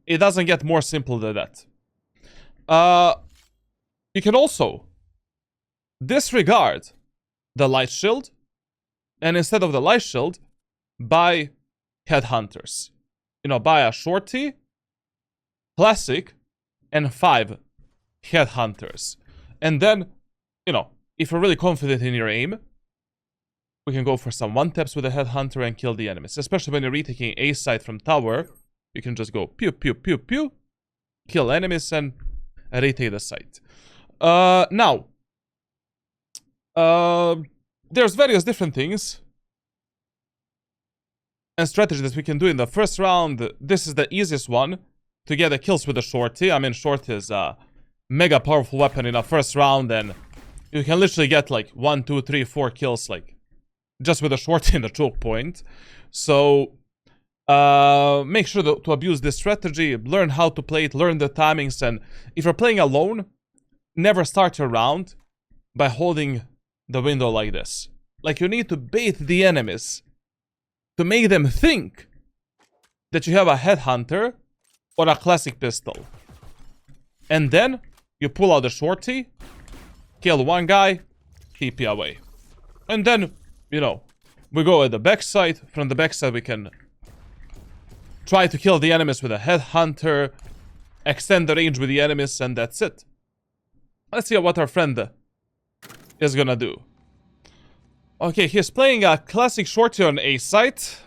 A: It doesn't get more simple than that. You can also disregard the light shield, and instead of the light shield, buy headhunters. You know, buy a Shorty, classic, and 5 headhunters. And then, you know, if you're really confident in your aim, we can go for some one-taps with a headhunter and kill the enemies. Especially when you're retaking A side from tower, you can just go pew pew pew pew, kill enemies and retake the site. Now, there's various different things and strategies that we can do in the first round. This is the easiest one to get the kills with the Shorty. I mean, Shorty is mega powerful weapon in a first round, and you can literally get like 1, 2, 3, 4 kills, like just with a short in the choke point. So make sure to abuse this strategy, learn how to play it, learn the timings, and if you're playing alone, never start your round by holding the window like this. Like, you need to bait the enemies to make them think that you have a headhunter or a classic pistol. And then you pull out the shorty, kill one guy, TP away. And then, you know, we go at the backside. From the backside we can try to kill the enemies with a headhunter, extend the range with the enemies, and that's it. Let's see what our friend is gonna do. Okay, he's playing a classic shorty on A site.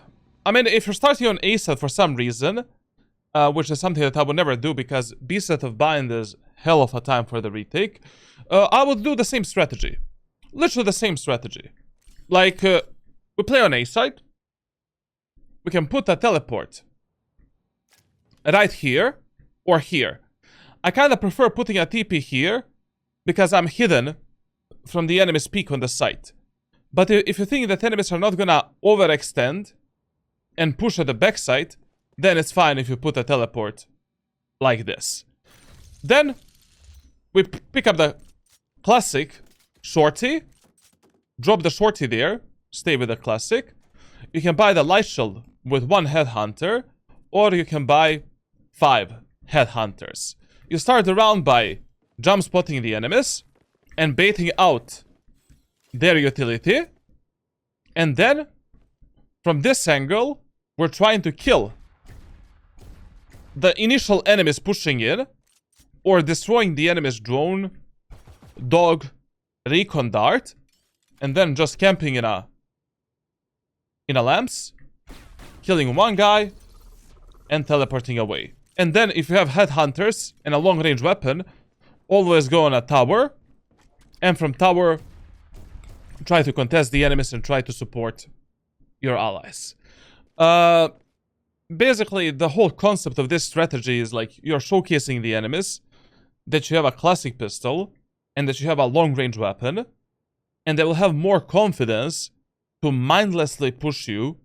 A: I mean, if you're starting on A site for some reason, which is something that I would never do because B set of bind is hell of a time for the retake, I would do the same strategy. Literally the same strategy. Like, we play on A site. We can put a teleport right here or here. I kind of prefer putting a TP here because I'm hidden from the enemy's peek on the site. But if you think that enemies are not gonna overextend and push at the backside, then it's fine if you put a teleport like this. Then we pick up the classic shorty, drop the shorty there, stay with the classic. You can buy the light shield with 1 headhunter, or you can buy 5 headhunters. You start the round by jump spotting the enemies and baiting out their utility, and then from this angle we're trying to kill the initial enemies pushing in or destroying the enemy's drone, dog, recon dart, and then just camping in a lamps, killing one guy and teleporting away. And then if you have headhunters and a long range weapon, always go on a tower, and from tower try to contest the enemies and try to support your allies. Basically, the whole concept of this strategy is like you're showcasing the enemies that you have a classic pistol and that you have a long range weapon, and they will have more confidence to mindlessly push you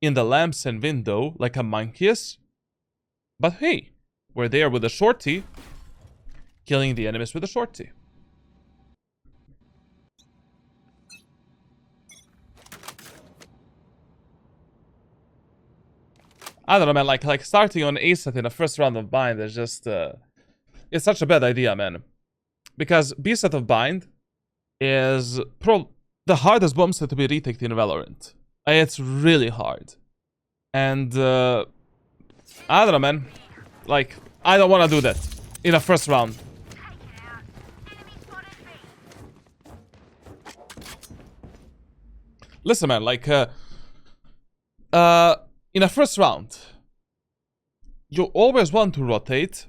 A: in the lamps and window like a monkeys. But hey, we're there with a shorty, killing the enemies with a shorty. I don't know, man, like starting on A set in the first round of bind is just, it's such a bad idea, man. Because B set of bind is the hardest bomb set to be retaked in Valorant. It's really hard. And, I don't know, man. Like, I don't want to do that in the first round. Listen, man, like, in a first round, you always want to rotate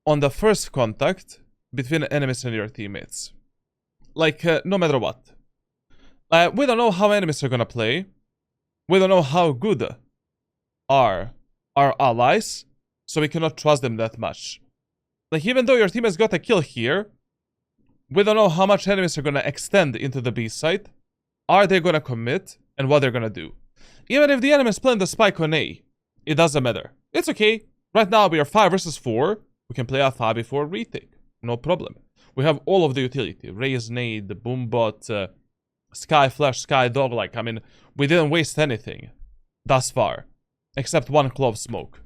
A: on the first contact between enemies and your teammates. Like, no matter what. We don't know how enemies are gonna play. We don't know how good are our allies, so we cannot trust them that much. Like, even though your team has got a kill here, we don't know how much enemies are gonna extend into the B site. Are they gonna commit, and what they're gonna do? Even if the enemy is playing the spike on A, it doesn't matter. It's okay. Right now we are 5 versus 4. We can play a 5v4 retake. No problem. We have all of the utility. Raise nade, boombot, sky flash, sky dog. Like, I mean, we didn't waste anything thus far. Except 1 clove smoke.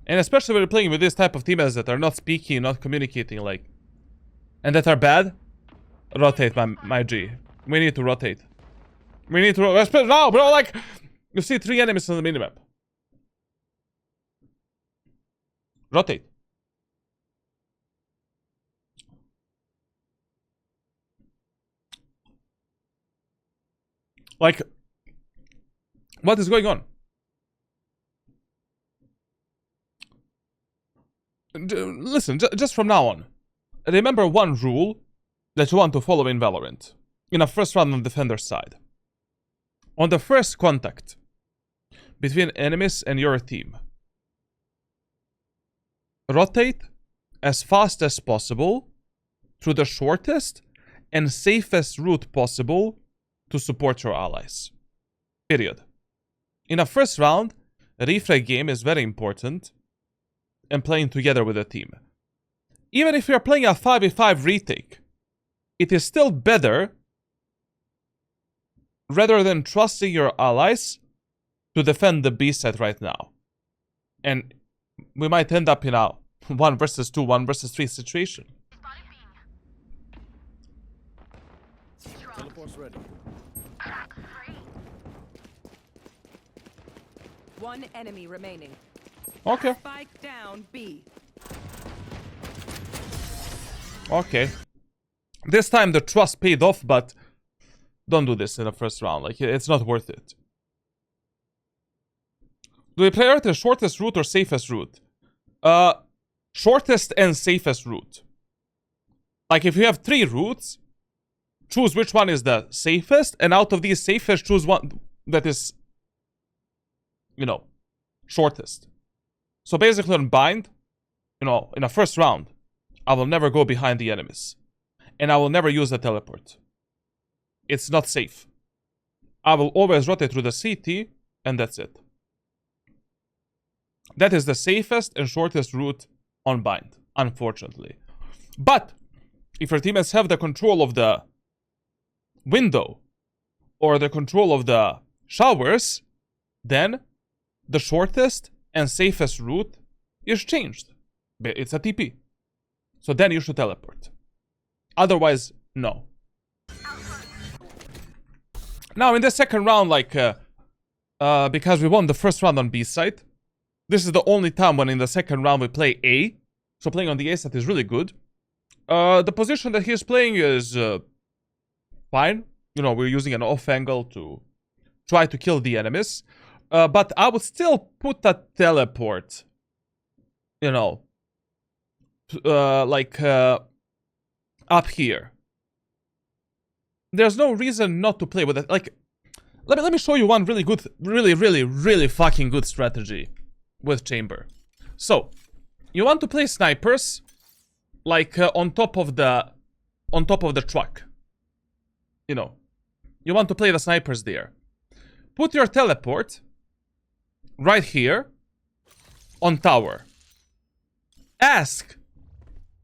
A: And especially when you're playing with this type of teammates that are not speaking, not communicating, like, and that are bad, rotate, my G. We need to rotate. We need to rotate. No, bro, like, you see 3 enemies on the minimap. Rotate. Like, what is going on? Listen, just from now on, remember one rule that you want to follow in Valorant. In a first round on defender side. On the first contact between enemies and your team. Rotate as fast as possible through the shortest and safest route possible to support your allies. Period. In a first round, a refrag game is very important and playing together with a team. Even if you're playing a 5v5 retake, it is still better rather than trusting your allies to defend the B site right now. And we might end up in a 1 versus 2, 1 versus 3 situation.
F: Teleport's ready.
E: One enemy remaining.
A: Okay.
E: Spike down B.
A: Okay. This time the trust paid off, but don't do this in the first round. Like, it's not worth it. Do we prioritize the shortest route or safest route? Shortest and safest route. Like, if you have 3 routes, choose which one is the safest, and out of these safest, choose one that is, you know, shortest. So basically on bind, you know, in a first round, I will never go behind the enemies. And I will never use the teleport. It's not safe. I will always rotate through the CT, and that's it. That is the safest and shortest route on bind, unfortunately. But if your teammates have the control of the window or the control of the showers, then the shortest and safest route is changed. It's a TP. So then you should teleport. Otherwise, no. Now in the second round, like, because we won the first round on B side, this is the only time when in the second round we play A. So playing on the A side is really good. The position that he's playing is fine. You know, we're using an off angle to try to kill the enemies. But I would still put a teleport, you know, up here. There's no reason not to play with it. Like, let me show you one really good, really fucking good strategy with chamber. So, you want to play snipers, like on top of the truck. You know, you want to play the snipers there. Put your teleport right here on tower. Ask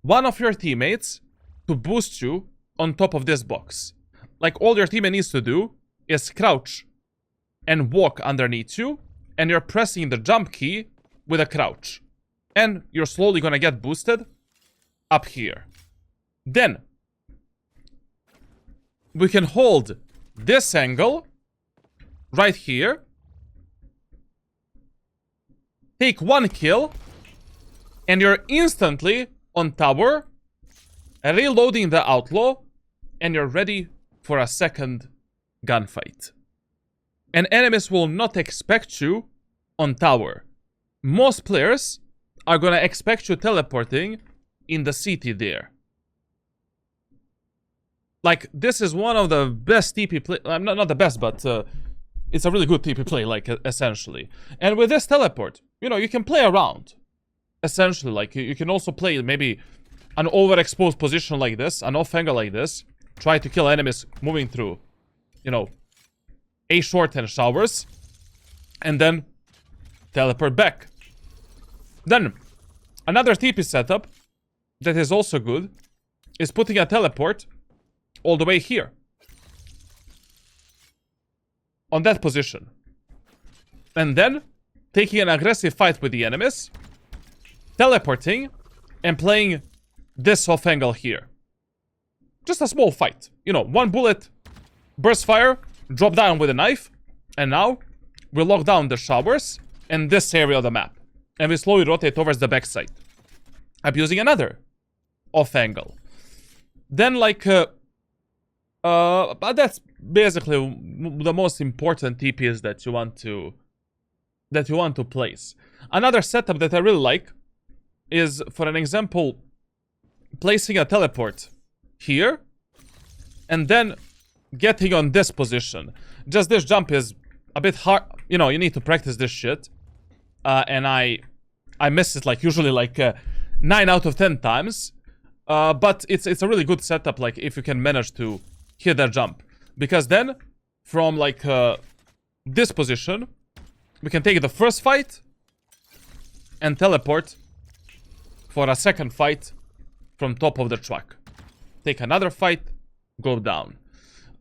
A: one of your teammates to boost you on top of this box. Like, all your teammate needs to do is crouch and walk underneath you, and you're pressing the jump key with a crouch. And you're slowly gonna get boosted up here. Then we can hold this angle right here. Take 1 kill, and you're instantly on tower, reloading the outlaw, and you're ready for a second gunfight. And enemies will not expect you on tower. Most players are gonna expect you teleporting in the city there. Like, this is one of the best TP play. Not the best, but it's a really good TP play, like, essentially. And with this teleport, you know, you can play around. Essentially, like, you can also play maybe an overexposed position like this, an off angle like this. Try to kill enemies moving through, you know, A short and showers. And then teleport back. Then, another TP setup that is also good is putting a teleport all the way here. On that position. And then taking an aggressive fight with the enemies, teleporting, and playing this off angle here. Just a small fight. You know, 1 bullet, burst fire, drop down with a knife, and now we lock down the showers and this area of the map. And we slowly rotate towards the backside. I'm using another off angle. Then, like, but that's basically the most important TPs that you want to place. Another setup that I really like is, for an example, placing a teleport here and then getting on this position. Just this jump is a bit hard. You know, you need to practice this shit. And I miss it like usually like 9 out of 10 times. But it's a really good setup, like if you can manage to hit that jump. Because then, from like this position, we can take the first fight and teleport for a second fight from top of the truck. Take another fight, go down.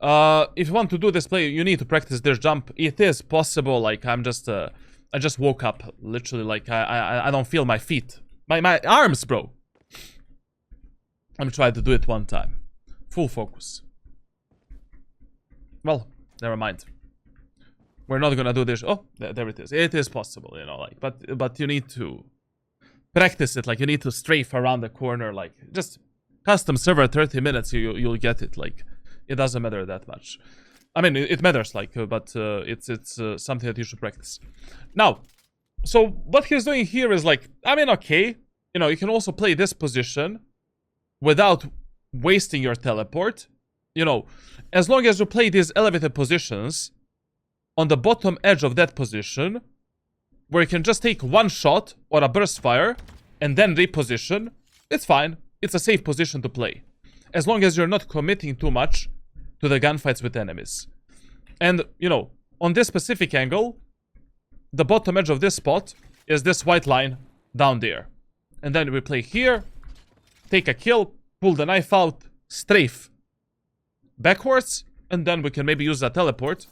A: If you want to do this play, you need to practice this jump. It is possible. Like I just woke up, literally. Like I don't feel my feet, my arms, bro. I'm trying to do it one time. Full focus. Well, never mind. We're not gonna do this. Oh, there it is. It is possible, you know. Like, but you need to practice it. Like you need to strafe around the corner. Like just custom server 30 minutes. You'll get it. Like it doesn't matter that much. I mean, it matters. Like, but it's something that you should practice. Now, so what he's doing here is like, I mean, okay, you know, you can also play this position without wasting your teleport. You know, as long as you play these elevated positions on the bottom edge of that position, where you can just take one shot or a burst fire and then reposition, it's fine. It's a safe position to play. As long as you're not committing too much to the gunfights with enemies. And, you know, on this specific angle, the bottom edge of this spot is this white line down there. And then we play here, take a kill, pull the knife out, strafe backwards, and then we can maybe use a teleport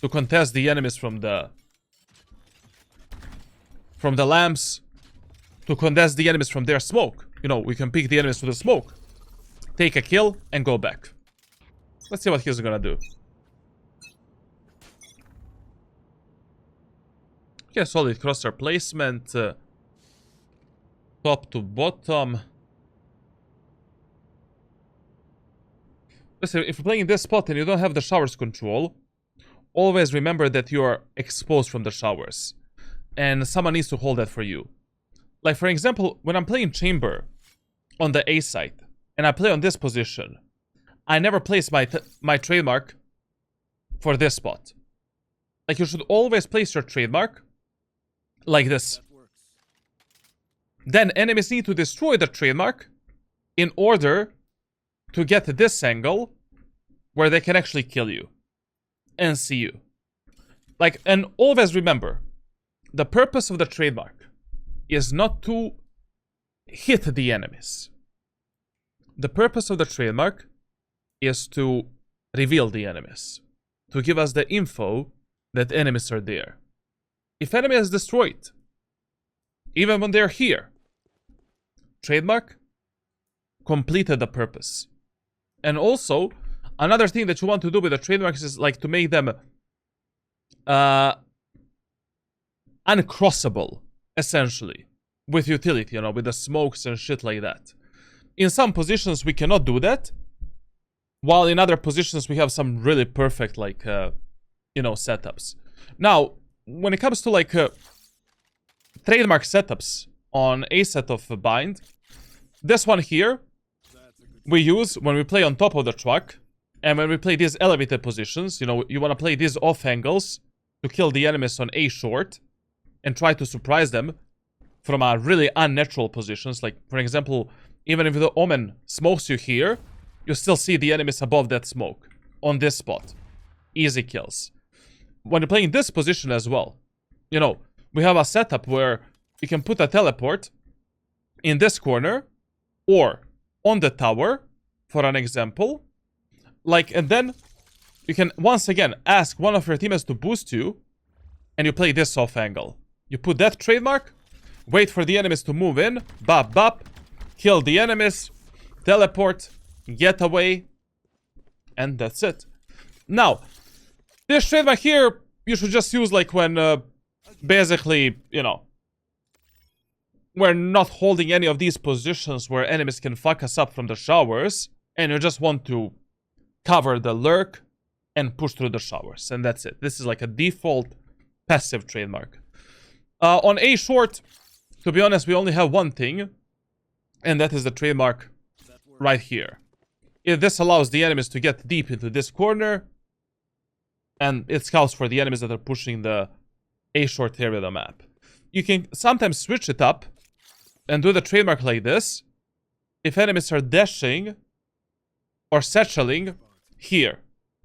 A: to contest the enemies from the lamps, to contest the enemies from their smoke. You know, we can pick the enemies to the smoke, take a kill, and go back. Let's see what he's gonna do. Okay, solid crosshair placement, top to bottom. Listen, if you're playing in this spot and you don't have the showers control, always remember that you are exposed from the showers. And someone needs to hold that for you. Like, for example, when I'm playing chamber on the A side, and I play on this position, I never place my trademark for this spot. Like, you should always place your trademark like this. Then enemies need to destroy the trademark in order to get this angle where they can actually kill you and see you. Like, and always remember, the purpose of the trademark is not to hit the enemies. The purpose of the trademark is to reveal the enemies, to give us the info that enemies are there. If enemy is destroyed, even when they're here, trademark completed the purpose. And also, another thing that you want to do with the trademarks is like to make them uncrossable, essentially, with utility, you know, with the smokes and shit like that. In some positions we cannot do that, while in other positions we have some really perfect, like, you know, setups. Now, when it comes to like trademark setups on a set of bind, this one here we use when we play on top of the truck, and when we play these elevated positions. You know, you want to play these off angles to kill the enemies on A short and try to surprise them from a really unnatural positions. Like, for example, even if the Omen smokes you here, you still see the enemies above that smoke on this spot. Easy kills. When you're playing this position as well, you know, we have a setup where you can put a teleport in this corner or on the tower, for an example. Like, and then you can once again ask one of your teammates to boost you, and you play this off angle. You put that trademark, wait for the enemies to move in, bop bop, kill the enemies, teleport, get away, and that's it. Now, this trademark here, you should just use like when, basically, you know, we're not holding any of these positions where enemies can fuck us up from the showers, and you just want to cover the lurk and push through the showers, and that's it. This is like a default passive trademark. On A short, to be honest, we only have one thing, and that is the trademark right here. This allows the enemies to get deep into this corner And it scouts for the enemies that are pushing the A short area of the map. You can sometimes switch it up and do the trademark like this. If enemies are dashing or satcheling here.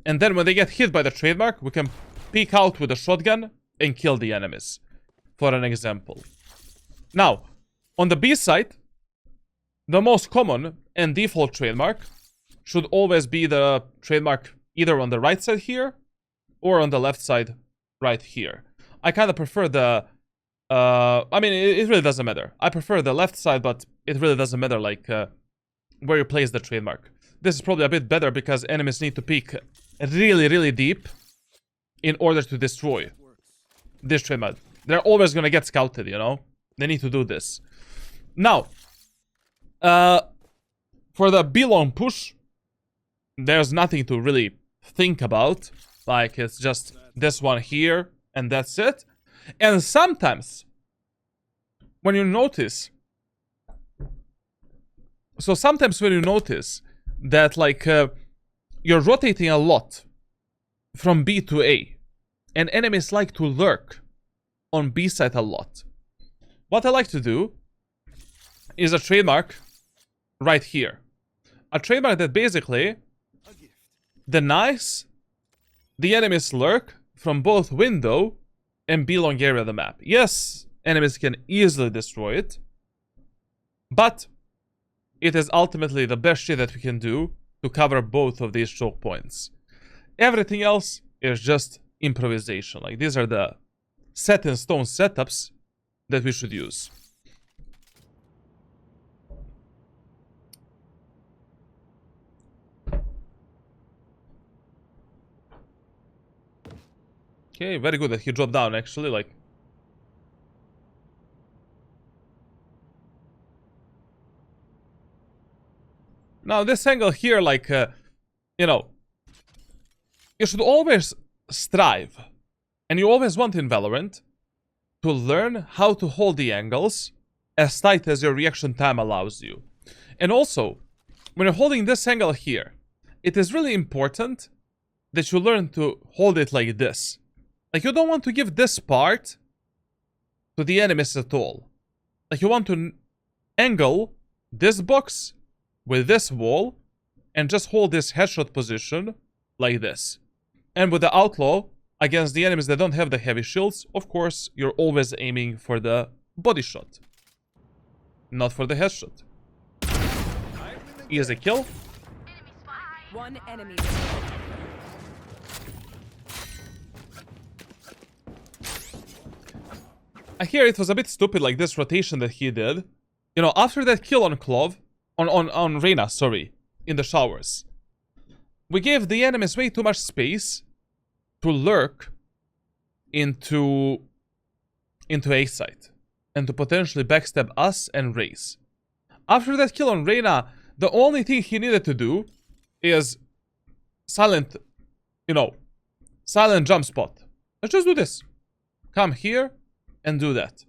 A: And then when they get hit by the trademark, we can peek out with a shotgun and kill the enemies. For an example. Now, on the B side, the most common and default trademark should always be the trademark either on the right side here or on the left side right here. I kind of prefer the... I mean, it really doesn't matter. I prefer the left side, but it really doesn't matter, like, where you place the trademark. This is probably a bit better because enemies need to peek really, really deep in order to destroy this trademark. They're always gonna get scouted, you know? They need to do this. Now, for the B-long push, there's nothing to really think about. Like, it's just this one here, and that's it. And sometimes, when you notice... So sometimes when you notice that, like, you're rotating a lot from B to A, and enemies like to lurk on B side a lot. What I like to do is a trademark right here. A trademark that basically denies the enemies lurk from both window and B-long area of the map. Yes, enemies can easily destroy it, but it is ultimately the best shit that we can do to cover both of these choke points. Everything else is just improvisation. Like, these are the set in stone setups that we should use. Okay, very good that he dropped down, actually, like... Now, this angle here, like, you know... You should always strive, and you always want in Valorant, to learn how to hold the angles as tight as your reaction time allows you. And also, when you're holding this angle here, it is really important that you learn to hold it like this. Like, you don't want to give this part to the enemies at all. Like, you want to angle this box with this wall and just hold this headshot position like this. And with the outlaw, against the enemies that don't have the heavy shields, of course, you're always aiming for the body shot. Not for the headshot. Easy kill.
E: One enemy.
A: I hear it was a bit stupid, like this rotation that he did. You know, after that kill on Clove, on Reyna, sorry, in the showers, we gave the enemies way too much space to lurk into A site and to potentially backstab us and Raze. After that kill on Reyna, the only thing he needed to do is silent, you know, silent jump spot. Let's just do this. Come here and do that.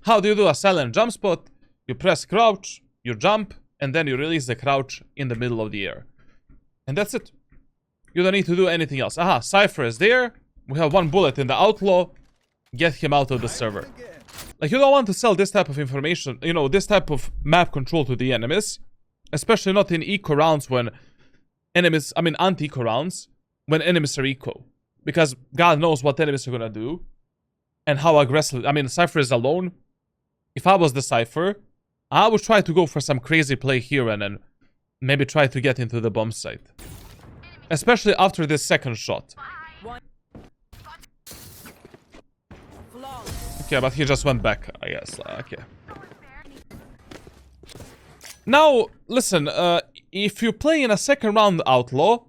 A: How do you do a silent jump spot? You press crouch, you jump, and then you release the crouch in the middle of the air. And that's it. You don't need to do anything else. Aha, Cypher is there. We have one bullet in the outlaw. Get him out of the server. Like, you don't want to sell this type of information, you know, this type of map control to the enemies. Especially not in eco rounds when enemies, I mean anti-eco rounds, when enemies are eco. Because God knows what enemies are gonna do. And how aggressive, I mean, Cypher is alone. If I was the Cypher, I would try to go for some crazy play here and then maybe try to get into the bomb site. Especially after this second shot. Okay, but he just went back, I guess. Okay. Now, listen, if you play in a second round Outlaw,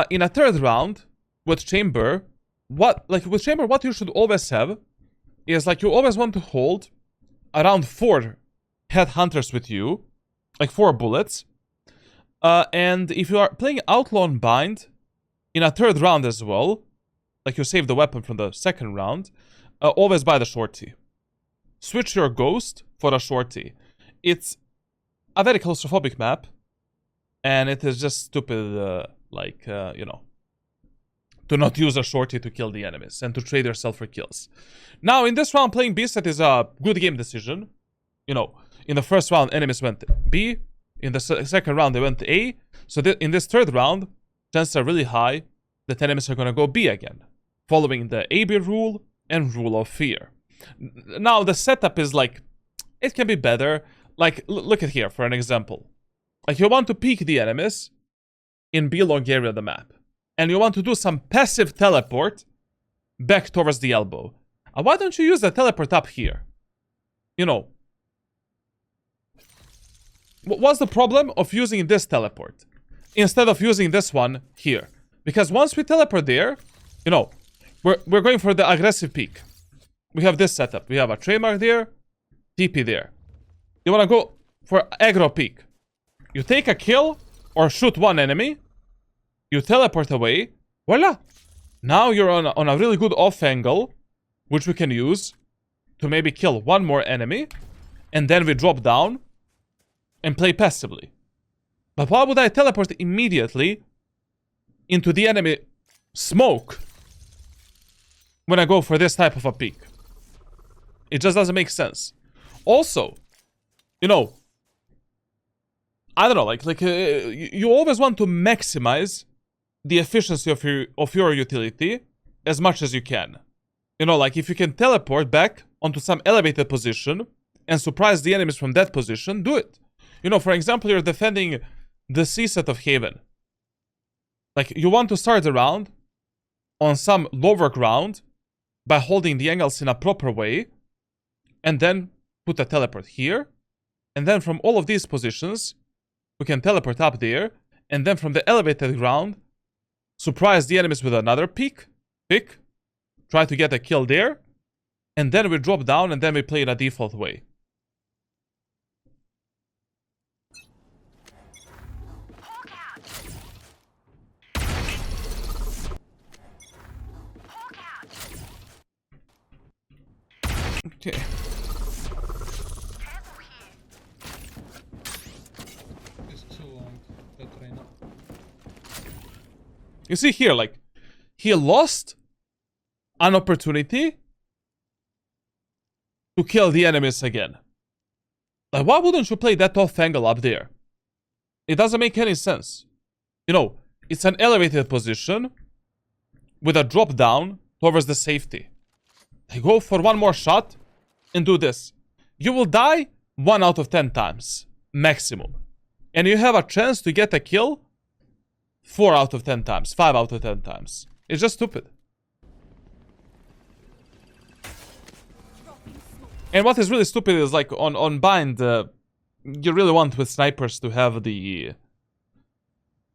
A: in a third round with Chamber, what you should always have is, like, you always want to hold around 4 headhunters with you, like 4 bullets. And if you are playing Outlaw and Bind in a third round as well, like you save the weapon from the second round, always buy the shorty. Switch your Ghost for a shorty. It's a very claustrophobic map, and it is just stupid, you know, to not use a shorty to kill the enemies and to trade yourself for kills. Now, in this round, playing B set is a good game decision. You know, in the first round, enemies went B. In the second round, they went A. So in this third round, chances are really high that enemies are going to go B again, following the AB rule and rule of fear. Now, the setup is like, it can be better. Like, look at here for an example. Like, you want to peek the enemies in B long area of the map. And you want to do some passive teleport back towards the elbow. Why don't you use the teleport up here? You know. What's the problem of using this teleport instead of using this one here? Because once we teleport there, you know, we're going for the aggressive peek. We have this setup. We have a trademark there, TP there. You want to go for aggro peek. You take a kill or shoot one enemy. You teleport away. Voila. Now you're on a really good off angle, which we can use to maybe kill one more enemy. And then we drop down and play passively. But why would I teleport immediately into the enemy smoke when I go for this type of a peek? It just doesn't make sense. Also, you know, I don't know, like you always want to maximize the efficiency of your utility as much as you can. You know, like if you can teleport back onto some elevated position and surprise the enemies from that position, do it. You know, for example, you're defending the C set of Haven. Like, you want to start the round on some lower ground by holding the angles in a proper way, and then put a teleport here, and then from all of these positions, we can teleport up there, and then from the elevated ground, surprise the enemies with another pick, try to get a kill there, and then we drop down, and then we play in a default way. Okay.
G: It's too long, that Reyna.
A: You see here, like, he lost an opportunity to kill the enemies again. Like, why wouldn't you play that off angle up there? It doesn't make any sense. You know, it's an elevated position with a drop down towards the safety. Like, go for one more shot and do this. You will die 1 out of 10 times, maximum. And you have a chance to get a kill 4 out of 10 times, 5 out of 10 times. It's just stupid. And what is really stupid is, like, on bind, you really want with snipers to have the, you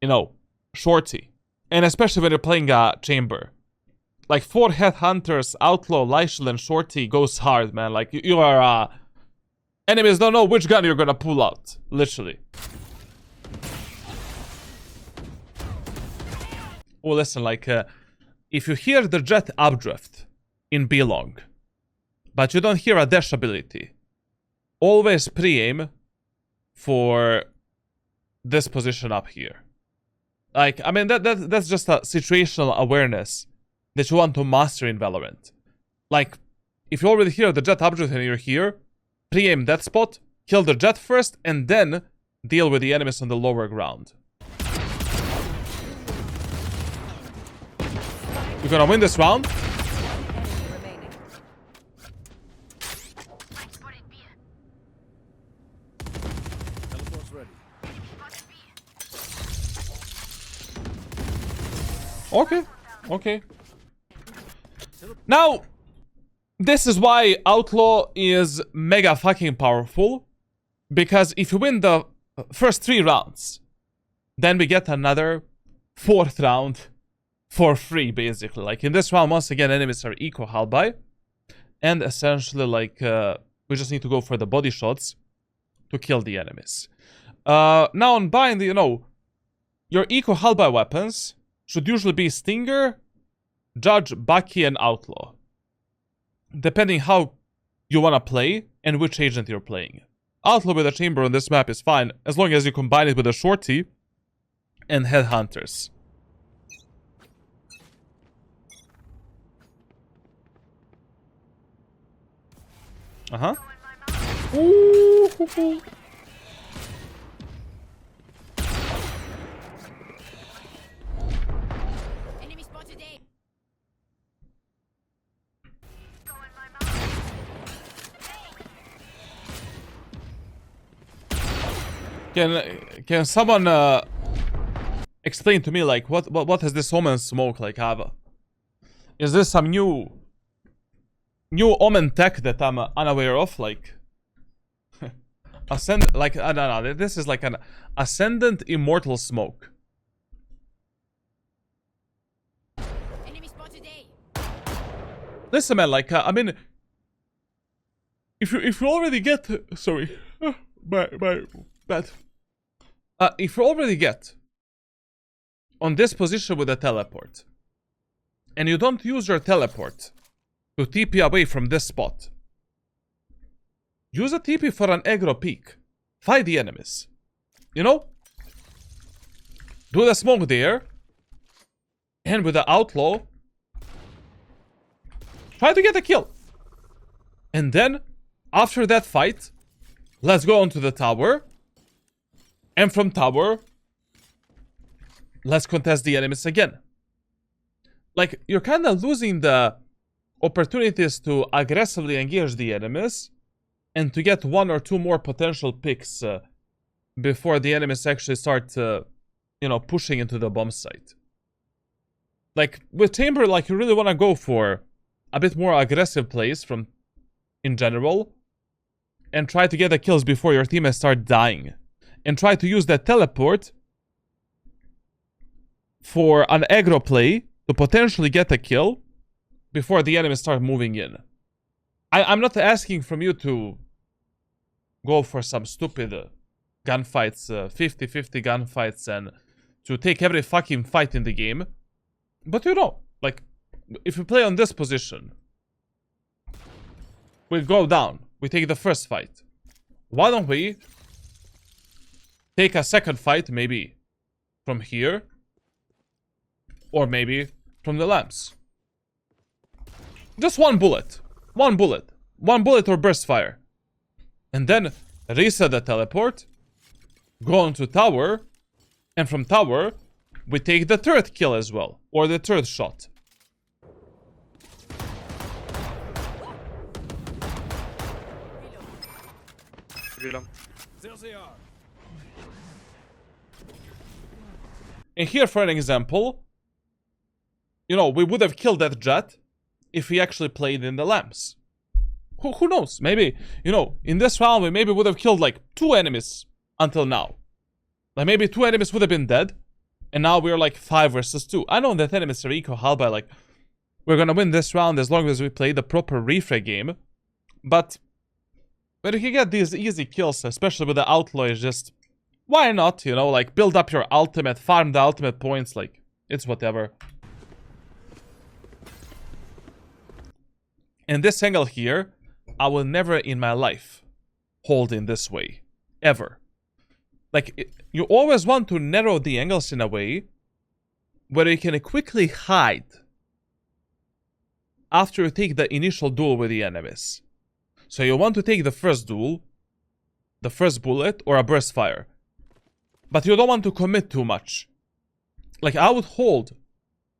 A: know, shorty. And especially when you're playing a chamber. Like, 4 headhunters, outlaw, Lyshel, and shorty goes hard, man. Like, you are, enemies don't know which gun you're gonna pull out. Literally. Oh, listen, like, if you hear the jet updrift in B long, but you don't hear a dash ability, always pre-aim for this position up here. Like, I mean, that's just a situational awareness that you want to master in Valorant. Like, if you already hear the jet updrift and you're here, pre-aim that spot, kill the jet first, and then deal with the enemies on the lower ground. You're gonna win this round.
E: Remaining.
F: Teleport's ready.
A: Okay, okay. Now, this is why Outlaw is mega fucking powerful. Because if you win the first 3 rounds, then we get another 4th round for free, basically. Like, in this round, once again, enemies are eco hull buy. And essentially, like, we just need to go for the body shots to kill the enemies. Now, on bind, you know, your eco hull buy weapons should usually be Stinger, Judge, Bucky, and Outlaw. Depending how you want to play and which agent you're playing. Outlaw with a chamber on this map is fine, as long as you combine it with a shorty and headhunters. Uh-huh. Ooh.
B: Enemy spotted A.
A: Can someone explain to me like what has this Omen smoke like have? Is this some new Omen tech that I'm unaware of? Like Ascendant, like no, this is like an Ascendant immortal smoke.
B: Enemy spotted A.
A: Listen, man, like I mean, if you already get sorry, my bad. If you already get on this position with a teleport, and you don't use your teleport to TP away from this spot, use a TP for an aggro peek. Fight the enemies. You know? Do the smoke there. And with the outlaw, try to get a kill. And then, after that fight, let's go onto the tower. And from tower, let's contest the enemies again. Like, you're kind of losing the opportunities to aggressively engage the enemies and to get one or two more potential picks before the enemies actually start, you know, pushing into the bomb site. Like, with Chamber, like, you really want to go for a bit more aggressive plays from, in general, and try to get the kills before your teammates start dying. And try to use that teleport for an aggro play to potentially get a kill before the enemies start moving in. I'm not asking from you to go for some stupid gunfights, 50-50 gunfights, and to take every fucking fight in the game. But you know, like, if you play on this position, we go down, we take the first fight. Why don't we take a second fight, maybe from here, or maybe from the lamps? Just one bullet. One bullet or burst fire. And then reset the teleport, go onto tower, and from tower, we take the third kill as well, or the third shot.
F: There they are.
A: And here, for an example, you know, we would have killed that jet if he actually played in the lamps. Who knows? Maybe, you know, in this round, we maybe would have killed like 2 enemies until now. Like maybe 2 enemies would have been dead, and now we're like 5 versus 2. I know that enemies are equal half by like, we're gonna win this round as long as we play the proper refrag game. But when you can get these easy kills, especially with the outlaw, is just, why not, you know, like, build up your ultimate, farm the ultimate points, like, it's whatever. And this angle here, I will never in my life hold in this way. Ever. Like, you always want to narrow the angles in a way where you can quickly hide after you take the initial duel with the enemies. So you want to take the first duel, the first bullet, or a burst fire. But you don't want to commit too much. Like, I would hold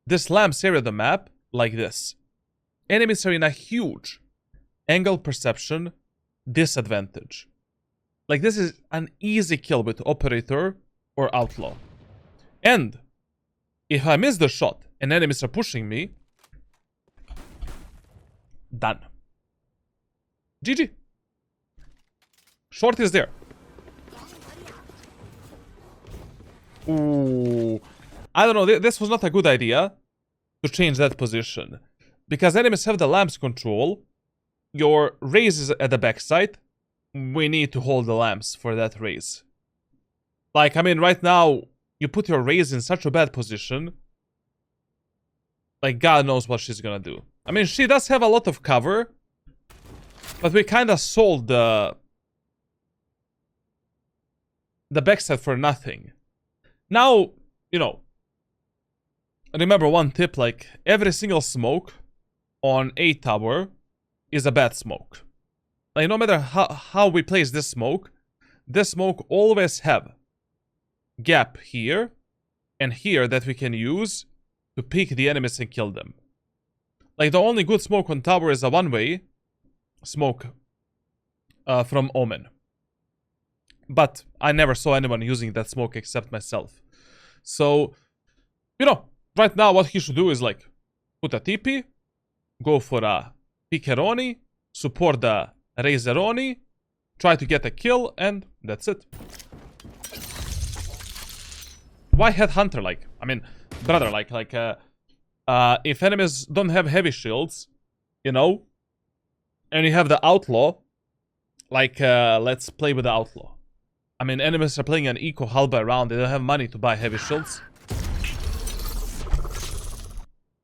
A: this lamps area of the map like this. Enemies are in a huge angle perception disadvantage. Like, this is an easy kill with operator or outlaw. And if I miss the shot and enemies are pushing me, done. GG. Short is there. Ooh. I don't know, this was not a good idea to change that position. Because enemies have the lamps control. Your raise is at the backside. We need to hold the lamps for that raise. Like, I mean, right now, you put your raise in such a bad position. Like, God knows what she's gonna do. I mean, she does have a lot of cover. But we kind of sold the backside for nothing. Now, you know, remember one tip, like, every single smoke on A tower is a bad smoke. Like, no matter how we place this smoke always have gap here and here that we can use to peek the enemies and kill them. Like, the only good smoke on tower is a one-way smoke from Omen. But I never saw anyone using that smoke except myself. So, you know, right now what he should do is like put a TP, go for a Pikeroni, support the Razoroni, try to get a kill, and that's it. Why Headhunter? Like, I mean, brother, if enemies don't have heavy shields, you know, and you have the Outlaw, like, let's play with the Outlaw. I mean, enemies are playing an Eco Halba around, they don't have money to buy heavy shields.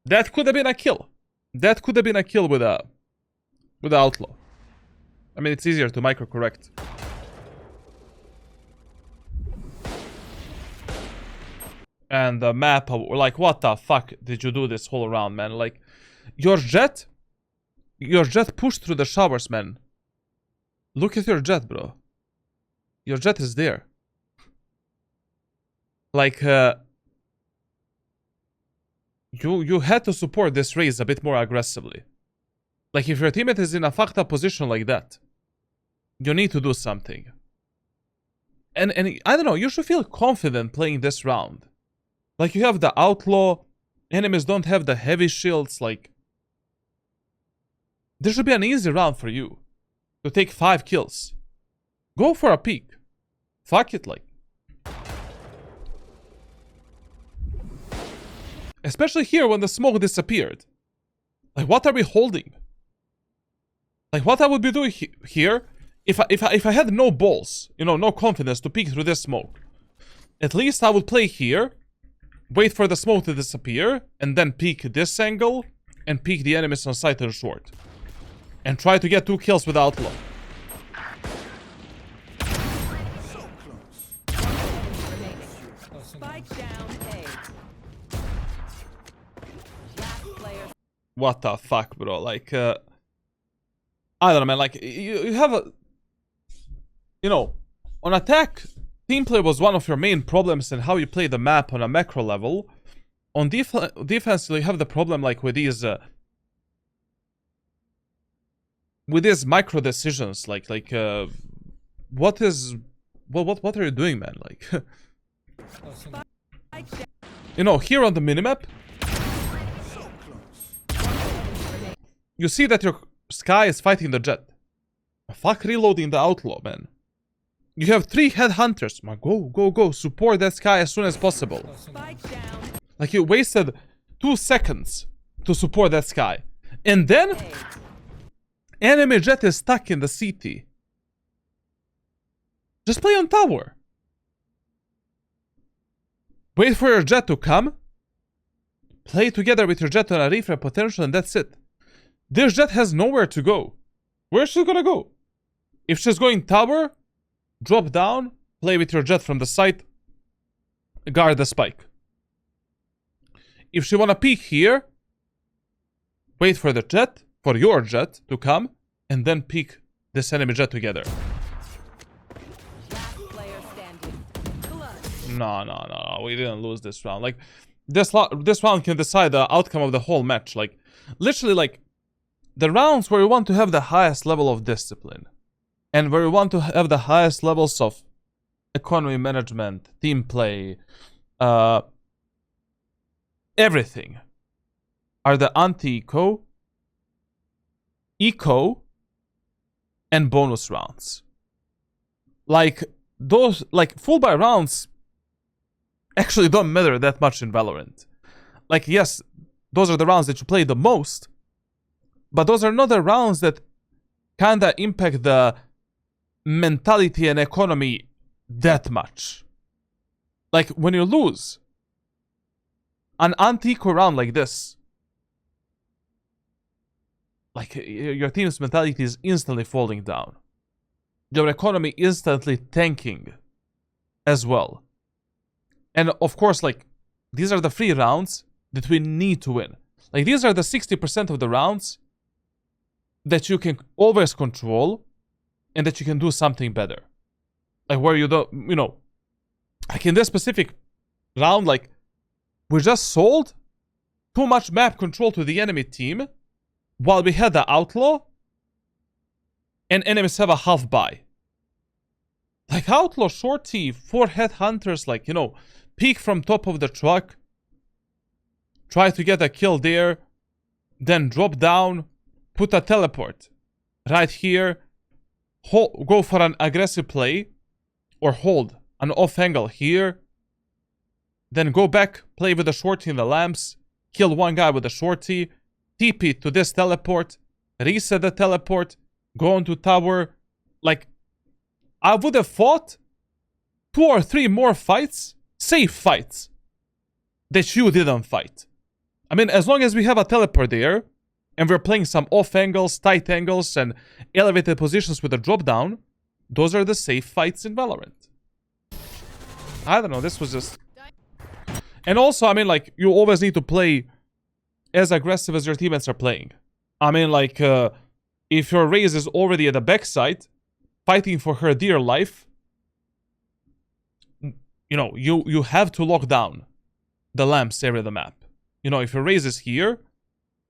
A: That could have been a kill. That could have been a kill with the Outlaw. I mean, it's easier to micro-correct. And the map, like, what the fuck did you do this whole round, man? Like, your jet pushed through the showers, man. Look at your jet, bro. Your jet is there. Like, you had to support this race a bit more aggressively. Like, if your teammate is in a fucked up position like that, you need to do something. And I don't know, you should feel confident playing this round. Like, you have the Outlaw, enemies don't have the heavy shields, like... This should be an easy round for you. To take 5 kills. Go for a peek. Fuck it, like. Especially here when the smoke disappeared. Like, what are we holding? Like, what I would be doing here, if I had no balls, you know, no confidence to peek through this smoke. At least I would play here, wait for the smoke to disappear, and then peek this angle, and peek the enemies on site and short. And try to get 2 kills with Outlaw.
E: Spike down A. Last player.
A: What the fuck, bro? Like, I don't know, man. Like, you have a... You know, on attack, team play was one of your main problems in how you play the map on a macro level. On defense, you have the problem, like, with these micro decisions. Like, what are you doing, man? Like, you know, here on the minimap, you see that your Sky is fighting the Jet. Fuck reloading the Outlaw, man. You have 3 Headhunters. Man, go. Support that Sky as soon as possible. Like, you wasted 2 seconds to support that Sky. And then, enemy Jet is stuck in the CT. Just play on tower. Wait for your Jet to come. Play together with your Jet on a reframe potential, and that's it. This Jet has nowhere to go. Where's she gonna go? If she's going tower, drop down, play with your Jet from the side, guard the spike. If she wanna peek here, wait for the Jet, for your Jet to come, and then peek this enemy Jet together.
E: Last player standing.
A: No, we didn't lose this round. Like, this round can decide the outcome of the whole match. Like, literally, like, the rounds where you want to have the highest level of discipline, and where you want to have the highest levels of economy management, team play, everything, are the anti-eco, eco, and bonus rounds. Like, those, like, full buy rounds actually don't matter that much in Valorant. Like, yes, those are the rounds that you play the most, but those are not the rounds that kinda impact the mentality and economy that much. Like, when you lose an anti-eco round like this, like, your team's mentality is instantly falling down. Your economy instantly tanking as well. And of course, like, these are the 3 rounds that we need to win. Like, these are the 60% of the rounds that you can always control and that you can do something better. Like where you don't, you know, like in this specific round, like we just sold too much map control to the enemy team while we had the outlaw and enemies have a half buy. Like outlaw, shorty, 4 headhunters, like, you know, peek from top of the truck, try to get a kill there, then drop down, put a teleport right here, go for an aggressive play, or hold an off angle here, then go back, play with the shorty in the lamps, kill one guy with a shorty, TP to this teleport, reset the teleport, go onto tower. Like, I would have fought 2 or 3 more fights, safe fights, that you didn't fight. I mean, as long as we have a teleport there, and we're playing some off angles, tight angles, and elevated positions with a drop down, those are the safe fights in Valorant. I don't know, this was just... And also, I mean, like, you always need to play as aggressive as your teammates are playing. I mean, like, if your Raze is already at the backside, fighting for her dear life, you know, you have to lock down the lamps area of the map. You know, if your Raze is here,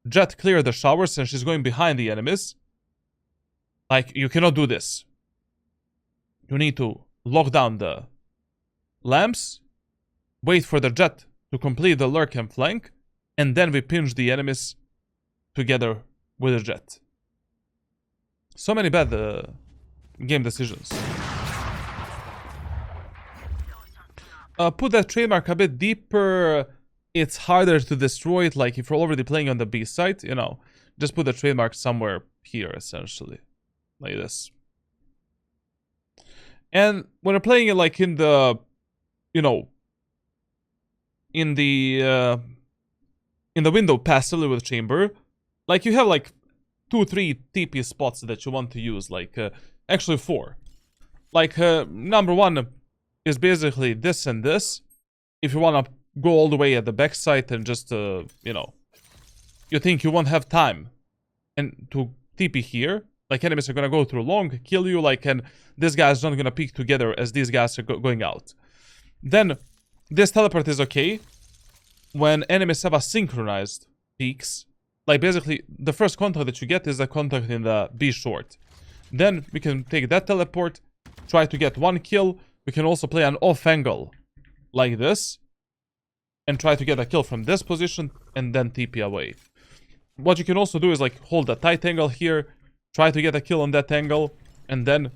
A: Jet clear the showers and she's going behind the enemies. Like, you cannot do this. You need to lock down the lamps, wait for the Jet to complete the lurk and flank, and then we pinch the enemies together with the Jet. So many bad game decisions. Put that trademark a bit deeper. It's harder to destroy it. Like if you're already playing on the B side, you know, just put the trademark somewhere here, essentially, like this. And when you're playing it like in the, you know, in the window passively with chamber, like you have like 2-3 TP spots that you want to use, like actually 4. Like number 1 is basically this and this. If you want to go all the way at the backside and just you know, you think you won't have time and to TP here, like enemies are gonna go through long, kill you, like, and this guy's not gonna peek together as these guys are going out. Then this teleport is okay when enemies have a synchronized peaks. Like basically the first contact that you get is a contact in the B short. Then we can take that teleport, try to get 1 kill. We can also play an off angle like this and try to get a kill from this position and then TP away. What you can also do is like hold a tight angle here, try to get a kill on that angle, and then,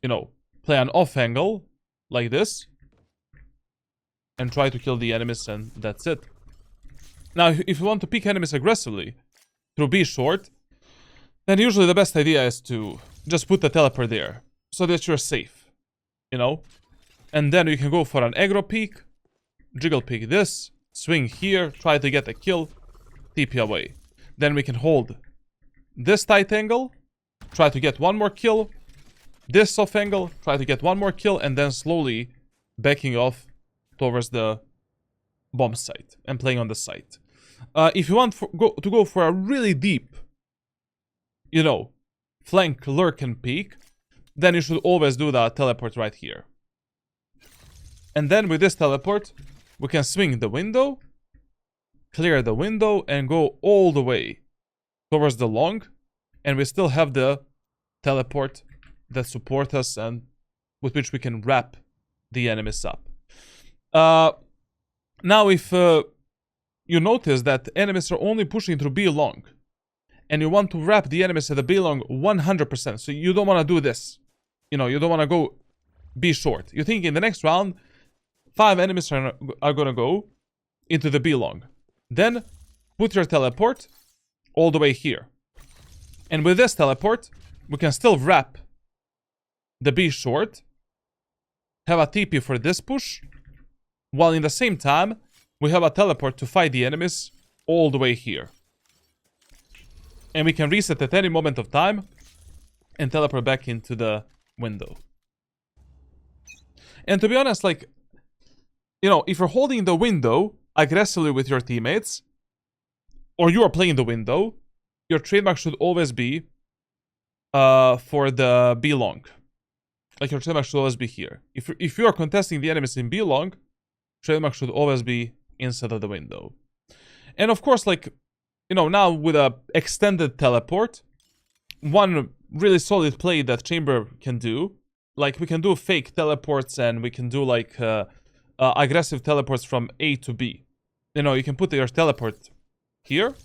A: you know, play an off angle like this and try to kill the enemies, and that's it. Now, if you want to pick enemies aggressively through B short, then usually the best idea is to just put the teleport there so that you're safe, you know? And then you can go for an aggro peek, jiggle peek this, swing here, try to get a kill, TP away. Then we can hold this tight angle, try to get 1 more kill, this off angle, try to get 1 more kill, and then slowly backing off towards the bomb site and playing on the site. If you want to go for a really deep, you know, flank, lurk, and peek, then you should always do the teleport right here. And then with this teleport, we can swing the window, clear the window, and go all the way towards the long, and we still have the teleport that support us and with which we can wrap the enemies up. Now if you notice that enemies are only pushing through B long, and you want to wrap the enemies at the B long 100%, so you don't want to do this, you know, you don't want to go B short. You think in the next round 5 enemies are gonna go into the B long. Then put your teleport all the way here. And with this teleport, we can still wrap the B short, have a TP for this push, while in the same time, we have a teleport to fight the enemies all the way here. And we can reset at any moment of time and teleport back into the window. And to be honest, like, you know, if you're holding the window aggressively with your teammates, or you are playing the window, your trademark should always be for the B long. Like your trademark should always be here. If you are contesting the enemies in B long, trademark should always be inside of the window. And of course, like, you know, now with a extended teleport, one really solid play that Chamber can do, like we can do fake teleports and we can do like aggressive teleports from A to B. You know, you can put your teleport here.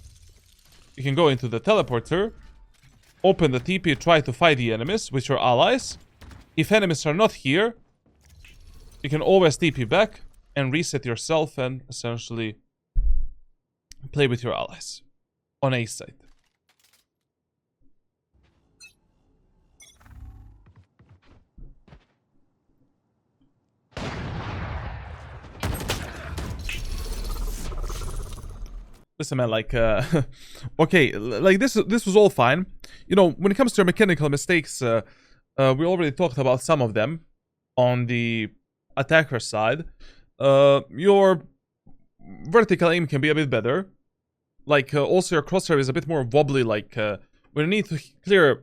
A: You can go into the teleporter, open the TP, try to fight the enemies with your allies. If enemies are not here, you can always TP back and reset yourself and essentially play with your allies on A side. Listen, man, like, okay, like this was all fine. You know, when it comes to mechanical mistakes, we already talked about some of them on the attacker side. Your vertical aim can be a bit better. Like, also your crosshair is a bit more wobbly. Like, when you need to clear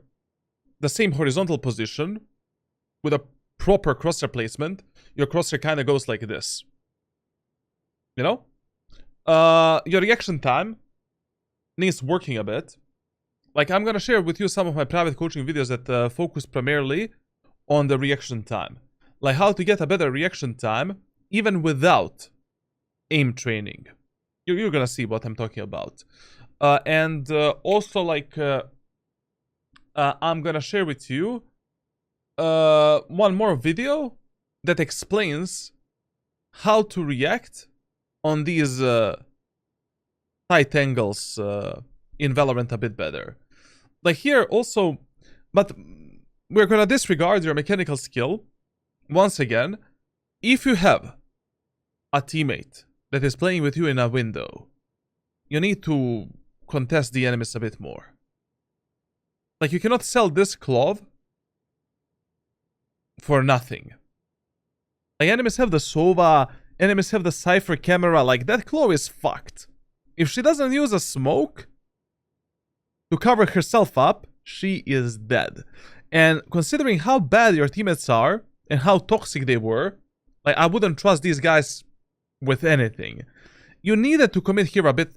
A: the same horizontal position with a proper crosshair placement, your crosshair kind of goes like this. You know? Your reaction time needs working a bit. Like, I'm gonna share with you some of my private coaching videos that focus primarily on the reaction time. Like, how to get a better reaction time even without aim training. You're gonna see what I'm talking about. And also, like, I'm gonna share with you one more video that explains how to react on these tight angles in Valorant a bit better. Like here also, but we're gonna disregard your mechanical skill. Once again, if you have a teammate that is playing with you in a window, you need to contest the enemies a bit more. Like, you cannot sell this clove for nothing. Like, enemies have the Sova, enemies have the Cypher camera, like, that claw is fucked. If she doesn't use a smoke to cover herself up, she is dead. And considering how bad your teammates are, and how toxic they were, like, I wouldn't trust these guys with anything. You needed to commit here a bit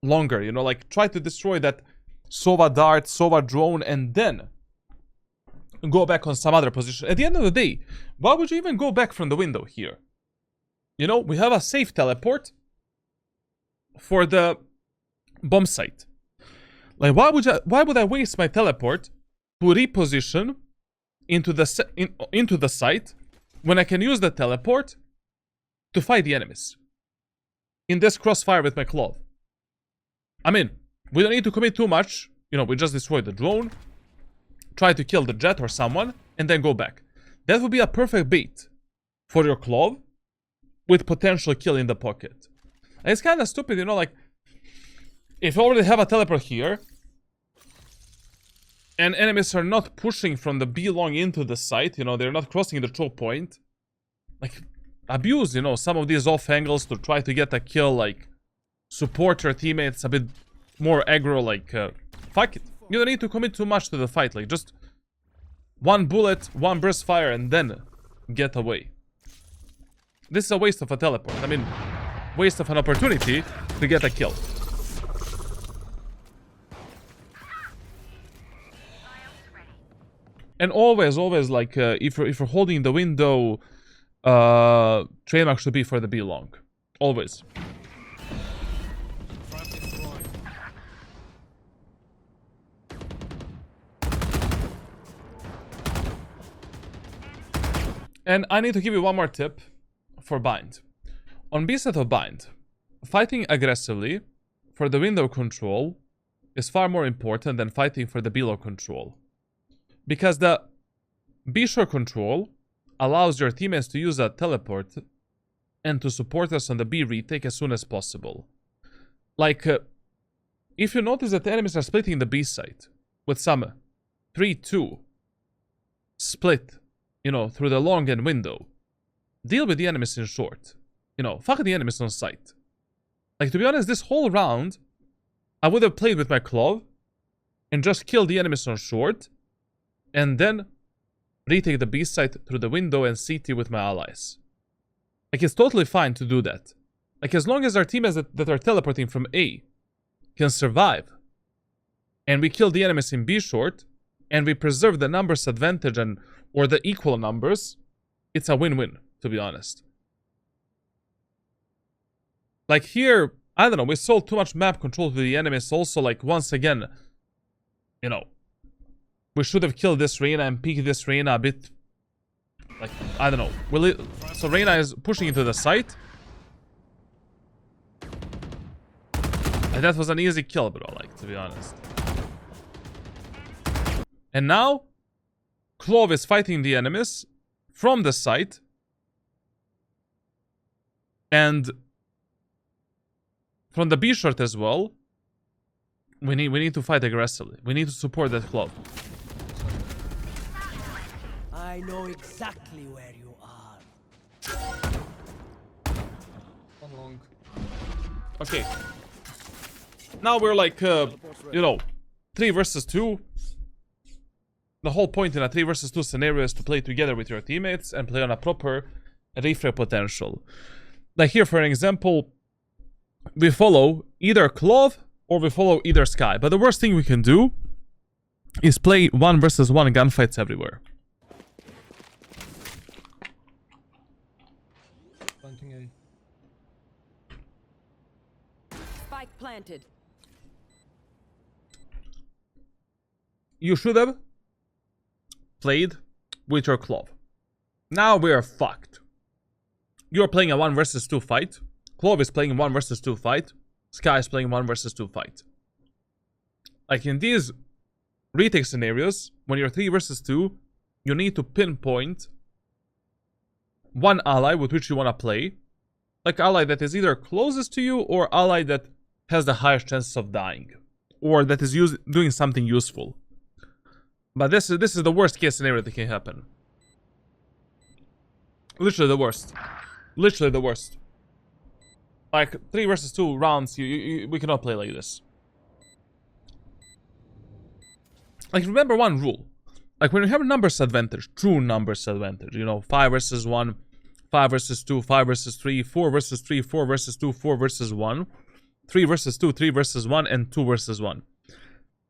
A: longer, you know, like, try to destroy that Sova dart, Sova drone, and then go back on some other position. At the end of the day, why would you even go back from the window here? You know, we have a safe teleport for the bomb site. Like, why would I waste my teleport to reposition into the site when I can use the teleport to fight the enemies in this crossfire with my cloth? I mean, we don't need to commit too much. You know, we just destroy the drone, try to kill the jet or someone, and then go back. That would be a perfect bait for your clove with potential kill in the pocket. And it's kind of stupid, you know, like, if you already have a teleport here, and enemies are not pushing from the B long into the site, you know, they're not crossing the choke point, like, abuse, you know, some of these off angles to try to get a kill, like, support your teammates a bit more aggro, like, fuck it. You don't need to commit too much to the fight, like, just one bullet, one burst fire, and then get away. This is a waste of a teleport. I mean, waste of an opportunity to get a kill. And always, like, if you're holding the window, trademark should be for the B long. Always. And I need to give you one more tip for bind. On B set of bind, fighting aggressively for the window control is far more important than fighting for the B long control. Because the B shore control allows your teammates to use a teleport and to support us on the B retake as soon as possible. Like, if you notice that the enemies are splitting the B site with some 3-2 split, you know, through the long and window, deal with the enemies in short. You know, fuck the enemies on site. Like, to be honest, this whole round, I would have played with my clove and just killed the enemies on short and then retake the B site through the window and CT with my allies. Like, it's totally fine to do that. Like, as long as our teammates that are teleporting from A can survive, and we kill the enemies in B short, and we preserve the numbers advantage and or the equal numbers, it's a win-win, to be honest. Like here, I don't know, we sold too much map control to the enemies also, like, once again, you know, we should have killed this Reyna and peeked this Reyna a bit, like, I don't know. So Reyna is pushing into the site. And that was an easy kill, bro, like, to be honest. And now, Clove is fighting the enemies from the site. And from the B short as well. We need to fight aggressively. We need to support that Clove.
H: I know exactly where you are.
G: One long.
A: Okay. Now we're like, you know, 3 versus 2. The whole point in a 3 versus 2 scenario is to play together with your teammates and play on a proper refrag potential. Like here, for an example, we follow either Clove or we follow either Sky. But the worst thing we can do is play 1 versus 1 gunfights everywhere.
G: Planting A.
E: Spike planted.
A: You should have played with your Clove. Now we are fucked. You're playing a 1 versus 2 fight. Clove is playing 1 versus 2 fight. Sky is playing 1 versus 2 fight. Like in these retake scenarios, when you're 3 versus 2, you need to pinpoint one ally with which you want to play. Like ally that is either closest to you or ally that has the highest chances of dying. Or that is doing something useful. But this is the worst case scenario that can happen. Literally the worst. Literally the worst. Like 3 versus 2 rounds, we cannot play like this. Like remember one rule. Like when you have a numbers advantage, true numbers advantage, you know, 5 versus 1, 5 versus 2, 5 versus 3, 4 versus 3, 4 versus 2, 4 versus 1, 3 versus 2, 3 versus 1, and 2 versus 1.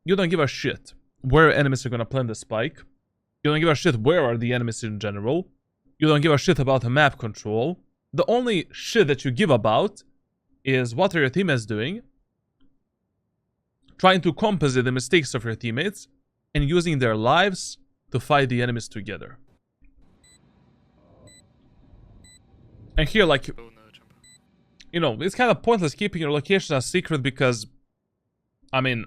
A: You don't give a shit where enemies are gonna plant the spike. You don't give a shit where are the enemies in general. You don't give a shit about the map control. The only shit that you give about is what are your teammates doing, trying to compensate the mistakes of your teammates, and using their lives to fight the enemies together. And here, like, you know, it's kind of pointless keeping your location a secret because, I mean,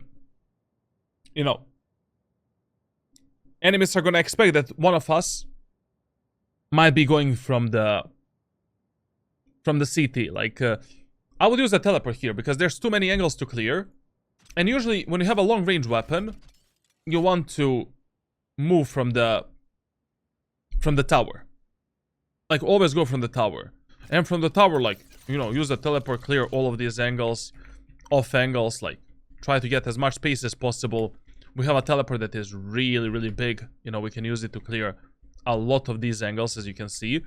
A: you know, enemies are gonna expect that one of us might be going from the CT. Like, I would use a teleport here because there's too many angles to clear. And usually, when you have a long range weapon, you want to move from the tower. Like, always go from the tower. And from the tower, like, you know, use the teleport, clear all of these angles, off angles, like, try to get as much space as possible. We have a teleport that is really, really big. You know, we can use it to clear a lot of these angles, as you can see.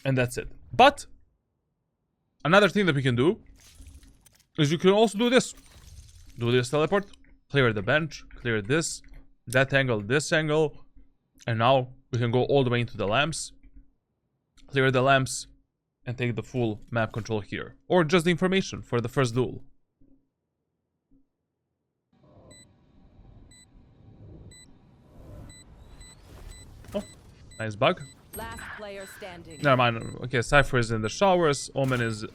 A: And that's it. But another thing that we can do is you can also do this. Do this teleport, clear the bench, clear this, that angle, this angle. And now we can go all the way into the lamps, clear the lamps, and take the full map control here. Or just the information for the first duel. Oh, nice bug.
E: Last player standing.
A: Never mind. Okay, Cypher is in the showers. Omen is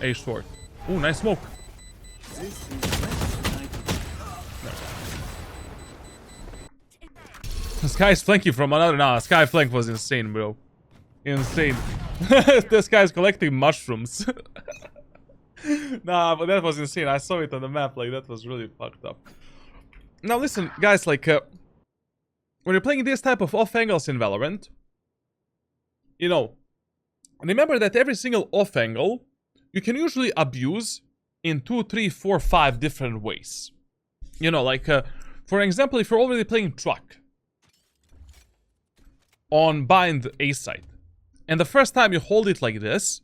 A: A short. Ooh, nice smoke. Sky is flanking from another. Nah, Sky flank was insane, bro. Insane. This guy's collecting mushrooms. Nah, but that was insane. I saw it on the map. Like, that was really fucked up. Now, listen, guys, like, when you're playing this type of off angles in Valorant, you know, remember that every single off angle you can usually abuse in 2, 3, 4, 5 different ways. You know, like, For example, if you're already playing truck on bind A site, and the first time you hold it like this,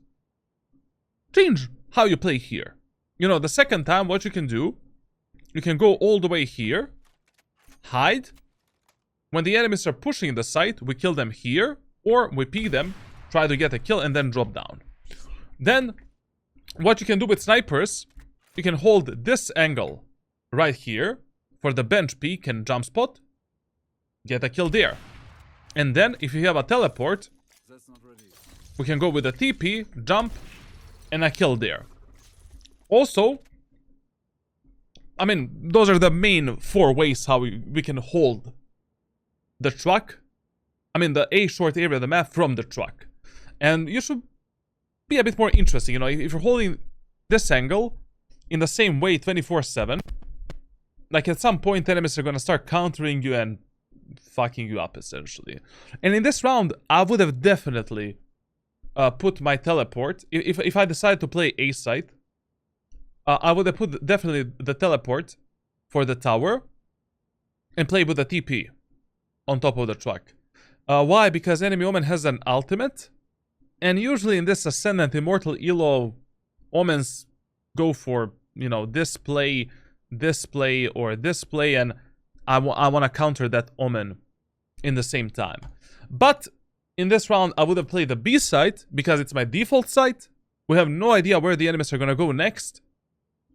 A: change how you play here. You know, the second time, what you can do, you can go all the way here, hide. When the enemies are pushing the site, we kill them here, or we peek them, try to get a kill, and then drop down. Then, what you can do with snipers, you can hold this angle right here for the bench peek and jump spot, get a kill there. And then, if you have a teleport, we can go with a TP, jump, and a kill there. Also, I mean, those are the main 4 ways how we can hold the truck. I mean, the A short area of the map from the truck. And you should be a bit more interesting, you know, if you're holding this angle in the same way 24/7, like at some point enemies are gonna start countering you and fucking you up, essentially. And in this round, I would have definitely put my teleport, if I decide to play A site, I would have put definitely the teleport for the tower and play with the TP on top of the truck. Why? Because enemy Omen has an ultimate, and usually in this Ascendant Immortal Elo, Omens go for, you know, this play, or this play, and I want to counter that Omen in the same time. But in this round, I would have played the B site because it's my default site. We have no idea where the enemies are going to go next,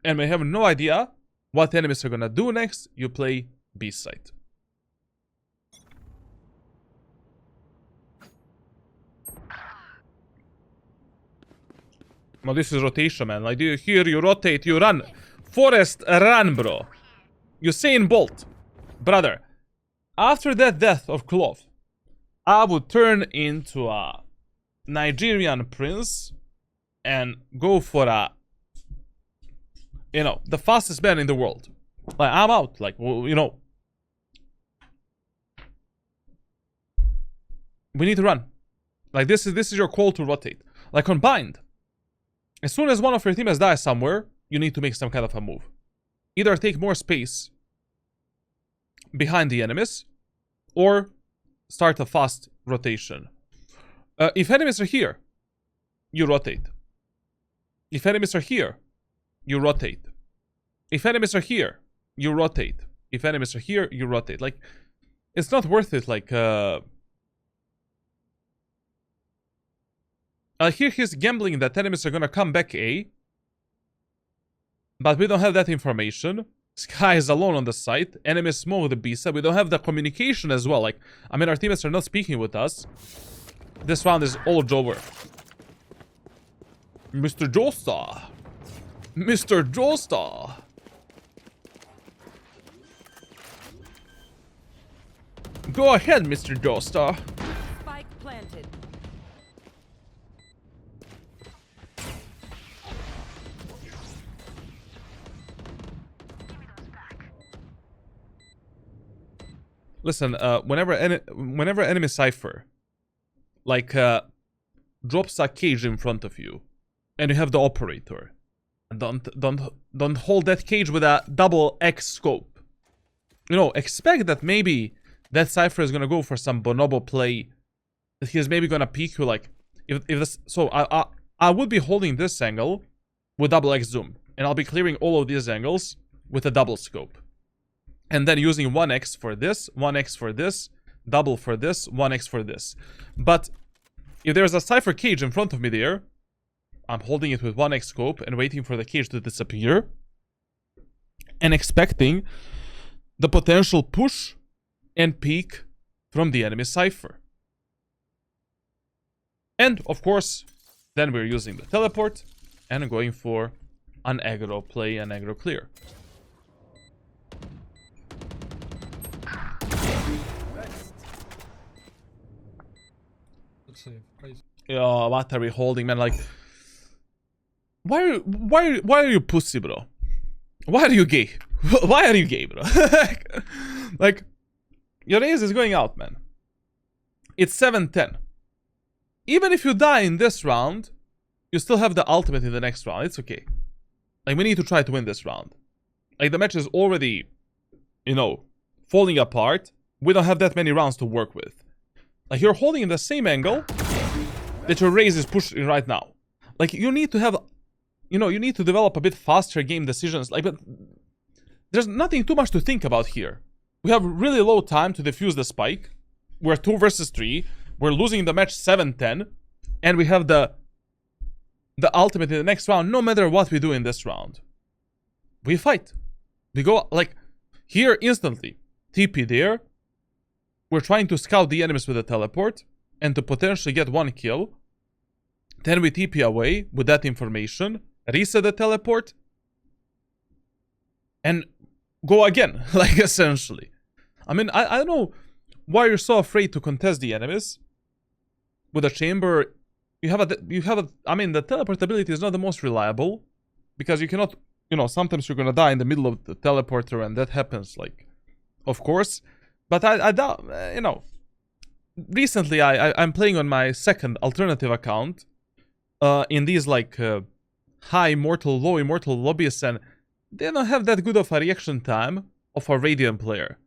A: and we have no idea what enemies are going to do next. You play B site. Well, this is rotation, man. Like, do you hear? You rotate, you run. Forest, run, bro. Usain Bolt. Brother, after that death of Clove, I would turn into a Nigerian prince and go for a, you know, the fastest man in the world. Like, I'm out. Like, you know, we need to run. Like, this is your call to rotate. Like, on bind, as soon as one of your teammates dies somewhere, you need to make some kind of a move. Either take more space behind the enemies, or start a fast rotation. If enemies are here, you rotate. If enemies are here, you rotate. If enemies are here, you rotate. If enemies are here, you rotate. Like, it's not worth it. Like, here he's gambling that enemies are gonna come back A, but we don't have that information. Sky is alone on the site. Enemies smoke the B side. We don't have the communication as well. Like, I mean, our teammates are not speaking with us. This round is all over. Mr. Joestar. Mr. Joestar. Go ahead, Mr. Joestar.
E: Spike planted.
A: Listen, whenever enemy cipher, like, drops a cage in front of you, and you have the operator, don't hold that cage with a double X scope. You know, expect that maybe that cipher is gonna go for some bonobo play. That he's maybe gonna peek you. Like, if this, so I would be holding this angle with double X zoom, and I'll be clearing all of these angles with a double scope. And then using 1x for this, 1x for this, double for this, 1x for this. But if there's a cipher cage in front of me there, I'm holding it with 1x scope and waiting for the cage to disappear. And expecting the potential push and peek from the enemy cipher. And, of course, then we're using the teleport and going for an aggro play, an aggro clear. Oh, what are we holding, man? Like, why are you pussy, bro? Why are you gay? Why are you gay, bro? Like, your ace is going out, man. It's 7-10. Even if you die in this round, you still have the ultimate in the next round. It's okay. Like, we need to try to win this round. Like, the match is already, you know, falling apart, we don't have that many rounds to work with. Like, you're holding in the same angle that your raise is pushing right now. Like, you need to have, you know, you need to develop a bit faster game decisions. Like, but there's nothing too much to think about here. We have really low time to defuse the spike. We're 2 versus 3. We're losing the match 7-10. And we have the ultimate in the next round, no matter what we do in this round. We fight. We go, like, here instantly. TP there. We're trying to scout the enemies with a teleport and to potentially get 1 kill. Then we TP away with that information, reset the teleport, and go again, like, essentially. I mean, I don't know why you're so afraid to contest the enemies. With a chamber, you have a, I mean, the teleport ability is not the most reliable, because you cannot, you know, sometimes you're gonna die in the middle of the teleporter, and that happens, like, of course. But I doubt, you know, recently I'm playing on my second alternative account, in these, like, high immortal, low immortal lobbies, and they don't have that good of a reaction time of a Radiant player.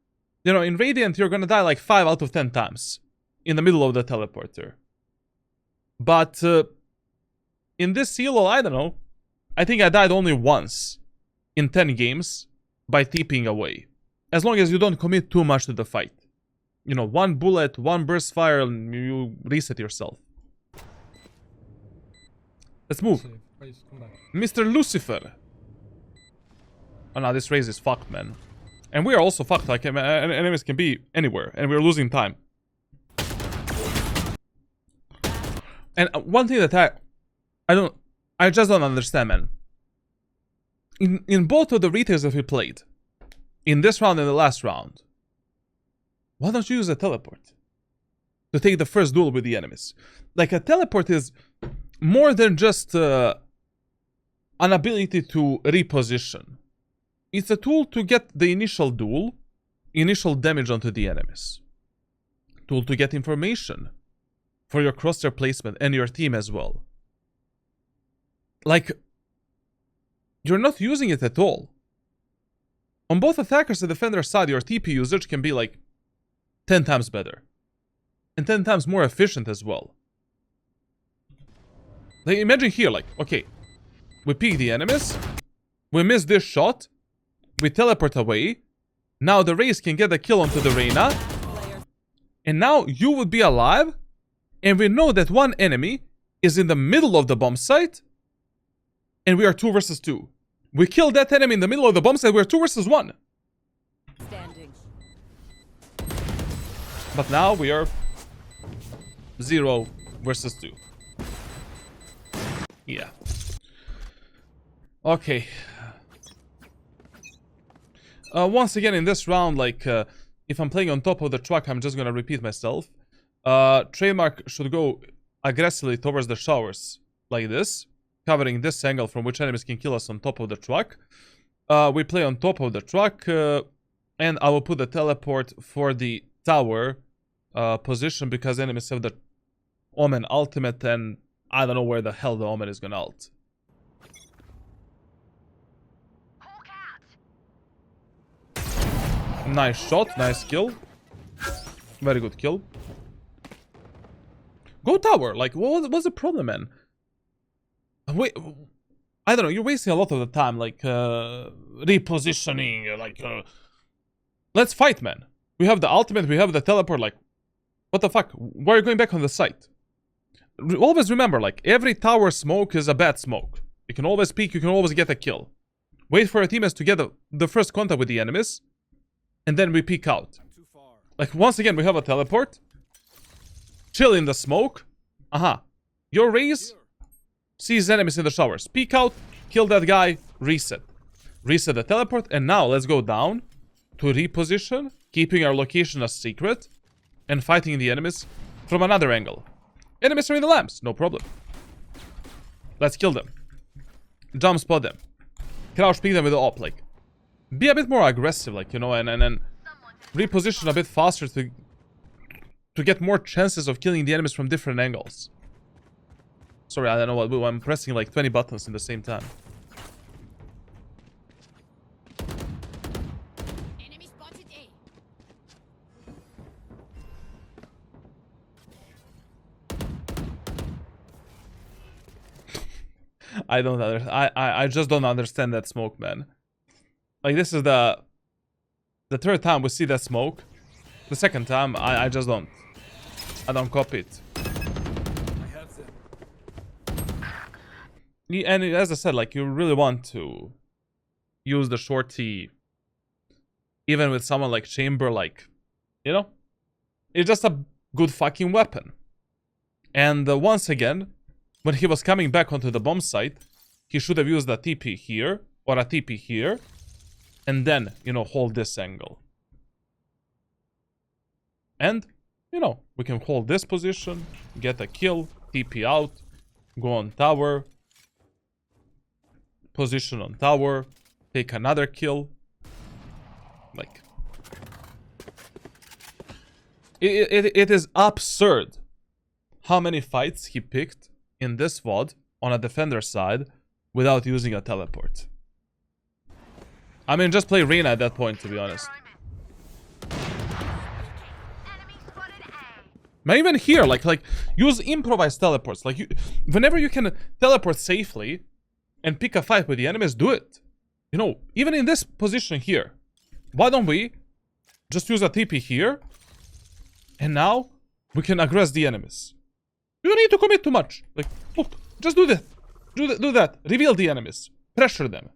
A: You know, in Radiant, you're gonna die like 5 out of 10 times in the middle of the teleporter. But in this Elo, I don't know. I think I died only once in 10 games by TPing away. As long as you don't commit too much to the fight. You know, 1 bullet, 1 burst fire, and you reset yourself. Let's move.
G: Please, come back.
A: Mr. Lucifer. Oh no, this race is fucked, man. And we are also fucked. Like, enemies can be anywhere, and we're losing time. And one thing that I just don't understand, man. In both of the retakes that we played, in this round and the last round, why don't you use a teleport to take the first duel with the enemies? Like, a teleport is more than just an ability to reposition. It's a tool to get the initial duel, initial damage onto the enemies. Tool to get information for your crosshair placement and your team as well. Like, you're not using it at all. On both attackers and defender side, your TP usage can be like 10 times better. And 10 times more efficient as well. Like, imagine here, like, okay, we peek the enemies, we miss this shot, we teleport away, now the Raze can get a kill onto the Reyna, and now you would be alive, and we know that one enemy is in the middle of the bomb site, and we are 2 versus 2. We kill that enemy in the middle of the bomb site, we're 2 versus 1.
E: Standing.
A: But now we are 0 versus 2. Yeah. Okay. Once again in this round, like, if I'm playing on top of the truck, I'm just gonna repeat myself. Trademark should go aggressively towards the showers, like this, covering this angle from which enemies can kill us on top of the truck. We play on top of the truck, and I will put the teleport for the tower position, because enemies have the Omen ultimate, and I don't know where the hell the Omen is gonna ult. Nice shot, nice kill. Very good kill. Go tower, like, what's the problem, man? Wait, I don't know, you're wasting a lot of the time, like, repositioning, like, let's fight, man. We have the ultimate, we have the teleport, like, what the fuck? Why are you going back on the site? Always remember, like, every tower smoke is a bad smoke. You can always peek, you can always get a kill. Wait for your teammates to get the first contact with the enemies, and then we peek out. Like, once again, we have a teleport. Chill in the smoke. Aha. Your Raze sees enemies in the showers. Peek out, kill that guy, reset. Reset the teleport, and now let's go down to reposition, keeping our location a secret, and fighting the enemies from another angle. Enemies are in the lamps, no problem. Let's kill them. Jump spot them. Crouch peek them with the op, like. Be a bit more aggressive, like, you know, and reposition a bit faster to get more chances of killing the enemies from different angles. Sorry, I don't know what I'm pressing like 20 buttons in the same time.
B: Enemy spotted A.
A: I don't I just don't understand that smoke, man. Like, this is the third time we see that smoke. The second time, I just don't. I don't copy it. And as I said, like, you really want to use the shorty even with someone like Chamber, like, you know? It's just a good fucking weapon. And once again, when he was coming back onto the bomb site, he should have used a TP here, or a TP here, and then, you know, hold this angle. And, you know, we can hold this position, get a kill, TP out, go on tower, position on tower, take another kill. Like, it is absurd how many fights he picked in this VOD on a defender side without using a teleport. I mean, just play Reyna at that point, to be honest. But even here, like use improvised teleports. Like, whenever you can teleport safely and pick a fight with the enemies, do it. You know, even in this position here, why don't we just use a TP here, and now we can aggress the enemies. You don't need to commit too much. Like, look, just do that. Do that. Reveal the enemies. Pressure them.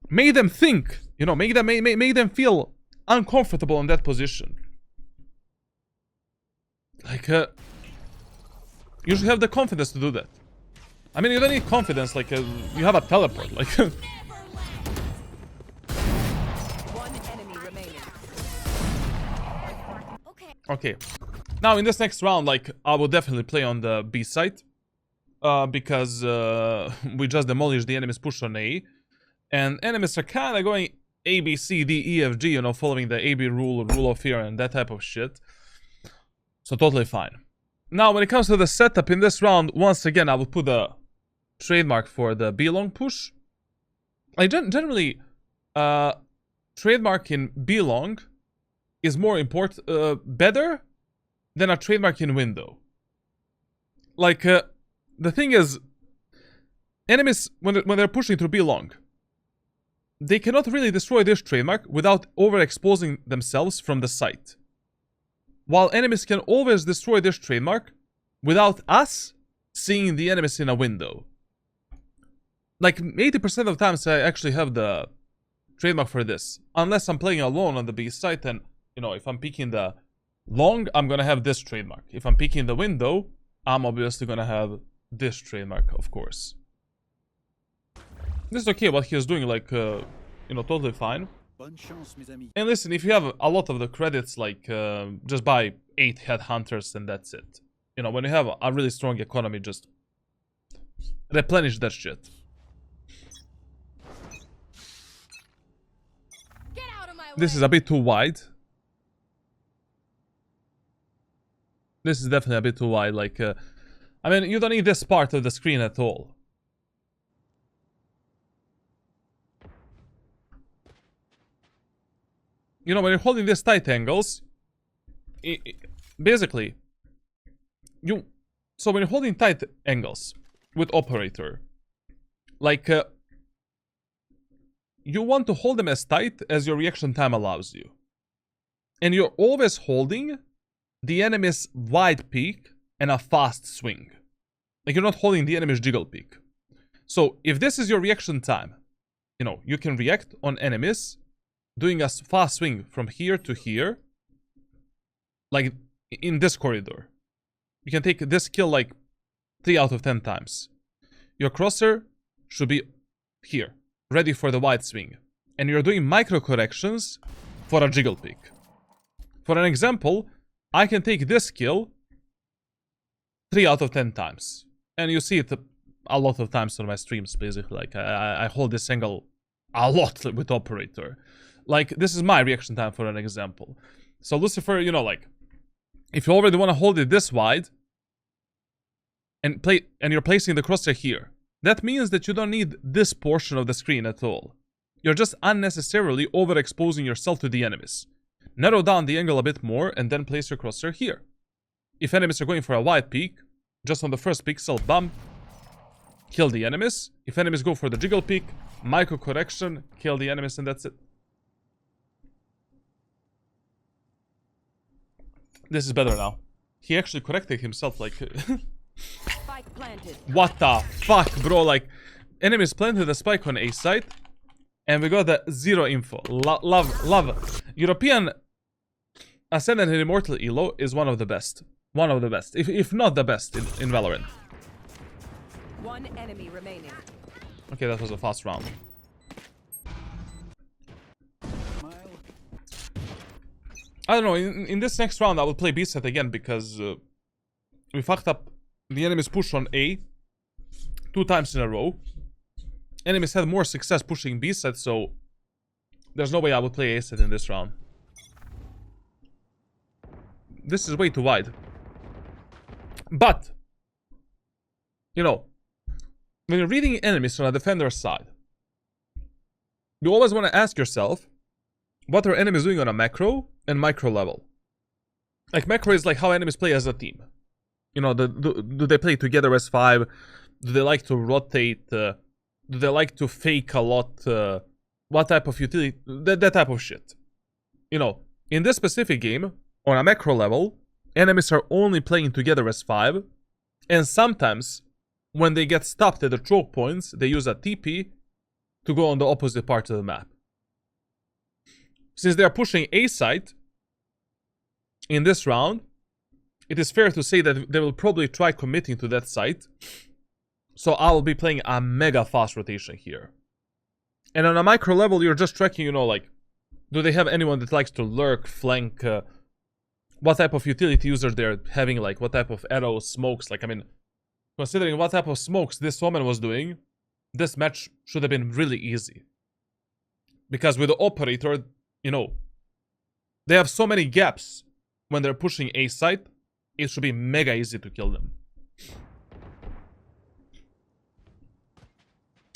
A: Make them think. You know, make them feel uncomfortable in that position. Like, you should have the confidence to do that. I mean, you don't need confidence, like, you have a teleport, like...
E: One enemy remaining.
A: Okay. Now, in this next round, like, I will definitely play on the B site. Because we just demolished the enemy's push on A. And enemies are kind of going A, B, C, D, E, F, G, you know, following the AB rule of fear and that type of shit. So totally fine. Now, when it comes to the setup in this round, once again, I will put a trademark for the B long push. I generally, trademark in B long is more important, better than a trademark in window. Like, the thing is, enemies, when they're pushing through B long, they cannot really destroy this trademark without overexposing themselves from the site. While enemies can always destroy this trademark without us seeing the enemies in a window. Like, 80% of the times I actually have the trademark for this. Unless I'm playing alone on the B site, and, you know, if I'm picking the long, I'm gonna have this trademark. If I'm picking the window, I'm obviously gonna have this trademark, of course. This is okay, what he is doing, like, you know, totally fine. And listen, if you have a lot of the credits, like, just buy 8 headhunters and that's it. You know, when you have a really strong economy, just replenish that shit.
B: Get out of my way.
A: This is a bit too wide. This is definitely a bit too wide, like, I mean, you don't need this part of the screen at all. You know, when you're holding these tight angles, basically, so when you're holding tight angles with operator, like, you want to hold them as tight as your reaction time allows you. And you're always holding the enemy's wide peak and a fast swing. Like, you're not holding the enemy's jiggle peak. So, if this is your reaction time, you know, you can react on enemies doing a fast swing from here to here, like in this corridor. You can take this kill like 3 out of 10 times. Your crosser should be here, ready for the wide swing. And you're doing micro corrections for a jiggle pick. For an example, I can take this kill 3 out of 10 times. And you see it a lot of times on my streams, basically. Like, I hold this angle a lot with operator. Like, this is my reaction time for an example. So Lucifer, you know, like, if you already want to hold it this wide and you're placing the crosshair here, that means that you don't need this portion of the screen at all. You're just unnecessarily overexposing yourself to the enemies. Narrow down the angle a bit more and then place your crosshair here. If enemies are going for a wide peak, just on the first pixel, bam, kill the enemies. If enemies go for the jiggle peek, micro correction, kill the enemies, and that's it. This is better now. He actually corrected himself, like...
E: Spike planted.
A: What the fuck, bro? Like, enemies planted a spike on A site, and we got the zero info. Love. European Ascendant and Immortal Elo is one of the best. One of the best. If not the best in Valorant.
E: One enemy remaining.
A: Okay, that was a fast round. I don't know, in this next round I will play B set again because we fucked up the enemy's push on A 2 times in a row. Enemies had more success pushing B set, so there's no way I would play A set in this round. This is way too wide. But, you know, when you're reading enemies on a defender's side, you always want to ask yourself, what are enemies doing on a macro and micro level? Like, macro is like how enemies play as a team. You know, do they play together as 5? Do they like to rotate? Do they like to fake a lot? What type of utility? That type of shit. You know, in this specific game, on a macro level, enemies are only playing together as 5. And sometimes, when they get stopped at the choke points, they use a TP to go on the opposite part of the map. Since they are pushing A site in this round, it is fair to say that they will probably try committing to that site. So I will be playing a mega fast rotation here. And on a micro level, you're just tracking, you know, like, do they have anyone that likes to lurk, flank, what type of utility user they're having, like, what type of arrows, smokes. Like, I mean, considering what type of smokes this woman was doing, this match should have been really easy. Because with the operator, you know, they have so many gaps when they're pushing A site, it should be mega easy to kill them.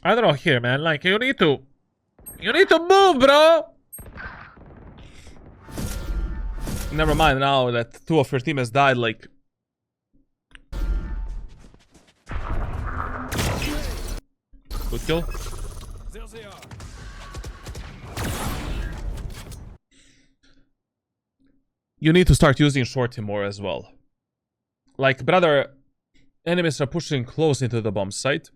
A: I don't know here, man. Like, you need to move, bro! Never mind now that 2 of your team has died, like... Good kill. You need to start using shorty more as well. Like, brother, enemies are pushing close into the bomb site.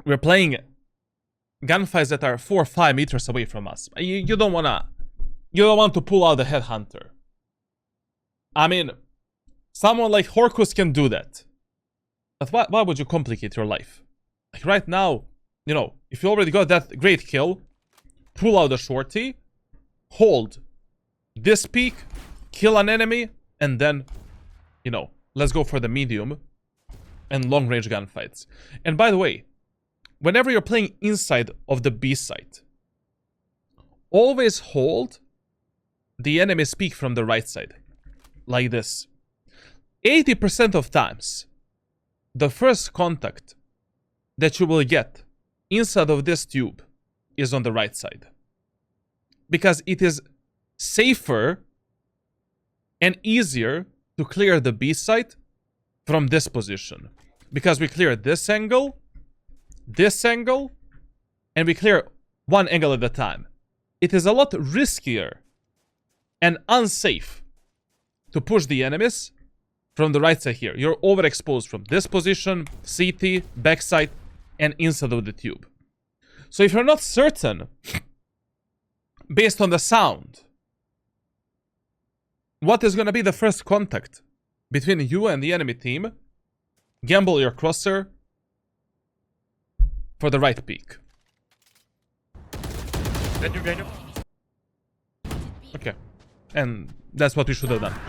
A: We're playing gunfights that are 4 or 5 meters away from us. You don't want to pull out the headhunter. I mean, someone like Horkus can do that. But why would you complicate your life? Like right now, you know, if you already got that great kill, pull out the shorty, hold this peak, kill an enemy, and then, you know, let's go for the medium and long range gunfights. And by the way, whenever you're playing inside of the B site, always hold the enemy's peak from the right side. Like this. 80% of times, the first contact that you will get inside of this tube is on the right side. Because it is safer and easier to clear the B site from this position. Because we clear this angle, and we clear one angle at a time. It is a lot riskier and unsafe to push the enemies from the right side here. You're overexposed from this position, CT, backside, and inside of the tube. So if you're not certain, based on the sound, what is going to be the first contact between you and the enemy team, gamble your crosshair for the right peak. Okay. And that's what we should have done.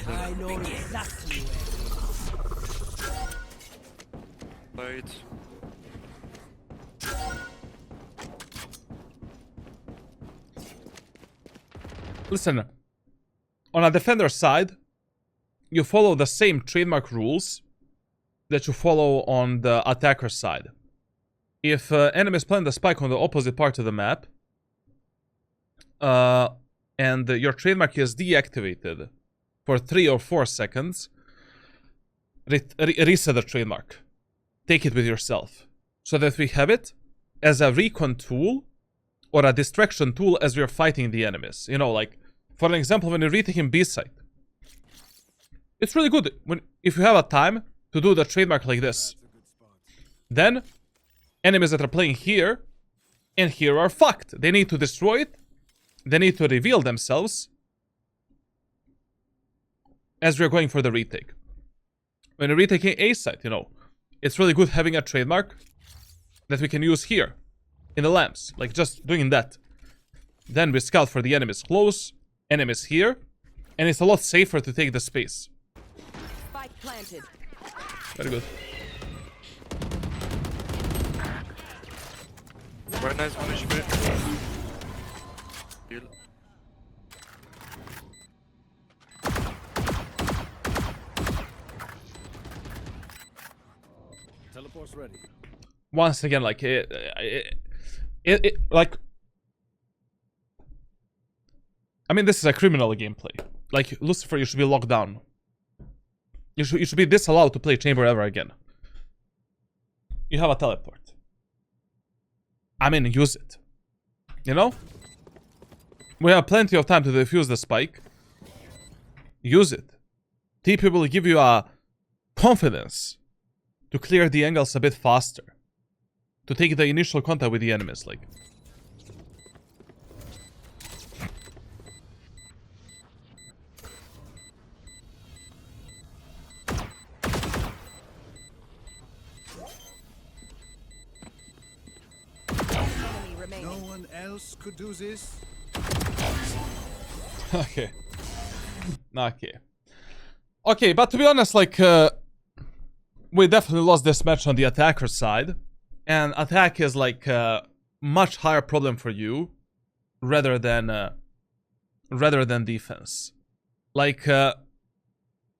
H: I know exactly where.
C: Wait.
A: Listen, on a defender side, you follow the same trademark rules that you follow on the attacker side. If enemies plant the spike on the opposite part of the map, and your trademark is deactivated for 3 or 4 seconds, reset the trademark. Take it with yourself, so that we have it as a recon tool or a distraction tool as we are fighting the enemies. You know, like, for an example, when you're retaking B site, it's really good if you have a time to do the trademark like this. Then, enemies that are playing here and here are fucked. They need to destroy it. They need to reveal themselves as we're going for the retake. When you're retaking A site, you know, it's really good having a trademark that we can use here in the lamps, like just doing that. Then we scout for the enemies close, enemies here, and it's a lot safer to take the space.
E: Spike planted.
A: Very good.
C: Very nice one HP. Heal.
F: Teleport's ready.
A: Once again, like like, I mean, this is a criminal gameplay. Like, Lucifer, you should be locked down. You should be disallowed to play Chamber ever again. You have a teleport. I mean, use it. You know? We have plenty of time to defuse the spike. Use it. TP will give you a confidence to clear the angles a bit faster. To take the initial contact with the enemies, like.
E: Enemy remaining.
F: No one else could do this.
A: Okay. Okay. Okay, but to be honest, like, we definitely lost this match on the attacker side. And attack is like a much higher problem for you rather than defense. Like, on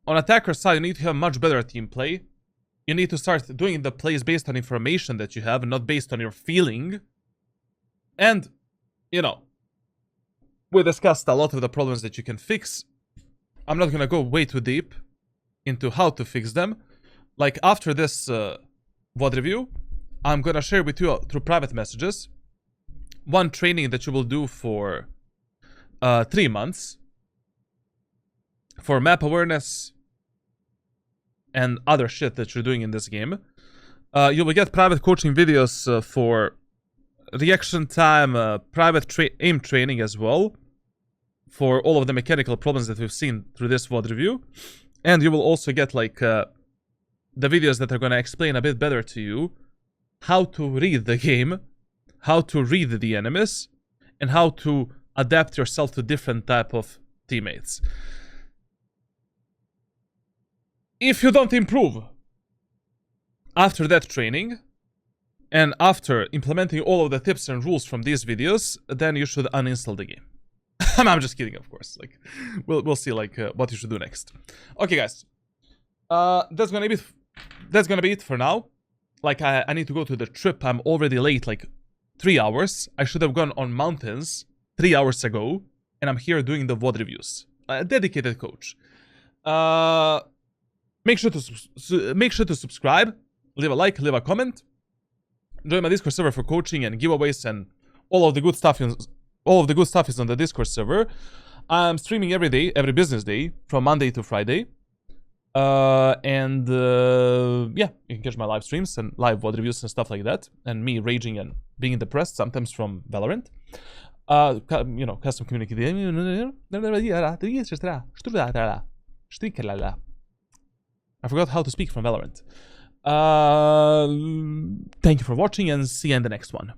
A: attacker side, you need to have much better team play. You need to start doing the plays based on information that you have, not based on your feeling. And, you know, we discussed a lot of the problems that you can fix. I'm not gonna go way too deep into how to fix them. Like, after this VOD review, I'm gonna share with you through private messages one training that you will do for 3 months for map awareness and other shit that you're doing in this game. You will get private coaching videos for reaction time, private aim training as well, for all of the mechanical problems that we've seen through this VOD review. And you will also get, like, the videos that are gonna explain a bit better to you how to read the game, how to read the enemies, and how to adapt yourself to different type of teammates. If you don't improve after that training, and after implementing all of the tips and rules from these videos, then you should uninstall the game. I'm just kidding, of course. Like, we'll see, like, what you should do next. Okay, guys. That's gonna be it for now. Like, I need to go to the trip. I'm already late, like, 3 hours. I should have gone on mountains 3 hours ago. And I'm here doing the VOD reviews. A dedicated coach. Make sure to subscribe. Leave a like, leave a comment. Join my Discord server for coaching and giveaways and all of the good stuff. All of the good stuff is on the Discord server. I'm streaming every day, every business day, from Monday to Friday. Yeah, you can catch my live streams and live VOD reviews and stuff like that, and me raging and being depressed sometimes from Valorant. You know, custom community. I forgot how to speak from Valorant. Thank you for watching, and see you in the next one.